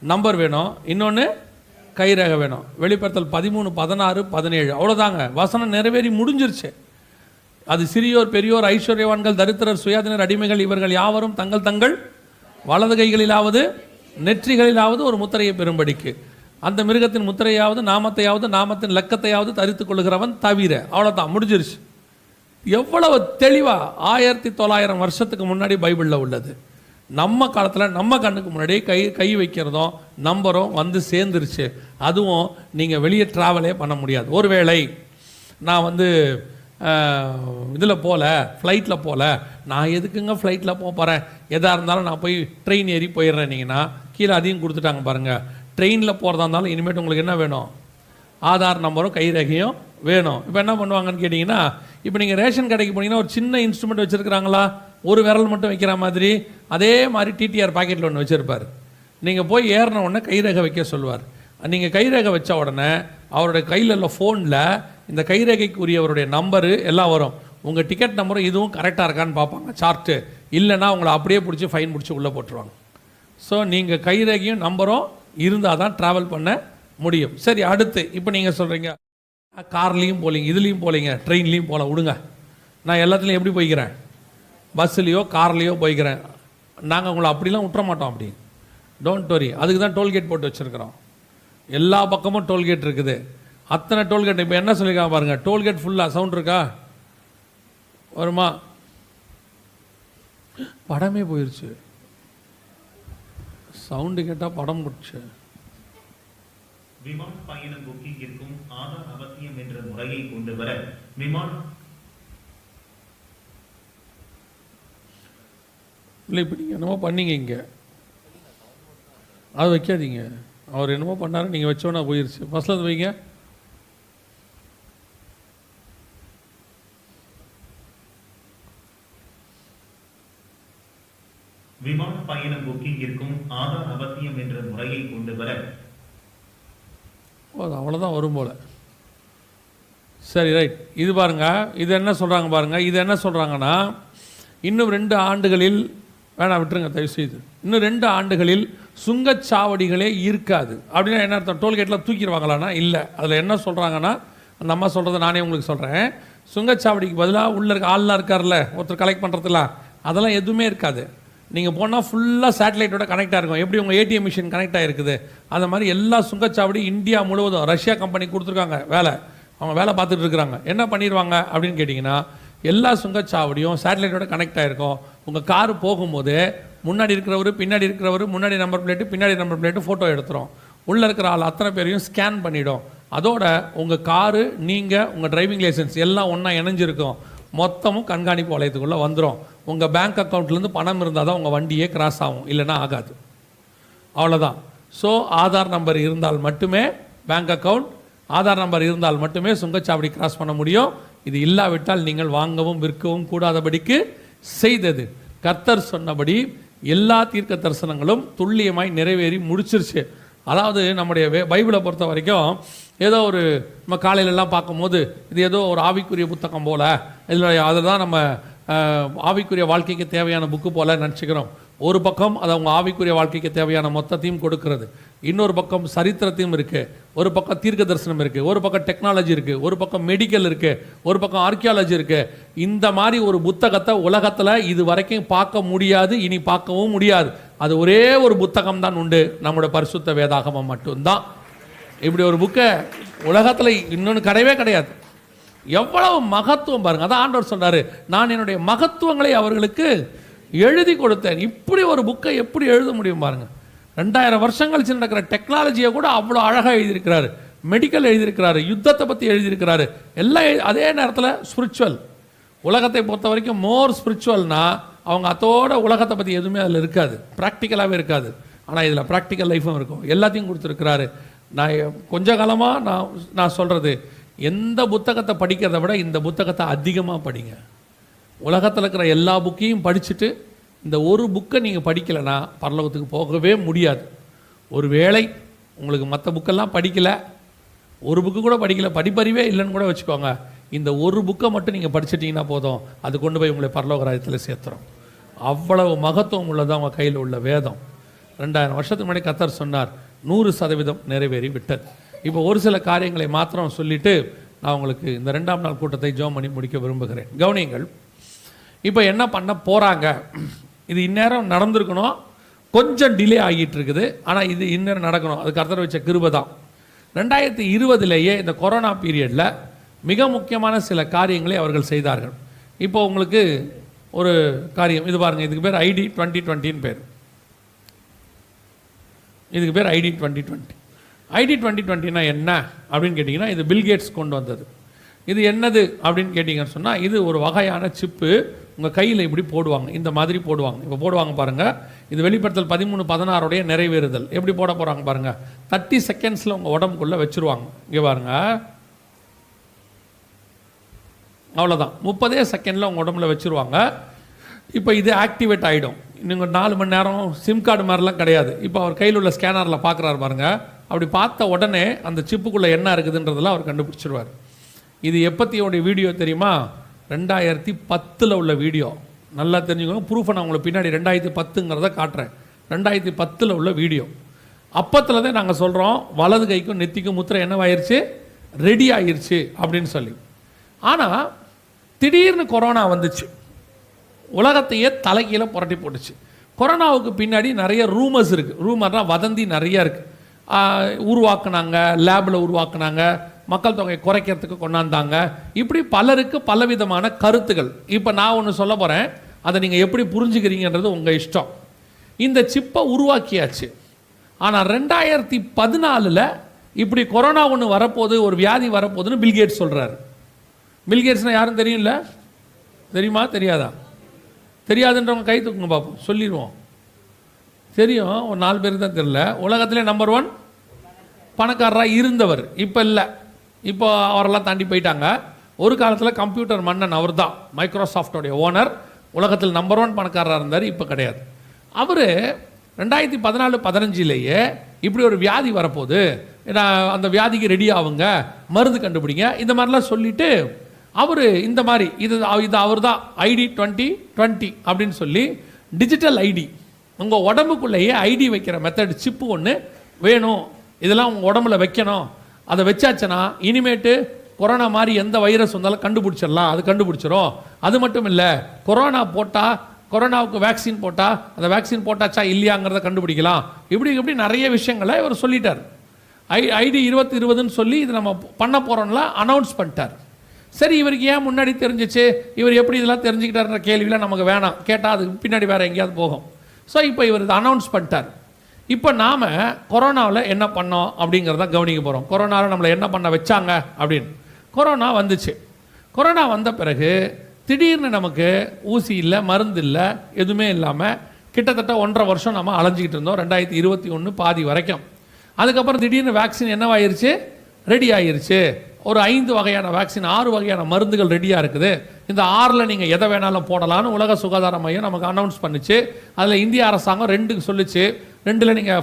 நம்பர் வேணும். இன்னொன்று கைரேகை வேணும். வெளிப்படுத்தல் 13, 16, 17 அவ்வளோதாங்க. வசனம் நிறைவேறி முடிஞ்சிருச்சு. அது சிறியோர் பெரியோர் ஐஸ்வர்யவான்கள் தரித்திரர் சுயாதீனர் அடிமைகள் இவர்கள் யாவரும் தங்கள் தங்கள் வலது கைகளிலாவது நெற்றிகளிலாவது ஒரு முத்திரையை பெறும்படிக்கு அந்த மிருகத்தின் முத்திரையாவது நாமத்தையாவது நாமத்தின் லக்கத்தையாவது தரித்து கொள்கிறவன் தவிர. அவ்வளோதான், முடிஞ்சிருச்சு. எவ்வளவு தெளிவாக 1900 வருஷத்துக்கு முன்னாடி பைபிளில் உள்ளது. நம்ம காலத்தில் நம்ம கண்ணுக்கு முன்னாடி கை வைக்கிறதும் நம்பரும் வந்து சேர்ந்துருச்சு. அதுவும் நீங்கள் வெளியே ட்ராவலே பண்ண முடியாது. ஒருவேளை நான் இதில் போகல, ஃப்ளைட்டில் போகல, நான் எதுக்குங்க ஃப்ளைட்டில் போகிறேன், எதாக இருந்தாலும் நான் போய் ட்ரெயின் ஏறி போயிடுறேன்னீங்கன்னா கீழே அதையும் கொடுத்துட்டாங்க பாருங்கள். ட்ரெயினில் போகிறதா இருந்தாலும் இனிமேட்டு உங்களுக்கு என்ன வேணும், ஆதார் நம்பரும் கைரேகையும் வேணும். இப்போ என்ன பண்ணுவாங்கன்னு கேட்டிங்கன்னா, இப்போ நீங்கள் ரேஷன் கடைக்கு போனீங்கன்னா ஒரு சின்ன இன்ஸ்ட்ருமெண்ட் வச்சுருக்கிறாங்களா, ஒரு விரல் மட்டும் வைக்கிற மாதிரி, அதே மாதிரி டிடிஆர் பாக்கெட்டில் ஒன்று வச்சுருப்பார். நீங்கள் போய் ஏறின உடனே கைரேகை வைக்க சொல்லுவார். நீங்கள் கைரேகை வச்ச உடனே அவருடைய கையில் உள்ள ஃபோனில் இந்த கைரேகைக்கு உரியவருடைய நம்பரு எல்லாம் வரும். உங்கள் டிக்கெட் நம்பரும் இதுவும் கரெக்டாக இருக்கான்னு பார்ப்பாங்க, சார்ட்டு. இல்லைன்னா உங்களை அப்படியே பிடிச்சி ஃபைன் பிடிச்சி உள்ளே போட்டுருவாங்க. ஸோ நீங்கள் கைரேகையும் நம்பரும் இருந்தால் தான் ட்ராவல் பண்ண முடியும். சரி, அடுத்து இப்போ நீங்கள் சொல்கிறீங்க கார்லேயும் போகலிங்க, இதுலேயும் போகலிங்க, ட்ரெயின்லேயும் போகல, விடுங்க, நான் எல்லாத்துலேயும் எப்படி போய்க்கிறேன், பஸ்ஸுலேயோ கார்லேயோ போய்க்கிறேன். நாங்கள் உங்களை அப்படிலாம் விட்டுற மாட்டோம். அப்படி டோன்ட் வரி. அதுக்கு தான் டோல்கேட் போட்டு வச்சுருக்கிறோம். எல்லா பக்கமும் டோல்கேட் இருக்குது. அத்தனை டோல்கேட். இப்போ என்ன சொல்லியிருக்காங்க பாருங்கள், டோல்கேட் ஃபுல்லாக சவுண்ட் இருக்கா, வருமா, படமே போயிடுச்சு. சவுண்டு கேட்டால் படம் போச்சு. விமான பயணம் புக்கிங்கிற்கும் ஆதார் அவசியம் என்ற முறையை கொண்டு வர விமானம் இல்லை. இப்போ நீங்கள் என்னமோ பண்ணீங்க, இங்கே அது வைக்காதீங்க. அவர் என்னமோ பண்ணாரு, நீங்கள் வச்சோன்னா போயிடுச்சு. ஃபஸ்ட்டில் அது வைங்க. விமான பயணம் புக்கிங்கிற்கும் ஆதார் அவசியம் என்ற முறையை கொண்டு வர அது அவ்வளோதான் வரும் போல். சரி, ரைட். இது பாருங்கள், இது என்ன சொல்கிறாங்க பாருங்கள். இது என்ன சொல்கிறாங்கன்னா, இன்னும் 2 ஆண்டுகளில் வேணாம் விட்டுருங்க தயவுசெய்து, இன்னும் 2 ஆண்டுகளில் சுங்கச்சாவடிகளே இருக்காது. அப்படின்னா என்ன அர்த்தம்? டோல்கேட்டில் தூக்கிடுவாங்களான்னா இல்லை. அதில் என்ன சொல்கிறாங்கன்னா, அந்த அம்மா சொல்கிறத நானே உங்களுக்கு சொல்கிறேன். சுங்கச்சாவடிக்கு பதிலாக உள்ளே இருக்க ஆள்லாம் இருக்கார்ல ஒருத்தர் கலெக்ட் பண்ணுறதுலாம், அதெல்லாம் எதுவுமே இருக்காது. நீங்கள் போனால் ஃபுல்லாக சேட்டலைட்டோட கனெக்டாக இருக்கும். எப்படி உங்கள் ஏடிஎம் மிஷின் கனெக்ட் ஆகிருக்குது அந்த மாதிரி எல்லா சுங்கச்சாவடி இந்தியா முழுவதும் ரஷ்யா கம்பெனி கொடுத்துருக்காங்க வேலை, அவங்க வேலை பார்த்துட்டு இருக்கிறாங்க. என்ன பண்ணிடுவாங்க அப்படின்னு கேட்டிங்கன்னா, எல்லா சுங்கச்சாவடியும் சேட்டலைட்டோட கனெக்ட் ஆகிருக்கும். உங்கள் காரு போகும்போது முன்னாடி இருக்கிறவர் பின்னாடி இருக்கிறவர் முன்னாடி நம்பர் பிளேட்டு பின்னாடி நம்பர் பிளேட்டு ஃபோட்டோ எடுத்துரும். உள்ளே இருக்கிற ஆள் அத்தனை பேரையும் ஸ்கேன் பண்ணிவிடும். அதோட உங்கள் காரு, நீங்கள், உங்கள் டிரைவிங் லைசன்ஸ் எல்லாம் ஒன்றா இணைஞ்சிருக்கும். மொத்தமும் கண்காணிப்பு வளையத்துக்குள்ளே வந்துடும். உங்கள் பேங்க் அக்கௌண்ட்லேருந்து பணம் இருந்தால் தான் உங்கள் வண்டியே கிராஸ் ஆகும், இல்லைன்னா ஆகாது. அவ்வளோதான். ஸோ ஆதார் நம்பர் இருந்தால் மட்டுமே பேங்க் அக்கௌண்ட், ஆதார் நம்பர் இருந்தால் மட்டுமே சுங்கச்சாவடி கிராஸ் பண்ண முடியும். இது இல்லாவிட்டால் நீங்கள் வாங்கவும் விற்கவும் கூடாதபடிக்கு செய்தது. கர்த்தர் சொன்னபடி எல்லா தீர்க்க தரிசனங்களும் துல்லியமாய் நிறைவேறி முடிச்சிருச்சு. அதாவது நம்முடைய பைபிளை பொறுத்த வரைக்கும் ஏதோ ஒரு நம்ம காலையிலலாம் பார்க்கும்போது இது ஏதோ ஒரு ஆவிக்குரிய புத்தகம் போல், இதில் அதுதான் நம்ம ஆவிக்குரிய வாழ்க்கைக்கு தேவையான புக்கு போல் நினச்சிக்கிறோம். ஒரு பக்கம் அது அவங்க ஆவிக்குரிய வாழ்க்கைக்கு தேவையான மொத்தத்தையும் கொடுக்கிறது, இன்னொரு பக்கம் சரித்திரத்தையும் இருக்குது, ஒரு பக்கம் தீர்க்க தரிசனம் இருக்குது, ஒரு பக்கம் டெக்னாலஜி இருக்குது, ஒரு பக்கம் மெடிக்கல் இருக்குது, ஒரு பக்கம் ஆர்கியாலஜி இருக்குது. இந்த மாதிரி ஒரு புத்தகத்தை உலகத்தில் இது வரைக்கும் பார்க்க முடியாது, இனி பார்க்கவும் முடியாது. அது ஒரே ஒரு புத்தகம் தான் உண்டு, நம்முடைய பரிசுத்த வேதாகமம் மட்டும்தான். இப்படி ஒரு புக்கை உலகத்தில் இன்னொன்று கிடையவே கிடையாது. எவ்வளவு மகத்துவம் பாருங்கள். அதான் ஆண்டவர் சொன்னார், நான் என்னுடைய மகத்துவங்களை அவர்களுக்கு எழுதி கொடுத்தேன். இப்படி ஒரு புக்கை எப்படி எழுத முடியும் பாருங்கள். 2000 வருஷம் கழிச்சு நடக்கிற டெக்னாலஜியை கூட அவ்வளோ அழகாக எழுதியிருக்கிறாரு. மெடிக்கல் எழுதியிருக்கிறாரு, யுத்தத்தை பற்றி எழுதியிருக்கிறாரு, எல்லாம். அதே நேரத்தில் ஸ்பிரிச்சுவல், உலகத்தை பொறுத்த வரைக்கும் மோர் ஸ்பிரிச்சுவல்னா அவங்க அதோட உலகத்தை பற்றி எதுவுமே அதில் இருக்காது, ப்ராக்டிக்கலாகவே இருக்காது. ஆனால் இதில் ப்ராக்டிக்கல் லைஃப்பும் இருக்கும், எல்லாத்தையும் கொடுத்துருக்கிறாரு. நான் கொஞ்ச காலமாக நான் சொல்கிறது, எந்த புத்தகத்தை படிக்கிறத விட இந்த புத்தகத்தை அதிகமாக படிங்க. உலகத்தில் இருக்கிற எல்லா புக்கையும் படிச்சுட்டு இந்த ஒரு புக்கை நீங்கள் படிக்கலைன்னா பரலோகத்துக்கு போகவே முடியாது. ஒரு வேளை உங்களுக்கு மற்ற புக்கெல்லாம் படிக்கலை, ஒரு புக்கு கூட படிக்கலை, படிப்பறிவே இல்லைன்னு கூட வச்சுக்கோங்க, இந்த ஒரு புக்கை மட்டும் நீங்கள் படிச்சிட்டிங்கன்னா போதும், அது கொண்டு போய் உங்களை பரலோக ராஜ்யத்தில் சேர்த்துறோம். அவ்வளவு மகத்துவம் உள்ளதான் அவங்க கையில் உள்ள வேதம். 2000 வருஷத்துக்கு முன்னாடி கர்த்தர் சொன்னார், 100% நிறைவேறி விட்டது. இப்போ ஒரு சில காரியங்களை மாத்திரம் சொல்லிவிட்டு நான் உங்களுக்கு இந்த 2ஆம் நாள் கூட்டத்தை ஜெபம் பண்ணி முடிக்க விரும்புகிறேன். கவனியங்கள். இப்போ என்ன பண்ண போகிறாங்க, இது இந்நேரம் நடந்திருக்கணும், கொஞ்சம் டிலே ஆகிட்டு இருக்குது, ஆனால் இது இந்நேரம் நடக்கணும். அது கர்த்தர் வச்ச கிருபை தான். 2020 இந்த கொரோனா பீரியடில் மிக முக்கியமான சில காரியங்களை அவர்கள் செய்தார்கள். இப்போ உங்களுக்கு ஒரு காரியம் இது பாருங்கள், இதுக்கு பேர் ஐடி 2020 பேர். இதுக்கு பேர் ஐடி 2020. ஐடி 2020னா என்ன அப்படின்னு கேட்டிங்கன்னா, இது பில்கேட்ஸ் கொண்டு வந்தது. இது என்னது அப்படின்னு கேட்டிங்கன்னு சொன்னால், இது ஒரு வகையான சிப்பு உங்கள் கையில் இப்படி போடுவாங்க, இந்த மாதிரி போடுவாங்க. இப்போ போடுவாங்க பாருங்கள், இது வெளிப்படுத்தல் 13:16 நிறைவேறுதல். எப்படி போட போகிறாங்க பாருங்கள், 30 செகண்ட்ஸில் உங்கள் உடம்புக்குள்ளே வச்சுருவாங்க. இங்கே பாருங்கள், அவ்வளோதான், 30 செகண்டில் உங்கள் உடம்புல வச்சுருவாங்க. இப்போ இது ஆக்டிவேட் ஆகிடும். நீங்கள் 4 மணி நேரம் சிம் கார்டு மாதிரிலாம் கிடையாது. இப்போ அவர் கையில் உள்ள ஸ்கேனரில் பார்க்குறாரு பாருங்கள், அப்படி பார்த்த உடனே அந்த சிப்புக்குள்ளே என்ன இருக்குதுன்றதெல்லாம் அவர் கண்டுபிடிச்சிருவார். இது எப்பத்தியோடைய வீடியோ தெரியுமா? 2010 உள்ள வீடியோ. நல்லா தெரிஞ்சுக்கோங்க, ப்ரூஃபை நான் உங்களுக்கு பின்னாடி 2010ங்கிறத காட்டுறேன். 2010 உள்ள வீடியோ. அப்பத்தில் தான் நாங்கள் சொல்கிறோம், வலது கைக்கும் நெத்திக்கும் முத்திரை என்னவாயிருச்சு, ரெடி ஆகிருச்சு அப்படின்னு சொல்லி. ஆனால் திடீர்னு கொரோனா வந்துச்சு, உலகத்தையே தலைக்கீழே புரட்டி போட்டுச்சு. கொரோனாவுக்கு பின்னாடி நிறைய ரூமர்ஸ் இருக்குது. ரூமர்னால் வதந்தி நிறையா இருக்குது. உருவாக்குனாங்க, லேபில் உருவாக்குனாங்க, மக்கள் தொகையை குறைக்கிறதுக்கு கொண்டாந்தாங்க. இப்படி பலருக்கு பலவிதமான கருத்துகள். இப்போ நான் ஒன்று சொல்ல போகிறேன், அதை நீங்கள் எப்படி புரிஞ்சுக்கிறீங்கன்றது உங்கள் இஷ்டம். இந்த சிப்பை உருவாக்கியாச்சு. ஆனால் 2014 இப்படி கொரோனா ஒன்று வரப்போகுது, ஒரு வியாதி வரப்போகுதுன்னு பில்கேட்ஸ் சொல்கிறாரு. பில்கேட்ஸ்னால் யாரும் தெரியும்ல? தெரியுமா தெரியாதா? தெரியாதுன்றவங்க கை தூக்குங்க பார்ப்போம், சொல்லிடுவோம். தெரியும், ஒரு 4 பேருக்கு தான் தெரியல. உலகத்திலே நம்பர் 1 பணக்காரராக இருந்தவர், இப்போ இல்லை, இப்போ அவரெல்லாம் தாண்டி போயிட்டாங்க. ஒரு காலத்தில் கம்ப்யூட்டர் மன்னன் அவர் தான், மைக்ரோசாஃப்டோடைய ஓனர், உலகத்தில் நம்பர் 1 பணக்காரராக இருந்தார், இப்போ கிடையாது. அவர் 2014-15 இப்படி ஒரு வியாதி வரப்போகுது, அந்த வியாதிக்கு ரெடி ஆகுங்க, மருந்து கண்டுபிடிங்க, இந்த மாதிரிலாம் சொல்லிவிட்டு அவர் இந்த மாதிரி இது அவர் தான் ஐடி 2020 அப்படின்னு சொல்லி டிஜிட்டல் ஐடி, உங்கள் உடம்புக்குள்ளேயே ஐடி வைக்கிற மெத்தட் சிப்பு ஒன்று வேணும், இதெல்லாம் உங்கள் உடம்புல வைக்கணும். அதை வச்சாச்சுன்னா இனிமேட்டு கொரோனா மாதிரி எந்த வைரஸ் வந்தாலும் கண்டுபிடிச்சிடலாம், அது கண்டுபிடிச்சிரும். அது மட்டும் இல்லை, கொரோனா போட்டால், கொரோனாவுக்கு வேக்சின் போட்டால் அந்த வேக்சின் போட்டாச்சா இல்லையாங்கிறத கண்டுபிடிக்கலாம். இப்படி நிறைய விஷயங்களை இவர் சொல்லிட்டார். ஐடி 2020ன்னு சொல்லி இது நம்ம பண்ண போகிறோம்லாம் அனௌன்ஸ் பண்ணிட்டார். சரி, இவருக்கு ஏன் முன்னாடி தெரிஞ்சிச்சு, இவர் எப்படி இதெல்லாம் தெரிஞ்சுக்கிட்டாருன்ற கேள்வியெலாம் நமக்கு வேணாம், கேட்டால் அதுக்கு பின்னாடி வேறு எங்கேயாவது போகும். ஸோ இப்போ இவர் இதை அனௌன்ஸ் பண்ணிட்டார். இப்போ நாம் கொரோனாவில் என்ன பண்ணோம் அப்படிங்கிறத கவனிக்க போகிறோம். கொரோனாவில் நம்மளை என்ன பண்ண வச்சாங்க அப்படின்னு. கொரோனா வந்துச்சு. கொரோனா வந்த பிறகு திடீர்னு நமக்கு ஊசி இல்லை, மருந்து இல்லை, எதுவுமே இல்லாமல் கிட்டத்தட்ட 1.5 வருஷம் நம்ம அலைஞ்சிக்கிட்டு இருந்தோம், 2021 பாதி வரைக்கும். அதுக்கப்புறம் திடீர்னு வேக்சின் என்னவாயிருச்சு, ரெடி ஆயிருச்சு. ஒரு 5 வகையான வேக்சின், 6 வகையான மருந்துகள் ரெடியாக இருக்குது. இந்த 6ல் நீங்கள் எதை வேணாலும் போடலான்னு உலக சுகாதார மையம் நமக்கு அனௌன்ஸ் பண்ணிச்சு. அதில் இந்திய அரசாங்கம் 2 சொல்லிச்சு. 2ல் நீங்கள்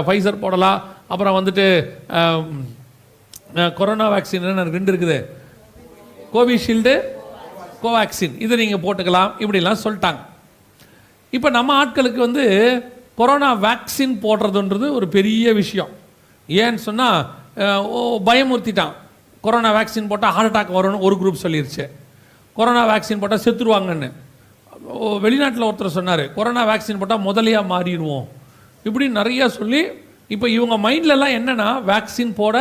ஃபைசர் போடலாம். அப்புறம் வந்துட்டு கொரோனா வேக்சின் 2 இருக்குது, கோவிஷீல்டு, கோவேக்சின், இதை நீங்கள் போட்டுக்கலாம், இப்படிலாம் சொல்லிட்டாங்க. இப்போ நம்ம ஆட்களுக்கு வந்து கொரோனா வேக்சின் போடுறதுன்றது ஒரு பெரிய விஷயம். ஏன்னு சொன்னால் பயமுறுத்திட்டான். கொரோனா வேக்சின் போட்டால் ஹார்ட் அட்டாக் வரும்னு ஒரு குரூப் சொல்லிருச்சு. கொரோனா வேக்சின் போட்டால் செத்துருவாங்கன்னு. வெளிநாட்டில் ஒருத்தர் சொன்னார், கொரோனா வேக்சின் போட்டால் முதலையாக மாறிடுவோம், இப்படி நிறையா சொல்லி இப்போ இவங்க மைண்ட்லலாம் என்னென்னா வேக்சின் போட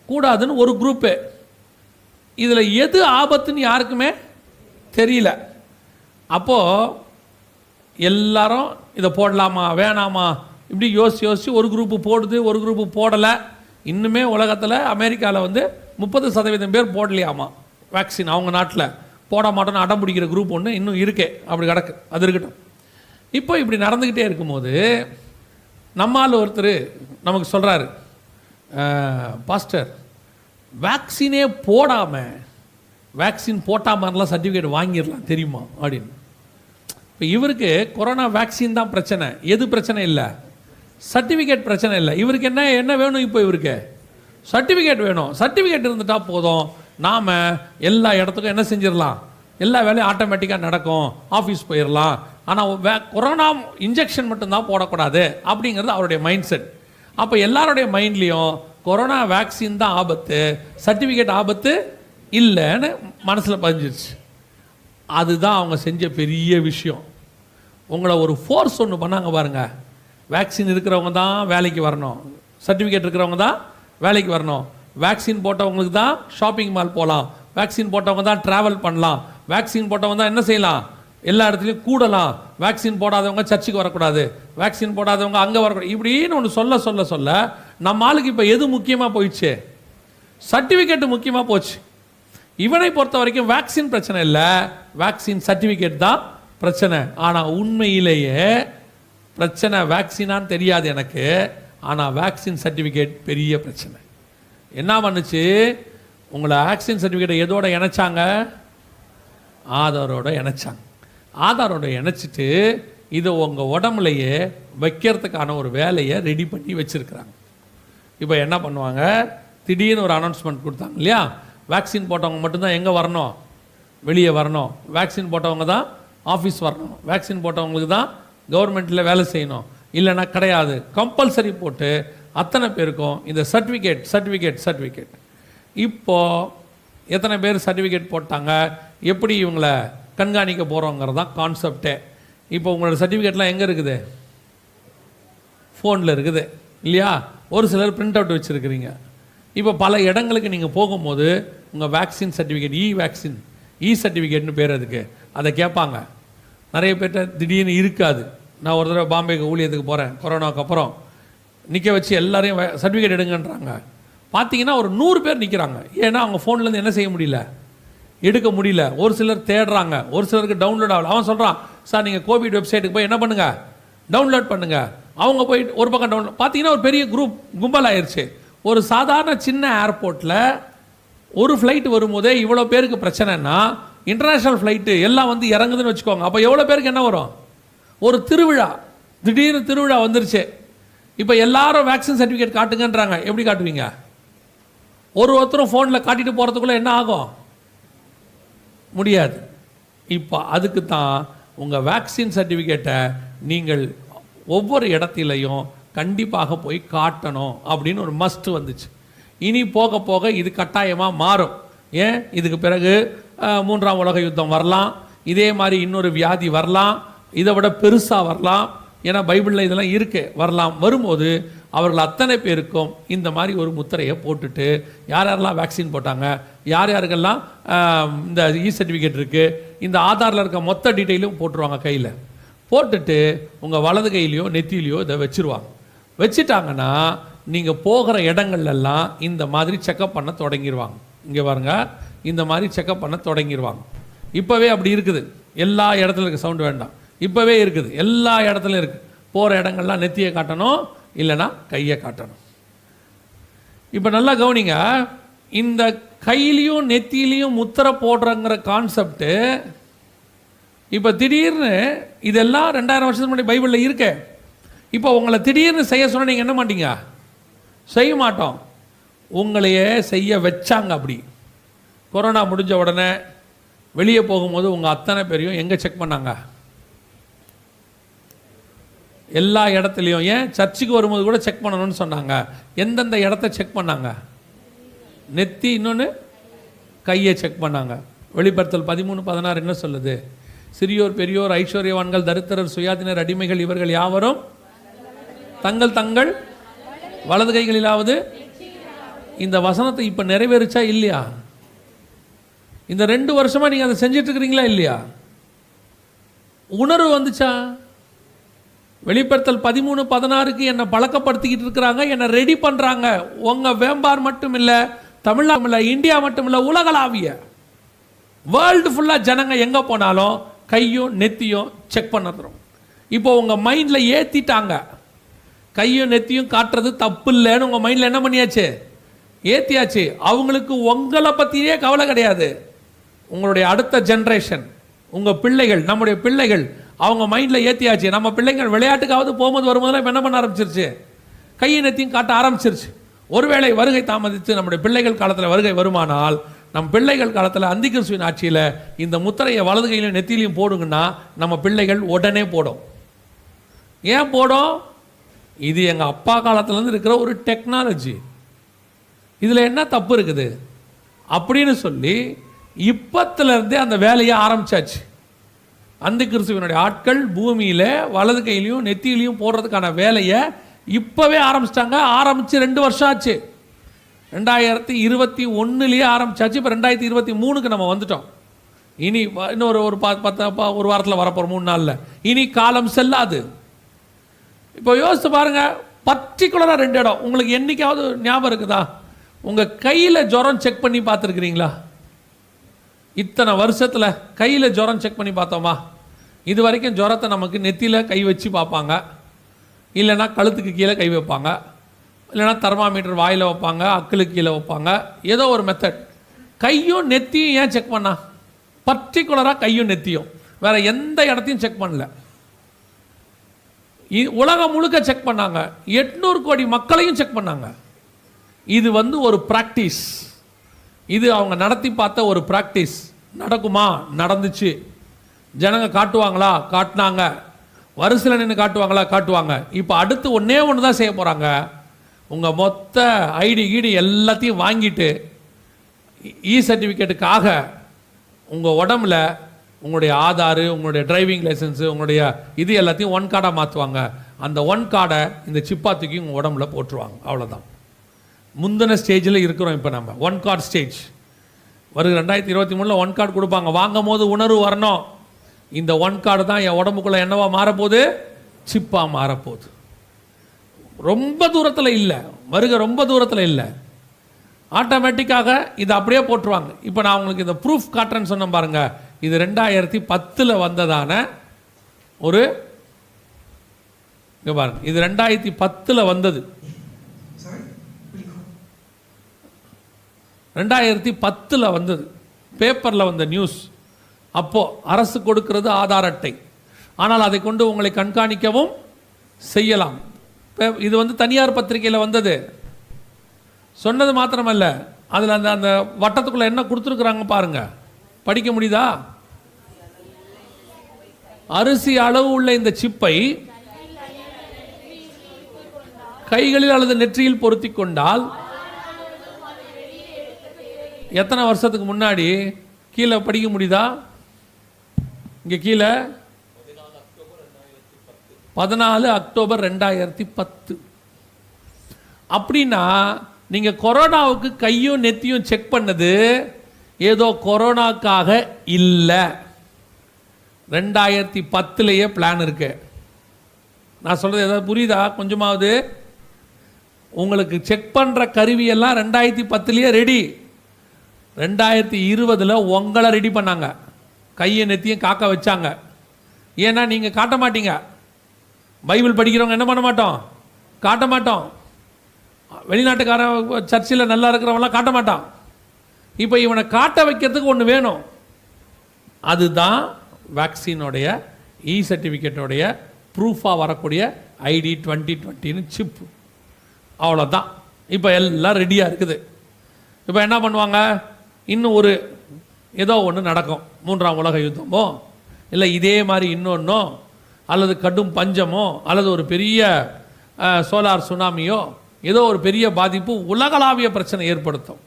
கூடாதுன்னு ஒரு குரூப்பு. இதில் எது ஆபத்துன்னு யாருக்குமே தெரியல. அப்போது எல்லாரும் இதை போடலாமா வேணாமா இப்படி யோசிச்சு ஒரு குரூப்பு போடுது, ஒரு குரூப்பு போடலை. இன்னுமே உலகத்தில் அமெரிக்காவில் வந்து 30% பேர் போடலையாமா வேக்சின். அவங்க நாட்டில் போட மாட்டோன்னு அடம் பிடிக்கிற குரூப் ஒன்று இன்னும் இருக்கே, அப்படி கிடக்கு. அது இருக்கட்டும். இப்போ இப்படி நடந்துக்கிட்டே இருக்கும்போது நம்மால் ஒருத்தர் நமக்கு சொல்கிறாரு, பாஸ்டர் வேக்சினே போடாமல் வேக்சின் போட்டால் மாதிரிலாம் சர்டிஃபிகேட் வாங்கிடலாம் தெரியுமா அப்படின்னு. இப்போ இவருக்கு கொரோனா வேக்சின் தான் பிரச்சனை, எது பிரச்சனை இல்லை, சர்டிஃபிகேட் பிரச்சனை இல்லை. இவருக்கு என்ன வேணும், இப்போ இவருக்கு சர்டிஃபிகேட் வேணும். சர்டிஃபிகேட் இருந்துட்டால் போதும், நாம் எல்லா இடத்துக்கும் என்ன செஞ்சிடலாம், எல்லா வேலையும் ஆட்டோமேட்டிக்காக நடக்கும், ஆஃபீஸ் போயிடலாம். ஆனால் கொரோனா இன்ஜெக்ஷன் மட்டும்தான் போடக்கூடாது அப்படிங்கிறது அவருடைய மைண்ட் செட். அப்போ எல்லாருடைய மைண்ட்லேயும் கொரோனா வேக்சின் தான் ஆபத்து, சர்டிஃபிகேட் ஆபத்து இல்லைன்னு மனசில் பதிஞ்சிருச்சு. அதுதான் அவங்க செஞ்ச பெரிய விஷயம். உங்களை ஒரு ஃபோர்ஸ் ஒன்று பண்ணாங்க பாருங்கள். வேக்சின் இருக்கிறவங்க தான் வேலைக்கு வரணும், சர்டிஃபிகேட் இருக்கிறவங்க தான் வேலைக்கு வரணும், வேக்சின் போட்டவங்களுக்கு தான் ஷாப்பிங் மால் போகலாம், வேக்சின் போட்டவங்க தான் ட்ராவல் பண்ணலாம், வேக்சின் போட்டவங்க தான் என்ன செய்யலாம், எல்லா இடத்துலையும் கூடலாம், வேக்சின் போடாதவங்க சர்ச்சுக்கு வரக்கூடாது, வேக்சின் போடாதவங்க அங்கே வரக்கூடாது, இப்படின்னு ஒன்று சொல்ல சொல்ல சொல்ல நம்ம ஆளுக்கு இப்போ எது முக்கியமாக போயிடுச்சு, சர்டிஃபிகேட்டு முக்கியமாக போச்சு. இவனை பொறுத்த வரைக்கும் வேக்சின் பிரச்சனை இல்லை, வேக்சின் சர்டிஃபிகேட் தான் பிரச்சனை. ஆனால் உண்மையிலேயே பிரச்சனை வேக்சினான்னு தெரியாது எனக்கு, ஆனால் வேக்சின் சர்டிஃபிகேட் பெரிய பிரச்சனை. என்ன பண்ணுச்சு, உங்களை வேக்சின் சர்டிஃபிகேட்டை எதோட இணைச்சாங்க, ஆதாரோட இணைச்சாங்க. ஆதாரோட இணைச்சிட்டு இதை உங்கள் உடம்புலையே வைக்கிறதுக்கான ஒரு வேலையை ரெடி பண்ணி வச்சுருக்குறாங்க. இப்போ என்ன பண்ணுவாங்க, திடீர்னு ஒரு அனௌன்ஸ்மெண்ட் கொடுத்தாங்க இல்லையா, வேக்சின் போட்டவங்க மட்டும்தான் எங்கே வரணும், வெளியே வரணும், வேக்சின் போட்டவங்க தான் ஆஃபீஸ் வரணும், வேக்சின் போட்டவங்களுக்கு தான் கவர்மெண்ட்டில் வேலை செய்யணும், இல்லைன்னா கிடையாது, கம்பல்சரி போட்டு அத்தனை பேருக்கும் இந்த சர்டிஃபிகேட். இப்போது எத்தனை பேர் சர்டிஃபிகேட் போட்டாங்க, எப்படி இவங்களை கண்காணிக்க போகிறோங்கிறது தான் கான்செப்டே. இப்போ உங்களோட சர்டிஃபிகேட்லாம் எங்கே இருக்குது, ஃபோனில் இருக்குது இல்லையா, ஒரு சிலர் பிரிண்ட் அவுட் வச்சுருக்கிறீங்க. இப்போ பல இடங்களுக்கு நீங்கள் போகும்போது உங்கள் வேக்சின் சர்டிஃபிகேட், இ சர்டிஃபிகேட்னு பேர் அதுக்கு, அதை கேட்பாங்க. நிறைய பேர்ட்ட திடீர்னு இருக்காது. நான் ஒரு தடவை பாம்பேக்கு ஊழியத்துக்கு போகிறேன், கொரோனாவுக்கு அப்புறம் நிற்க வச்சு எல்லாரையும் சர்டிஃபிகேட் எடுங்கன்றாங்க. பார்த்தீங்கன்னா ஒரு 100 பேர் நிற்கிறாங்க. ஏன்னா அவங்க ஃபோன்லேருந்து என்ன செய்ய முடியல, எடுக்க முடியல. ஒரு சிலர் தேடுறாங்க, ஒரு சிலருக்கு டவுன்லோட் ஆகல. அவன் சொல்கிறான், சார் நீங்கள் கோவிட் வெப்சைட்டுக்கு போய் என்ன பண்ணுங்கள், டவுன்லோட் பண்ணுங்கள். அவங்க போய் ஒரு பக்கம் டவுன்லோட், பார்த்தீங்கன்னா ஒரு பெரிய கும்பல் ஆயிடுச்சு. ஒரு சாதாரண சின்ன ஏர்போர்ட்டில் ஒரு ஃப்ளைட் வரும்போதே இவ்வளோ பேருக்கு பிரச்சனைன்னா, இன்டர்நேஷ்னல் ஃப்ளைட்டு எல்லாம் வந்து இறங்குதுன்னு வச்சுக்கோங்க, அப்போ எவ்வளோ பேருக்கு என்ன வரும், ஒரு திருவிழா, திடீர்னு திருவிழா வந்துருச்சு. இப்போ எல்லாரும் வேக்சின் சர்டிஃபிகேட் காட்டுங்கன்றாங்க. எப்படி காட்டுவீங்க, ஒருத்தரும் ஃபோனில் காட்டிட்டு போகிறதுக்குள்ளே என்ன ஆகும், முடியாது. இப்போ அதுக்கு தான் உங்கள் வேக்சின் சர்டிஃபிகேட்டை நீங்கள் ஒவ்வொரு இடத்துலையும் கண்டிப்பாக போய் காட்டணும் அப்படின்னு ஒரு மஸ்ட் வந்துச்சு. இனி போக போக இது கட்டாயமாக மாறும். ஏன், இதுக்கு பிறகு 3ஆம் உலக யுத்தம் வரலாம், இதே மாதிரி இன்னொரு வியாதி வரலாம், இதை விட பெருசாக வரலாம். ஏன்னா பைபிளில் இதெல்லாம் இருக்கு, வரலாம். வரும்போது அவர்கள் அத்தனை பேருக்கும் இந்த மாதிரி ஒரு முத்திரையை போட்டுட்டு யார் யாரெல்லாம் வேக்சின் போட்டாங்க, யார் யாருக்கெல்லாம் இந்த சர்டிஃபிகேட் இருக்குது, இந்த ஆதாரில் இருக்க மொத்த டீட்டெயிலும் போட்டுருவாங்க கையில். போட்டுட்டு உங்கள் வலது கையிலையோ நெத்திலையோ இதை வச்சுருவாங்க. வச்சுட்டாங்கன்னா நீங்கள் போகிற இடங்கள்லாம் இந்த மாதிரி செக்கப் பண்ண தொடங்கிடுவாங்க. இங்கே பாருங்க, இந்த மாதிரி செக்கப் பண்ண தொடங்கிடுவாங்க. இப்போவே அப்படி இருக்குது, எல்லா இடத்துல இருக்க சவுண்டு வேண்டாம், இப்போவே இருக்குது, எல்லா இடத்துலையும் இருக்குது. போகிற இடங்கள்லாம் நெத்தியை காட்டணும், இல்லைன்னா கையை காட்டணும். இப்போ நல்லா கவனிங்க, இந்த கையிலையும் நெத்திலையும் முத்திரை போடுறங்கிற கான்செப்டு இப்போ திடீர்னு இதெல்லாம் 2000 வருஷத்துக்கு முன்னாடி பைபிளில் இருக்கு. இப்போ உங்களை திடீர்னு செய்ய சொன்னால் நீங்கள் என்ன மாட்டீங்க? செய்ய மாட்டோம். உங்களையே செய்ய வச்சாங்க. அப்படி கொரோனா முடிஞ்ச உடனே வெளியே போகும்போது உங்கள் அத்தனை பேரையும் எங்கே செக் பண்ணாங்க? எல்லா இடத்துலையும். ஏன், சர்ச்சுக்கு வரும்போது கூட செக் பண்ணணும்னு சொன்னாங்க. எந்தெந்த இடத்த செக் பண்ணாங்க? நெத்தி, இன்னொன்று கையை செக் பண்ணாங்க. வெளிப்படுத்தல் 13:16 என்ன சொல்லுது? சிறியோர் பெரியோர் ஐஸ்வர்யவான்கள் தரித்திரர் சுயாதீனர் அடிமைகள் இவர்கள் யாவரும் தங்கள் தங்கள் வலது கைகளிலாவது. இந்த வசனத்தை இப்போ நிறைவேறிச்சா இல்லையா? இந்த 2 வருஷமா நீங்கள் அதை செஞ்சிட்டு இருக்கிறீங்களா இல்லையா? உணர்வு வந்துச்சா? வெளிப்படுத்தல் 13:16க்கு என்னை பழக்கப்படுத்திக்கிட்டு இருக்கிறாங்க, என்னை ரெடி பண்ணுறாங்க. உங்கள் வேம்பார் மட்டும் இல்லை, தமிழ்நாடு இல்லை, இந்தியா மட்டும் இல்லை, உலகளாவிய வேர்ல்டு ஃபுல்லாக ஜனங்க எங்கே போனாலும் கையும் நெத்தியும் செக் பண்ணுறோம். இப்போ உங்கள் மைண்டில் ஏற்றிட்டாங்க, கையும் நெத்தியும் காட்டுறது தப்பு இல்லைன்னு உங்கள் மைண்டில் என்ன பண்ணியாச்சு? ஏற்றியாச்சு. அவங்களுக்கு உங்களை பற்றியே கவலை கிடையாது. உங்களுடைய அடுத்த ஜென்ரேஷன், உங்கள் பிள்ளைகள், நம்முடைய பிள்ளைகள், அவங்க மைண்டில் ஏற்றியாச்சு. நம்ம பிள்ளைங்கள் விளையாட்டுக்காவது போகும்போது வரும்போதெல்லாம் இப்போ என்ன பண்ண ஆரம்பிச்சிருச்சு? கையை நெத்தியும் காட்ட ஆரம்பிச்சிருச்சு. ஒருவேளை வருகை தாமதித்து நம்முடைய பிள்ளைகள் காலத்தில் வருகை வருமானால், நம் பிள்ளைகள் காலத்தில் அந்திகிறிஸ்துவின் ஆட்சியில் இந்த முத்திரையை வலது கையிலையும் நெத்திலையும் போடுங்கன்னா நம்ம பிள்ளைகள் உடனே போடும். ஏன் போடும்? இது எங்கள் அப்பா காலத்துலேருந்து இருக்கிற ஒரு டெக்னாலஜி, இதில் என்ன தப்பு இருக்குது அப்படின்னு சொல்லி இப்பத்திலிருந்தே அந்த வேலையை ஆரம்பிச்சாச்சு. அந்திகிறிஸ்துவினுடைய ஆட்கள் பூமியில் வலது கையிலையும் நெத்தியிலையும் போடுறதுக்கான வேலையை இப்போவே ஆரம்பிச்சிட்டாங்க. ஆரம்பித்து 2 வருஷம் ஆச்சு. 2021 ஆரம்பிச்சாச்சு. இப்போ 2023க்கு நம்ம வந்துட்டோம். இனி இன்னும் ஒரு வாரத்தில் வரப்போகிற 3 நாளில் இனி காலம் செல்லாது. இப்போ யோசித்து பாருங்க, பர்டிகுலராக 2 இடம் உங்களுக்கு என்னைக்காவது ஞாபகம் இருக்குதா? உங்கள் கையில் ஜுரம் செக் பண்ணி பார்த்துருக்குறீங்களா? இத்தனை வருஷத்தில் கையில் ஜுரம் செக் பண்ணி பார்த்தோமா? இது வரைக்கும் ஜுரத்தை நமக்கு நெத்தியில் கை வச்சு பார்ப்பாங்க, இல்லைன்னா கழுத்துக்கு கீழே கை வைப்பாங்க, இல்லைன்னா தெர்மாமீட்டர் வாயில் வைப்பாங்க, அக்களுக்கு கீழே வைப்பாங்க, ஏதோ ஒரு மெத்தட். கையும் நெத்தியும் ஏன் செக் பண்ணா? பர்டிகுலராக கையும் நெத்தியும், வேற எந்த இடத்தையும் செக் பண்ணல. உலகம் முழுக்க செக் பண்ணாங்க. 800 கோடி மக்களையும் செக் பண்ணாங்க. இது ஒரு பிராக்டிஸ். இது அவங்க நடத்தி பார்த்த ஒரு பிராக்டிஸ். நடக்குமா? நடந்துச்சு. ஜனங்க காட்டுவாங்களா? காட்டினாங்க. வரிசையில் நின்று காட்டுவாங்களா? காட்டுவாங்க. இப்போ அடுத்து ஒன்றே ஒன்று தான் செய்ய போகிறாங்க. உங்கள் மொத்த ஐடி கீடி எல்லாத்தையும் வாங்கிட்டு சர்டிஃபிகேட்டுக்காக உங்கள் உடம்புல உங்களுடைய ஆதார், உங்களுடைய டிரைவிங் லைசன்ஸு, உங்களுடைய இது எல்லாத்தையும் 1 கார்டாக மாற்றுவாங்க. அந்த 1 கார்டை இந்த சிப்பா தூக்கி உங்கள் உடம்புல போட்டுருவாங்க. அவ்வளோதான். முந்தின ஸ்டேஜில் இருக்கிறோம் இப்போ நம்ம. 1 கார்டு ஸ்டேஜ் வருது. 2023 1 கார்டு கொடுப்பாங்க. வாங்கும் போது உணர்வு வரணும், இந்த 1 கார்டு தான் என் உடம்புக்குள்ளே என்னவா மாறப்போகுது? சிப்பாக மாறப்போகுது. ரொம்ப தூரத்தில் இல்லை, வருகை ரொம்ப தூரத்தில் இல்லை. ஆட்டோமேட்டிக்காக இதை அப்படியே போட்டுருவாங்க. இப்போ நான் உங்களுக்கு இந்த ப்ரூஃப் காட்டுறேன்னு சொன்னேன் பாருங்க. இது 2010 வந்ததான ஒரு, இங்கே பாருங்க, இது 2010 வந்தது. 2010 வந்தது, பேப்பரில் வந்த நியூஸ். அப்போது அரசு கொடுக்கிறது ஆதார் அட்டை, ஆனால் அதை கொண்டு உங்களை கண்காணிக்கவும் செய்யலாம். இது தனியார் பத்திரிகையில் வந்தது. சொன்னது மாத்திரமல்ல, அதில் அந்த வட்டத்துக்குள்ளே என்ன கொடுத்துருக்குறாங்க பாருங்க. படிக்க முடியுதா? அரிசி அளவு உள்ள இந்த சிப்பை கைகளில் அல்லது நெற்றியில் பொருத்தி கொண்டால் எத்தனை வருஷத்துக்கு முன்னாடி? கீழே படிக்க முடியுதா? இங்கே கீழே 14 அக்டோபர் 2010. அப்படின்னா நீங்கள் கொரோனாவுக்கு கையும் நெத்தியும் செக் பண்ணது ஏதோ கொரோனாக்காக இல்லை, 2010லேயே பிளான் இருக்கு. நான் சொல்கிறது ஏதாவது புரியுதா? கொஞ்சமாவது உங்களுக்கு செக் பண்ணுற கருவியெல்லாம் 2010லேயே ரெடி. 2020 உங்களை ரெடி பண்ணாங்க, கையை நெத்தியும் காக்க வச்சாங்க. ஏன்னா நீங்கள் காட்ட மாட்டீங்க. பைபிள் படிக்கிறவங்க என்ன பண்ண மாட்டோம்? காட்ட மாட்டோம். வெளிநாட்டுக்காரன் சர்ச்சில் நல்லா இருக்கிறவங்களாம் காட்ட மாட்டான். இப்போ இவனை காட்ட வைக்கிறதுக்கு ஒன்று வேணும். அதுதான் வேக்சினோடைய இ சர்டிஃபிகேட்டோடைய ப்ரூஃபாக வரக்கூடிய ஐடி 2020 சிப்பு. அவ்வளோதான். இப்போ எல்லாம் ரெடியாக இருக்குது. இப்போ என்ன பண்ணுவாங்க? இன்னும் ஒரு ஏதோ ஒன்று நடக்கும், 3ஆம் உலக யுத்தமோ இல்லை இதே மாதிரி இன்னொன்னோ, அல்லது கடும் பஞ்சமோ, அல்லது ஒரு பெரிய சோலார் சுனாமியோ, ஏதோ ஒரு பெரிய பாதிப்பு உலகளாவிய பிரச்சனை ஏற்படுத்தும்.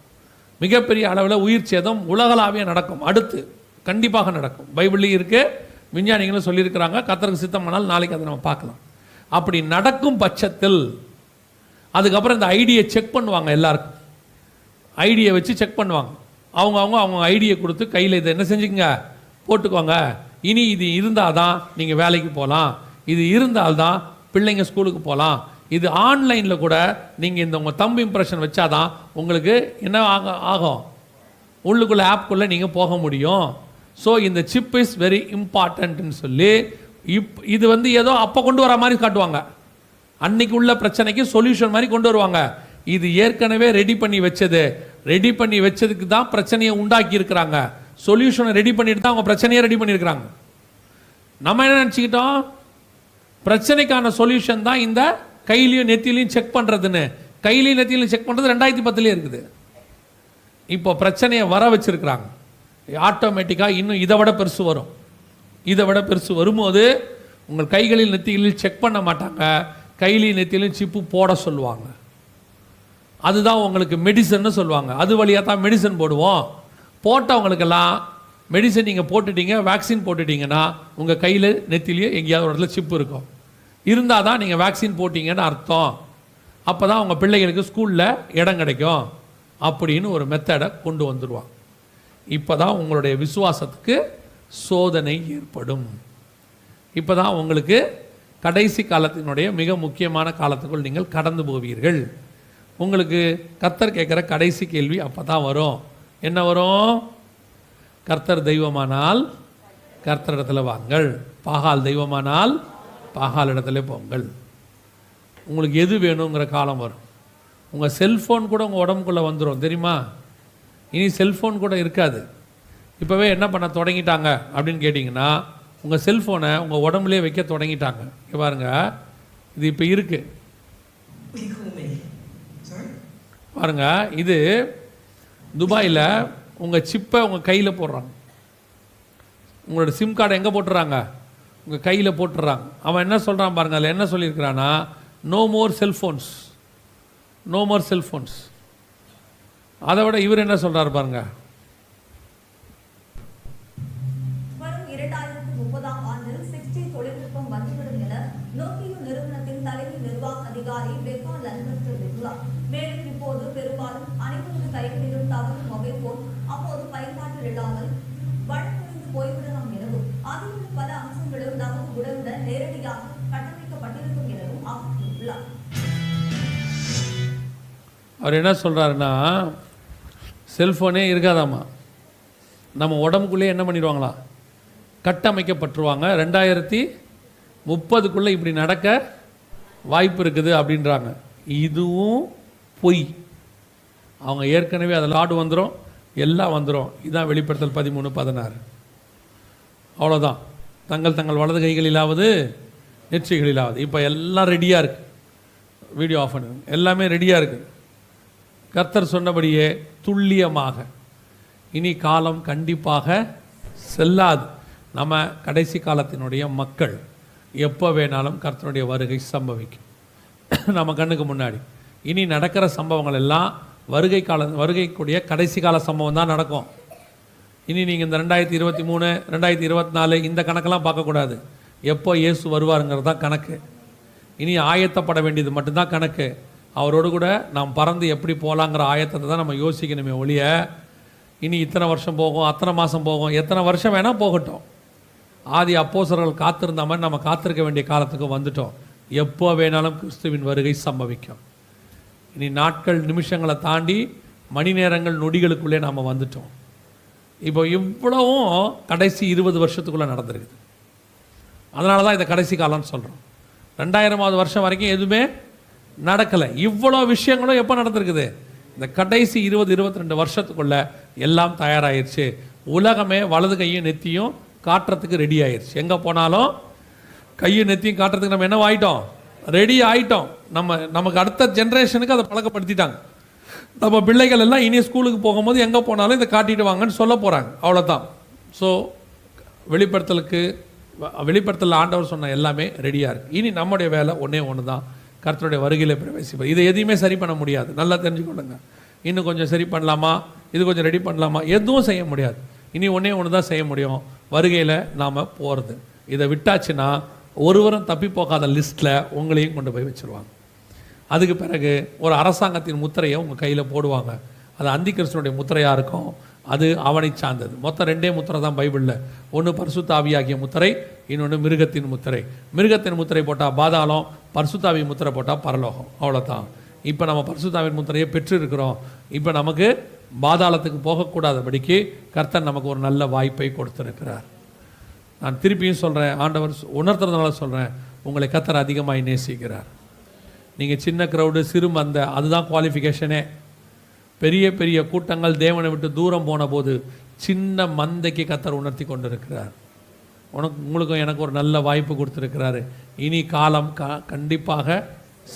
மிகப்பெரிய அளவில் உயிர் சேதம் உலகளாவிய நடக்கும். அடுத்து கண்டிப்பாக நடக்கும். பைபிள்லேயும் இருக்குது, விஞ்ஞானிகளும் சொல்லியிருக்கிறாங்க. கர்த்தருக்கு சித்தமானால் நாளைக்கு அதை நம்ம பார்க்கலாம். அப்படி நடக்கும் பட்சத்தில் அதுக்கப்புறம் இந்த ஐடியை செக் பண்ணுவாங்க. எல்லாருக்கும் ஐடியை வச்சு செக் பண்ணுவாங்க. அவங்க ஐடியை கொடுத்து கையில் இதை என்ன செஞ்சுக்கங்க, போட்டுக்கோங்க. இனி இது இருந்தால் தான் நீங்கள் வேலைக்கு போகலாம், இது இருந்தால்தான் பிள்ளைங்க ஸ்கூலுக்கு போகலாம், இது ஆன்லைனில் கூட நீங்கள் இந்த உங்கள் தம்பு இம்ப்ரெஷன் வச்சாதான் உங்களுக்கு என்ன ஆகும், உள்ளுக்குள்ளே ஆப்குள்ளே நீங்கள் போக முடியும். ஸோ இந்த சிப் இஸ் வெரி இம்பார்ட்டன்ட்னு சொல்லி இது வந்து ஏதோ அப்போ கொண்டு வர மாதிரி காட்டுவாங்க. அன்னைக்கு உள்ள பிரச்சனைக்கு சொல்யூஷன் மாதிரி கொண்டு வருவாங்க. இது ஏற்கனவே ரெடி பண்ணி வச்சதுக்கு தான் பிரச்சனையை உண்டாக்கி இருக்கிறாங்க. சொல்யூஷனை ரெடி பண்ணிட்டு தான் அவங்க பிரச்சனையை ரெடி பண்ணியிருக்கிறாங்க. நம்ம என்ன நினச்சிக்கிட்டோம்? பிரச்சனைக்கான சொல்யூஷன் தான் இந்த கையிலையும் நெத்திலையும் செக் பண்ணுறதுன்னு. கையிலையும் நெத்திலையும் செக் பண்ணுறது 2010 இருக்குது. இப்போ பிரச்சனையை வர வச்சிருக்கிறாங்க. ஆட்டோமேட்டிக்காக இன்னும் இதை விட பெருசு வரும். இதை விட பெருசு வரும்போது உங்கள் கைகளில் நெத்திகளில் செக் பண்ண மாட்டாங்க, கையிலையும் நெத்திலையும் சிப்பு போட சொல்லுவாங்க. அதுதான் உங்களுக்கு மெடிசன்னு சொல்லுவாங்க. அது வழியாக தான் மெடிசன் போடுவோம். போட்டவங்களுக்கெல்லாம் மெடிசன் நீங்கள் போட்டுட்டீங்க, வேக்சின் போட்டுட்டீங்கன்னா உங்கள் கையில் நெத்திலேயே எங்கேயாவது ஒரு இடத்துல சிப்பு இருக்கும். இருந்தால் தான் நீங்கள் வேக்சின் போட்டிங்கன்னு அர்த்தம். அப்போ தான் உங்கள் பிள்ளைகளுக்கு ஸ்கூலில் இடம் கிடைக்கும் அப்படின்னு ஒரு மெத்தடை கொண்டு வந்துடுவாங்க. இப்போ தான் உங்களுடைய விசுவாசத்துக்கு சோதனை ஏற்படும். இப்போ தான் உங்களுக்கு கடைசி காலத்தினுடைய மிக முக்கியமான காலத்துக்குள் நீங்கள் கடந்து போவீர்கள். உங்களுக்கு கர்த்தர் கேட்குற கடைசி கேள்வி அப்போ தான் வரும். என்ன வரும்? கர்த்தர் தெய்வமானால் கர்த்தரிடத்தில் வாங்கள், பாகால் தெய்வமானால் பாகால் இடத்துல போங்கள். உங்களுக்கு எது வேணுங்கிற காலம் வரும். உங்கள் செல்ஃபோன் கூட உங்கள் உடம்புக்குள்ளே வந்துடும், தெரியுமா? இனி செல்ஃபோன் கூட இருக்காது. இப்போவே என்ன பண்ண தொடங்கிட்டாங்க அப்படின்னு கேட்டிங்கன்னா, உங்கள் செல்ஃபோனை உங்கள் உடம்புலேயே வைக்க தொடங்கிட்டாங்க. இங்கே பாருங்க, இது இப்போ இருக்குது பாருங்க. இது துபாயில் உங்கள் சிப்பை உங்கள் கையில் போடுறாங்க. உங்களோட சிம் கார்டை எங்கே போட்டுறாங்க? உங்கள் கையில் போட்டுடுறாங்க. அவன் என்ன சொல்கிறான் பாருங்க, அதில் என்ன சொல்லியிருக்கிறான்னா, no more cellphones, no more cellphones. அதை விட இவர் என்ன சொல்கிறார் பாருங்க. வரும் 2030ஆம் ஆண்டில் 6G தொழில்நுட்பம் வந்துவிடும் என நோக்கியோ நிறுவனத்தின் தலைமை நிர்வாக அதிகாரி பெக்கா லன்பர்ட் தெரிவித்துள்ளார். மேலும் இப்போது பெரும்பாலும் அனைவரது கைகளிலும் தவறும் மொபைல் போன் அப்போது பயன்பாட்டில் இல்லாமல் வழக்கறிந்து போய்விடலாம் எனவும் அதில் உள்ள பல அம்சங்களும் நமது உடலுடன் நேரடியாக கட்டமைக்கப்பட்டிருக்கும் எனவும் அவர் கூறியுள்ளார். அவர் என்ன சொல்கிறாருன்னா, செல்ஃபோனே இருக்காதாம்மா, நம்ம உடம்புக்குள்ளே என்ன பண்ணிடுவாங்களா, கட்டமைக்கப்பட்டுருவாங்க. 2030க்குள்ளே இப்படி நடக்க வாய்ப்பு இருக்குது அப்படின்றாங்க. இதுவும் பொய். அவங்க ஏற்கனவே அதில் ஆடு வந்துடும், எல்லாம் வந்துடும். இதுதான் வெளிப்படுத்தல் 13:16. அவ்வளோதான். தங்கள் வலது கைகளிலாவது நெற்றிகளிலாவது. இப்போ எல்லாம் ரெடியாக இருக்குது. வீடியோ ஆஃப் பண்ணுங்க. எல்லாமே ரெடியாக இருக்குது. கர்த்தர் சொன்னபடியே துல்லியமாக இனி காலம் கண்டிப்பாக செல்லாது. நம்ம கடைசி காலத்தினுடைய மக்கள். எப்போ வேணாலும் கர்த்தருடைய வருகை சம்பவிக்கும் நம்ம கண்ணுக்கு முன்னாடி. இனி நடக்கிற சம்பவங்கள் எல்லாம் வருகைக்குடைய கடைசி கால சம்பவம் தான் நடக்கும். இனி நீங்கள் இந்த 2023 2024 இந்த கணக்கெல்லாம் பார்க்கக்கூடாது. எப்போ இயேசு வருவாருங்கிறது தான் கணக்கு. இனி ஆயத்தப்பட வேண்டியது மட்டும்தான் கணக்கு. அவரோடு கூட நாம் பறந்து எப்படி போகலாங்கிற ஆயத்தத்தை தான் நம்ம யோசிக்கணுமே ஒழிய, இனி இத்தனை வருஷம் போகும், அத்தனை மாதம் போகும், எத்தனை வருஷம் வேணால் போகட்டும். ஆதி அப்போஸ்தலர்கள் காத்திருந்த மாதிரி நம்ம காத்திருக்க வேண்டிய காலத்துக்கு வந்துட்டோம். எப்போ வேணாலும் கிறிஸ்துவின் வருகை சம்பவிக்கும். இனி நாட்கள் நிமிஷங்களை தாண்டி மணி நேரங்கள் நொடிகளுக்குள்ளே நாம் வந்துட்டோம். இப்போ இவ்வளவும் கடைசி 20 வருஷத்துக்குள்ளே நடந்திருக்குது. அதனால தான் இதை கடைசி காலம்னு சொல்கிறோம். 2000வது வருஷம் வரைக்கும் எதுவுமே நடக்கலை. இவ்வளோ விஷயங்களும் எப்போ நடந்திருக்குது? இந்த கடைசி 20-22 வருஷத்துக்குள்ளே எல்லாம் தயாராகிடுச்சு. உலகமே வலது கையும் நெத்தியும் காட்டுறதுக்கு ரெடி ஆயிடுச்சு. எங்கே போனாலும் கையும் நெத்தியும் காட்டுறதுக்கு நம்ம என்ன ஆகிட்டோம்? ரெடி ஆகிட்டோம். நமக்கு அடுத்த ஜென்ரேஷனுக்கு அதை பழக்கப்படுத்திட்டாங்க. நம்ம பிள்ளைகள் எல்லாம் இனி ஸ்கூலுக்கு போகும்போது எங்கே போனாலும் இதை காட்டிட்டு வாங்கன்னு சொல்ல போகிறாங்க. அவ்வளோதான். ஸோ வெளிப்படுத்தல ஆண்டவர் சொன்ன எல்லாமே ரெடியாக இருக்குது. இனி நம்முடைய வேலை ஒன்று தான், கர்த்தருடைய வருகையில் பிரவேசிப்பது. இதை எதையுமே சரி பண்ண முடியாது. நல்லா தெரிஞ்சுக்கொள்ளுங்க. இன்னும் கொஞ்சம் சரி பண்ணலாமா, இது கொஞ்சம் ரெடி பண்ணலாமா, எதுவும் செய்ய முடியாது. இனி ஒன்று தான் செய்ய முடியும், வருகையில் நாம் போகிறது. இதை விட்டாச்சுன்னா ஒருவரும் தப்பி போகாத லிஸ்ட்டில் உங்களையும் கொண்டு போய் வச்சுருவாங்க. அதுக்கு பிறகு ஒரு அரசாங்கத்தின் முத்திரையை உங்கள் கையில் போடுவாங்க. அது அந்தி கிறிஸ்துவனுடைய முத்திரையாக இருக்கும். அது அவனை சார்ந்தது. மொத்தம் 2 முத்திரை தான் பைபிளில். ஒன்று பரிசுத்த ஆவியாகிய முத்திரை, இன்னொன்று மிருகத்தின் முத்திரை. மிருகத்தின் முத்திரை போட்டால் பாதாளம், பரிசுத்தாவி முத்திரை போட்டால் பரலோகம். அவ்வளோதான். இப்போ நம்ம பரிசுத்தாவின் முத்திரையை பெற்றிருக்கிறோம். இப்போ நமக்கு பாதாளத்துக்கு போகக்கூடாதபடிக்கு கர்த்தர் நமக்கு ஒரு நல்ல வாய்ப்பை கொடுத்துருக்கிறார். நான் திருப்பியும் சொல்கிறேன், ஆண்டவர் உணர்த்துறதுனால சொல்கிறேன், உங்களை கர்த்தர் அதிகமாக நேசிக்கிறார். நீங்கள் சின்ன க்ரௌடு, சிறு மந்தை, அதுதான் குவாலிஃபிகேஷனே. பெரிய பெரிய கூட்டங்கள் தேவனை விட்டு தூரம் போன போது சின்ன மந்தைக்கு கர்த்தர் உணர்த்தி கொண்டிருக்கிறார். உங்களுக்கும் எனக்கு ஒரு நல்ல வாய்ப்பு கொடுத்துருக்கிறாரு. இனி காலம் கண்டிப்பாக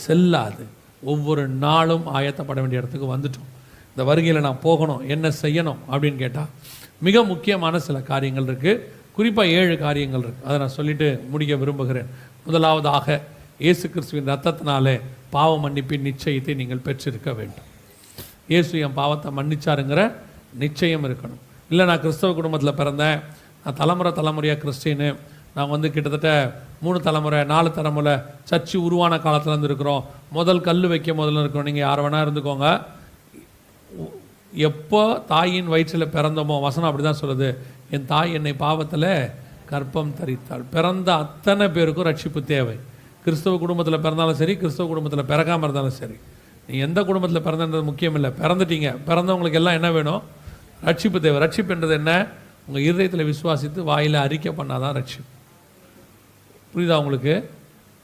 செல்லாது. ஒவ்வொரு நாளும் ஆயத்தப்பட வேண்டிய இடத்துக்கு வந்துட்டோம். இந்த வருகையில் நான் போகணும், என்ன செய்யணும் அப்படின்னு கேட்டால் மிக முக்கியமான சில காரியங்கள் இருக்குது. குறிப்பாக 7 காரியங்கள் இருக்குது. அதை நான் சொல்லிவிட்டு முடிக்க விரும்புகிறேன். முதலாவதாக, இயேசு கிறிஸ்துவின் ரத்தத்தினாலே பாவ மன்னிப்பின் நிச்சயத்தை நீங்கள் பெற்றிருக்க வேண்டும். இயேசு என் பாவத்தை மன்னிச்சாருங்கிற நிச்சயம் இருக்கணும். இல்லை நான் கிறிஸ்தவ குடும்பத்தில் பிறந்தேன், நான் தலைமுறையாக கிறிஸ்டின்னு, நான் கிட்டத்தட்ட 3 தலைமுறை 4 தலைமுறை சர்ச்சு உருவான காலத்தில் இருந்துருக்கிறோம், முதல் கல் வைக்க முதல்ல இருக்கிறோம். நீங்கள் யார் வேணால் இருந்துக்கோங்க. எப்போ தாயின் வயிற்றில் பிறந்தோமோ, வசனம் அப்படி தான் சொல்லுது, என் தாய் என்னை பாவத்தில் கர்ப்பம் தரித்தாள். பிறந்த அத்தனை பேருக்கும் ரட்சிப்பு தேவை. கிறிஸ்தவ குடும்பத்தில் பிறந்தாலும் சரி, கிறிஸ்தவ குடும்பத்தில் பிறக்காமல் இருந்தாலும் சரி. நீ எந்த குடும்பத்தில் பிறந்தன்றது முக்கியம் இல்லை. பிறந்துட்டீங்க, பிறந்தவங்களுக்கு எல்லாம் என்ன வேணும்? ரட்சிப்பு தேவை. ரட்சிப்புன்றது என்ன? உங்கள் இருதயத்தில் விசுவாசித்து வாயில் அறிக்கை பண்ணாதான் ரட்சிப்பு. புரியுதா உங்களுக்கு?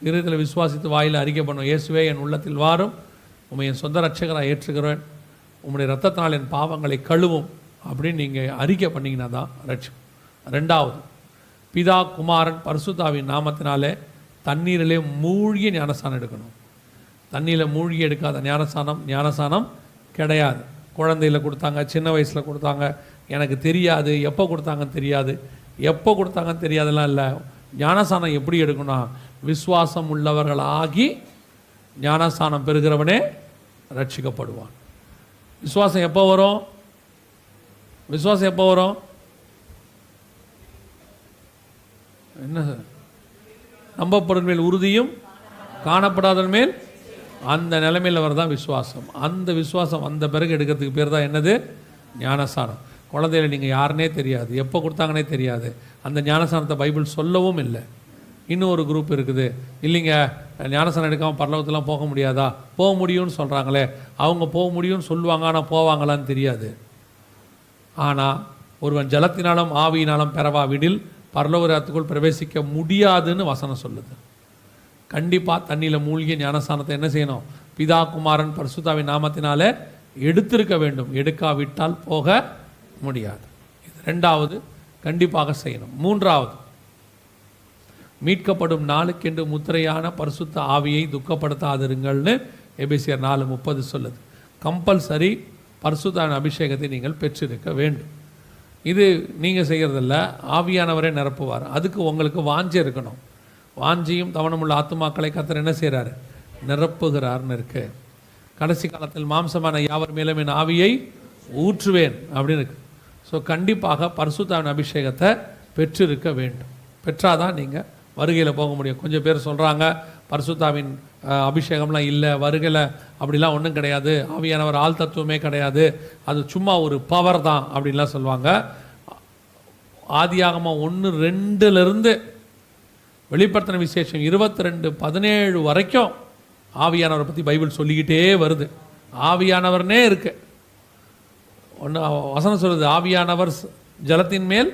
இருதயத்தில் விசுவாசித்து வாயில் அறிக்கை பண்ணும், இயேசுவே என் உள்ளத்தில் வாரும், உண்மை என் சொந்த ரட்சகராக ஏற்றுக்கிறேன், உம்முடைய ரத்தத்தினால் என் பாவங்களை கழுவும் அப்படின்னு நீங்கள் அறிக்கை பண்ணிங்கன்னா தான் ரட்சிப்பு. 2வது, பிதா குமாரன் பரிசுத்தாவின் நாமத்தினாலே தண்ணீரிலே மூழ்கி ஞானஸ்தானம் எடுக்கணும். தண்ணியில் மூழ்கி எடுக்காத ஞானஸ்தானம் கிடையாது. குழந்தையில் கொடுத்தாங்க, சின்ன வயசில் கொடுத்தாங்க, எனக்கு தெரியாது, எப்போ கொடுத்தாங்கன்னு தெரியாதெல்லாம் இல்லை. ஞானஸ்தானம் எப்படி எடுக்கணும்? விசுவாசம் உள்ளவர்களாகி ஞானஸ்தானம் பெறுகிறவனே ரட்சிக்கப்படுவான். விசுவாசம் எப்போ வரும்? என்ன சார்? நம்பப்படும் மேல் உறுதியும் காணப்படாத மேல், அந்த நிலைமையில் வரதான் விசுவாசம். அந்த விசுவாசம் வந்த பிறகு எடுக்கிறதுக்கு பேர் தான் என்னது? ஞானஸ்தானம். குழந்தையில நீங்கள் யாருன்னே தெரியாது, எப்போ கொடுத்தாங்கன்னே தெரியாது. அந்த ஞானஸ்தானத்தை பைபிள் சொல்லவும் இல்லை. இன்னும் ஒரு குரூப் இருக்குது, இல்லைங்க ஞானஸ்தானம் எடுக்காமல் பரலோகத்தெல்லாம் போக முடியாதா? போக முடியும்னு சொல்கிறாங்களே, அவங்க போக முடியும்னு சொல்லுவாங்க, ஆனால் போவாங்களான்னு தெரியாது. ஆனால் ஒருவன் ஜலத்தினாலும் ஆவியினாலும் பெறவாவிடில் பரலோகத்துக்குள் பிரவேசிக்க முடியாதுன்னு வசனம் சொல்லுது. கண்டிப்பாக தண்ணியில் மூழ்கிய ஞானஸ்தானத்தை என்ன செய்யணும்? பிதா குமாரன் பரிசுத்தாவின் நாமத்தினாலே எடுத்திருக்க வேண்டும். எடுக்காவிட்டால் போக முடியாது. இது 2வது, கண்டிப்பாக செய்யணும். 3வது, மீட்கப்படும் நாளுக்கென்று முத்திரையான பரிசுத்த ஆவியை துக்கப்படுத்தாதிருங்கள்னு எபேசியர் 4:30 சொல்லுது. கம்பல்சரி பரிசுத்தாவின் அபிஷேகத்தை நீங்கள் பெற்றிருக்க வேண்டும். இது நீங்கள் செய்கிறதில்ல, ஆவியானவரே நிரப்புவார். அதுக்கு உங்களுக்கு வாஞ்சை இருக்கணும். வாஞ்சியும் தவணமுள்ள ஆத்துமாக்களை கர்த்தர் என்ன செய்கிறாரு? நிரப்புகிறார்னு இருக்கு. கடைசி காலத்தில் மாம்சமான யாவர் மேலும் என் ஆவியை ஊற்றுவேன் அப்படின்னு இருக்கு. ஸோ கண்டிப்பாக பரிசுத்தாவின் அபிஷேகத்தை பெற்றிருக்க வேண்டும். பெற்றாதான் நீங்கள் வருகையில் போக முடியும். கொஞ்சம் பேர் சொல்கிறாங்க பரிசுத்தாவின் அபிஷேகம்லாம் இல்லை, வருகையில் அப்படிலாம் ஒன்றும் கிடையாது, ஆவியானவர் ஆள் தத்துவமே கிடையாது, அது சும்மா ஒரு பவர் தான் அப்படின்லாம் சொல்லுவாங்க. ஆதியாகமம் 1:2 வெளிப்படுத்தின விசேஷம் 22:17 வரைக்கும் ஆவியானவரை பற்றி பைபிள் சொல்லிக்கிட்டே வருது. ஆவியானவர்னே இருக்கு. ஒன்று வசனம் சொல்லுது, ஆவியானவர் ஜலத்தின் மேல்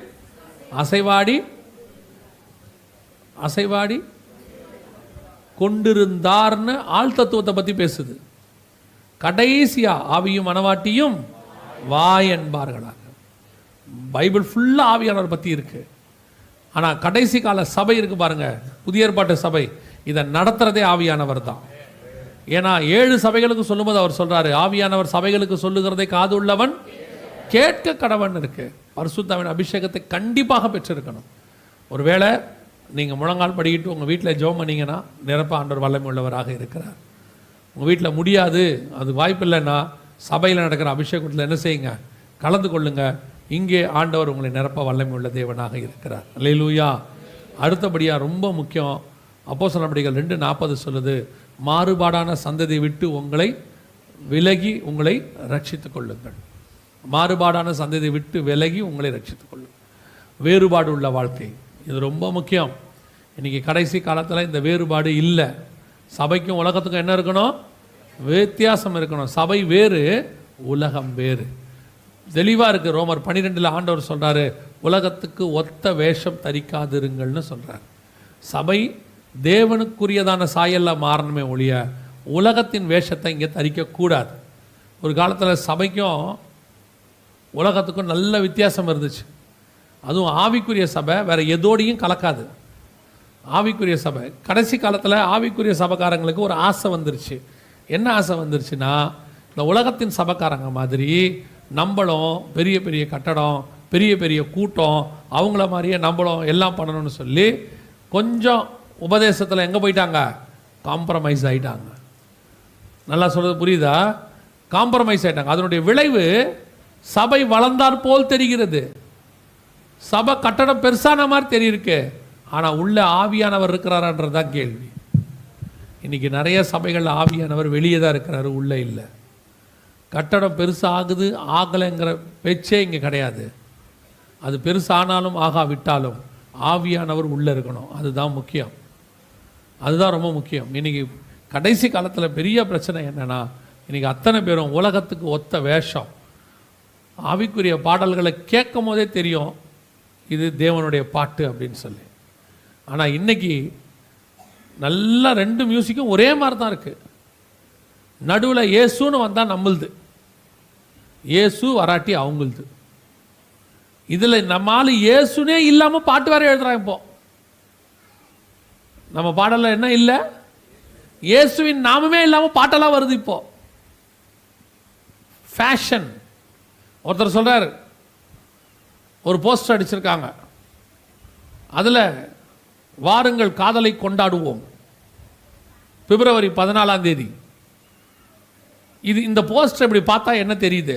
அசைவாடி கொண்டிருந்தார்னு ஆள் தத்துவத்தை பற்றி பேசுது. கடைசியா ஆவியும் மனவாட்டியும் வாய் என்பார்களாக. பைபிள் ஃபுல்லாக ஆவியானவர் பற்றி இருக்கு. ஆனால் கடைசி கால சபை இருக்கு பாருங்க, புதிய ஏற்பாட்டு சபை, இதை நடத்துறதே ஆவியானவர் தான். ஏன்னா 7 சபைகளுக்கு சொல்லும்போது அவர் சொல்றாரு, ஆவியானவர் சபைகளுக்கு சொல்லுகிறதை காது உள்ளவன் கேட்க கடவன் இருக்கு. பரிசுத்தாவின் அபிஷேகத்தை கண்டிப்பாக பெற்றிருக்கணும். ஒருவேளை நீங்கள் முழங்கால் படிக்கிட்டு உங்கள் வீட்டில் ஜெபம் பண்ணீங்கன்னா நிரப்ப ஆண்டவர் வல்லமை உள்ளவராக இருக்கிறார். உங்கள் வீட்டில் முடியாது, அது வாய்ப்பில்லைன்னா சபையில் நடக்கிற அபிஷேகத்தில் என்ன செய்யுங்க? கலந்து கொள்ளுங்க. இங்கே ஆண்டவர் உங்களை நிரப்ப வல்லமை உள்ள தேவனாக இருக்கிறார். அல்லேலூயா. அடுத்தபடியாக ரொம்ப முக்கியம், அப்போஸ்தலர் நடபடிகள் 2:40 சொல்லுது, மாறுபாடான சந்ததியை விட்டு உங்களை விலகி உங்களை ரட்சித்துக் கொள்ளுங்கள். மாறுபாடான சந்ததியை விட்டு விலகி உங்களை ரட்சித்துக் கொள்ளுங்கள். வேறுபாடு உள்ள வாழ்க்கை, இது ரொம்ப முக்கியம். இன்றைக்கி கடைசி காலத்தில் இந்த வேறுபாடு இல்லை. சபைக்கும் உலகத்துக்கும் என்ன இருக்கணும்? வித்தியாசம் இருக்கணும். சபை வேறு, உலகம் வேறு. தெளிவாக இருக்குது. ரோமர் 12 ஆண்டவர் சொல்கிறாரு, உலகத்துக்கு ஒத்த வேஷம் தரிக்காதிருங்கள்னு சொல்கிறார். சபை தேவனுக்குரியதான சாயலில் மாறணுமே ஒழிய உலகத்தின் வேஷத்தை இங்கே தரிக்கக்கூடாது. ஒரு காலத்தில் சபைக்கும் உலகத்துக்கும் நல்ல வித்தியாசம் இருந்துச்சு. அதுவும் ஆவிக்குரிய சபை வேறு எதோடையும் கலக்காது. ஆவிக்குரிய சபை கடைசி காலத்தில் ஆவிக்குரிய சபைக்காரங்களுக்கு ஒரு ஆசை வந்துருச்சு. என்ன ஆசை வந்துருச்சுன்னா, இந்த உலகத்தின் சபைக்காரங்க மாதிரி நம்மளும் பெரிய பெரிய கட்டடம், பெரிய பெரிய கூட்டம், அவங்கள மாதிரியே நம்மளும் எல்லாம் பண்ணணும்னு சொல்லி கொஞ்சம் உபதேசத்தில் எங்கே போயிட்டாங்க? காம்ப்ரமைஸ் ஆகிட்டாங்க. நல்லா சொல்கிறது புரியுதா? காம்ப்ரமைஸ் ஆகிட்டாங்க. அதனுடைய விளைவு சபை வளர்ந்தாற் போல் தெரிகிறது. சபை கட்டடம் பெருசான மாதிரி தெரியிருக்கு, ஆனால் உள்ள ஆவியானவர் இருக்கிறாரான்றதான் கேள்வி. இன்றைக்கி நிறைய சபைகள் ஆவியானவர் வெளியே தான் இருக்கிறாரு, உள்ளே இல்லை. கட்டடம் பெருசாகுது ஆகலைங்கிற பேச்சே இங்கே கிடையாது. அது பெருசானாலும் ஆகாவிட்டாலும் ஆவியானவர் உள்ளே இருக்கணும். அதுதான் முக்கியம். அதுதான் ரொம்ப முக்கியம். இன்றைக்கி கடைசி காலத்தில் பெரிய பிரச்சனை என்னென்னா, இன்றைக்கி அத்தனை பேரும் உலகத்துக்கு ஒத்த வேஷம். ஆவிக்குரிய பாடல்களை கேட்கும் போதே தெரியும் இது தேவனுடைய பாட்டு அப்படின்னு சொல்லி. ஆனால் இன்றைக்கி நல்லா 2 மியூசிக்கும் ஒரே மாதிரி தான் இருக்குது. நடுவில் இயேசுன்னு வந்தால் நம்மளுது, இயேசு வராட்டி அவங்களுது. இதில் நம்மால் இயேசுனே இல்லாமல் பாட்டு வேறு எழுதுறாங்க. இப்போ நம்ம பாடலில் என்ன இல்லை? இயேசுவின் நாமமே இல்லாமல் பாட்டெல்லாம் வருது. இப்போ ஃபேஷன். ஒருத்தர் சொல்கிறார், ஒரு போஸ்டர் அடிச்சிருக்காங்க, அதில் வாருங்கள் காதலை கொண்டாடுவோம், பிப்ரவரி 14 இது. இந்த போஸ்டர் இப்படி பார்த்தா என்ன தெரியுது?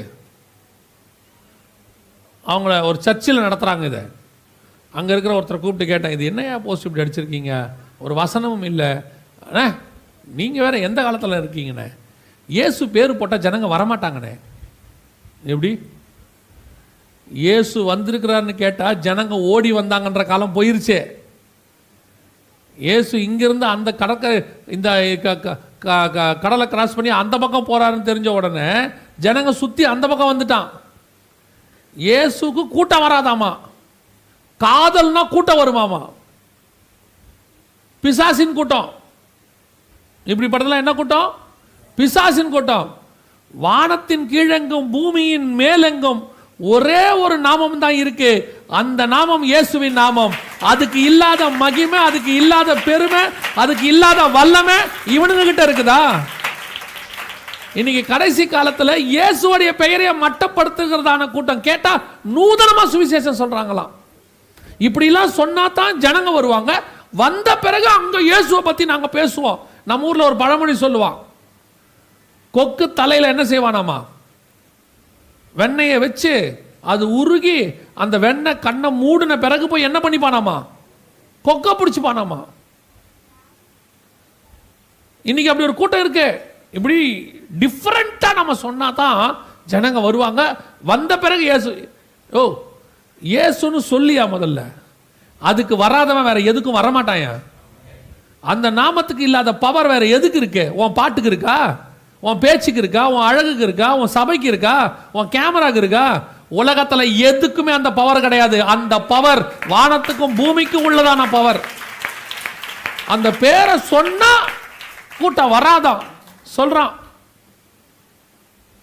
அவங்கள ஒரு சர்ச்சில் நடத்துகிறாங்க இதை. அங்கே இருக்கிற ஒருத்தரை கூப்பிட்டு கேட்டேன், இது என்னையா போஸ்டர் இப்படி அடிச்சிருக்கீங்க? ஒரு வசனமும் இல்லை. நீங்கள் வேறு எந்த காலத்தில் இருக்கீங்கண்ணே? இயேசு பேர் போட்டால் ஜனங்க வரமாட்டாங்கண்ணே. எப்படி? இயேசு வந்திருக்கிறாருன்னு கேட்டால் ஜனங்க ஓடி வந்தாங்கன்ற காலம் போயிருச்சே. இயேசு இங்கிருந்து அந்த கடற்கரை இந்த கடலை கிராஸ் பண்ணி அந்த பக்கம் போகிறாருன்னு தெரிஞ்ச உடனே ஜனங்க சுற்றி அந்த பக்கம் வந்துட்டான். இயேசுக்கு கூட்டம் வராதாமா, காதல்னா கூட்டம் வருமாமா. பிசாசின் கூட்டம். இப்படிப்பட்டதெல்லாம் என்ன கூட்டம்? பிசாசின் கூட்டம். வானத்தின் கீழெங்கும் பூமியின் மேலெங்கும் ஒரே ஒரு நாமம் தான் இருக்கு. அந்த நாமம் இயேசுவின் நாமம். அதுக்கு இல்லாத மகிமை, அதுக்கு இல்லாத பெருமை, அதுக்கு இல்லாத வல்லமை இவனுங்க கிட்ட இருக்குதா? இன்னைக்கு கடைசி காலத்துல இயேசுவுடைய பெயரை மட்டப்படுத்துகிறதான கூட்டம். கேட்டா நூதனமா சுவிசேஷம் சொல்றாங்களாம். இப்படிலாம் சொன்னா தான் ஜனங்க வருவாங்க. வந்த பிறகு அங்க இயேசுவை பத்தி நாங்க பேசுவோம். நம்ம ஊர்ல ஒரு பழமொழி சொல்லுவான், கொக்கு தலையில என்ன செய்வானாமா, வெண்ணெயை வச்சு அது உருகி அந்த வெண்ணெய் கண்ணை மூடின பிறகு போய் என்ன பண்ணிப்பானாமா, கொக்க பிடிச்சுப்பானாமா. இன்னைக்கு அப்படி ஒரு கூட்டம் இருக்கு. இப்படி டிஃப்ரெண்டா நம்ம சொன்னா தான் ஜனங்க வருவாங்க. வந்த பிறகு இயேசு, ஓ இயேசுன்னு சொல்லியா முதல்ல, அதுக்கு வராதவன் வேற எதுக்கும் வரமாட்டாயா. அந்த நாமத்துக்கு இல்லாத பவர் வேற எதுக்கு இருக்கு? உன் பாட்டுக்கு இருக்கா, உன் பேச்சுக்கு இருக்கா, உன் அழகுக்கு இருக்கா, உன் சபைக்கு இருக்கா, உன் கேமராக்கு இருக்கா? உலகத்துல எதுக்குமே அந்த பவர் கிடையாது. அந்த பவர் வானத்துக்கும் பூமிக்கும் உள்ளதான பவர். அந்த பேரை சொன்னா கூட்டம் வராதான் சொல்றான்.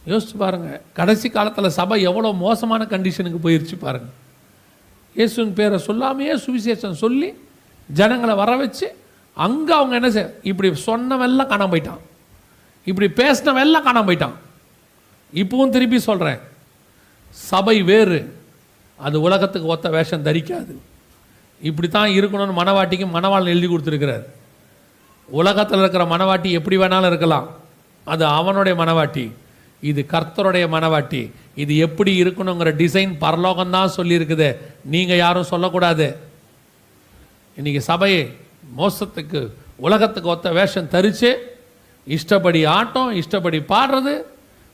யோசிச்சு பாருங்க, கடைசி காலத்துல சபை எவ்வளவு மோசமான கண்டிஷனுக்கு போயிருச்சு பாருங்க. இயேசுவின் பேரை சொல்லாமையே சுவிசேஷம் சொல்லி ஜனங்களை வர வச்சு அங்க அவங்க என்ன செய்ய, இப்படி சொன்னவெல்லாம் காணாம போயிட்டான், இப்படி பேசினவெல்லாம் காணாம போயிட்டான். இப்பவும் திருப்பி சொல்றேன், சபை வேறு, அது உலகத்துக்கு ஒத்த வேஷம் தரிக்காது. இப்படித்தான் இருக்கணும்னு மனவாட்டிக்கு மனவாளன் எழுதி கொடுத்துருக்கிறார். உலகத்தில் இருக்கிற மனவாட்டி எப்படி வேணாலும் இருக்கலாம், அது அவனுடைய மனவாட்டி. இது கர்த்தருடைய மனவாட்டி. இது எப்படி இருக்கணுங்கிற டிசைன் பரலோகம் தான் சொல்லியிருக்குது, நீங்க யாரும் சொல்லக்கூடாது. இன்னைக்கு சபையை மோசத்துக்கு உலகத்துக்கு ஒத்த வேஷம் தரிச்சு இஷ்டப்படி ஆட்டம், இஷ்டப்படி பாடுறது.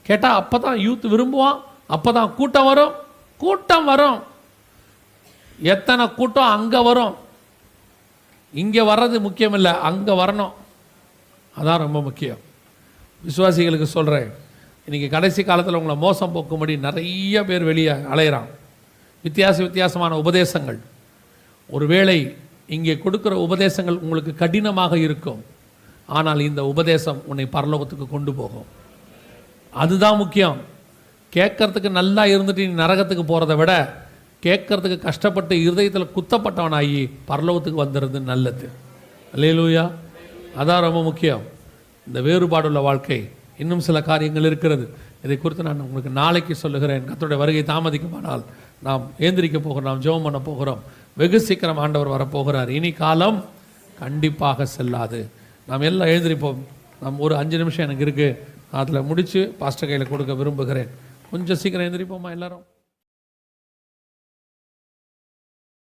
கேட்டால் அப்போ தான் யூத் விரும்புவான், அப்போ தான் கூட்டம் வரும். கூட்டம் வரும், எத்தனை கூட்டம் அங்கே வரும். இங்கே வர்றது முக்கியம் இல்லை, அங்கே வரணும், அதான் ரொம்ப முக்கியம். விசுவாசிகளுக்கு சொல்கிறேன், இன்றைக்கி கடைசி காலத்தில் உங்களை மோசம் போக்கும்படி நிறைய பேர் வெளியே அலையிறான். வித்தியாசமான உபதேசங்கள். ஒருவேளை இங்கே கொடுக்குற உபதேசங்கள் உங்களுக்கு கடினமாக இருக்கும், ஆனால் இந்த உபதேசம் உன்னை பரலோகத்துக்கு கொண்டு போகும். அதுதான் முக்கியம். கேட்கறதுக்கு நல்லா இருந்துட்டு நீ நரகத்துக்கு போகிறத விட கேட்கறதுக்கு கஷ்டப்பட்டு இருதயத்தில் குத்தப்பட்டவனாகி பரலோகத்துக்கு வந்துடுறது நல்லது. அல்லேலூயா, அதான் ரொம்ப முக்கியம். இந்த வேறுபாடுள்ள வாழ்க்கை, இன்னும் சில காரியங்கள் இருக்கிறது. இதை குறித்து நான் உங்களுக்கு நாளைக்கு சொல்லுகிறேன். கர்த்தருடைய வருகை தாமதிக்குமானால் நாம் ஏந்திரிக்க போகிறோம், நாம் ஜெபம் பண்ண போகிறோம். வெகு சீக்கிரம் ஆண்டவர் வரப்போகிறார். இனி காலம் கண்டிப்பாக செல்லாது. நாம் எல்லாம் எழுந்திரிப்போம். நாம் ஒரு 5 நிமிஷம் எனக்கு இருக்குது, அதில் முடித்து பாஸ்டர் கையில் கொடுக்க விரும்புகிறேன். கொஞ்சம் சீக்கிரம் எழுந்திரிப்போமா எல்லாரும்?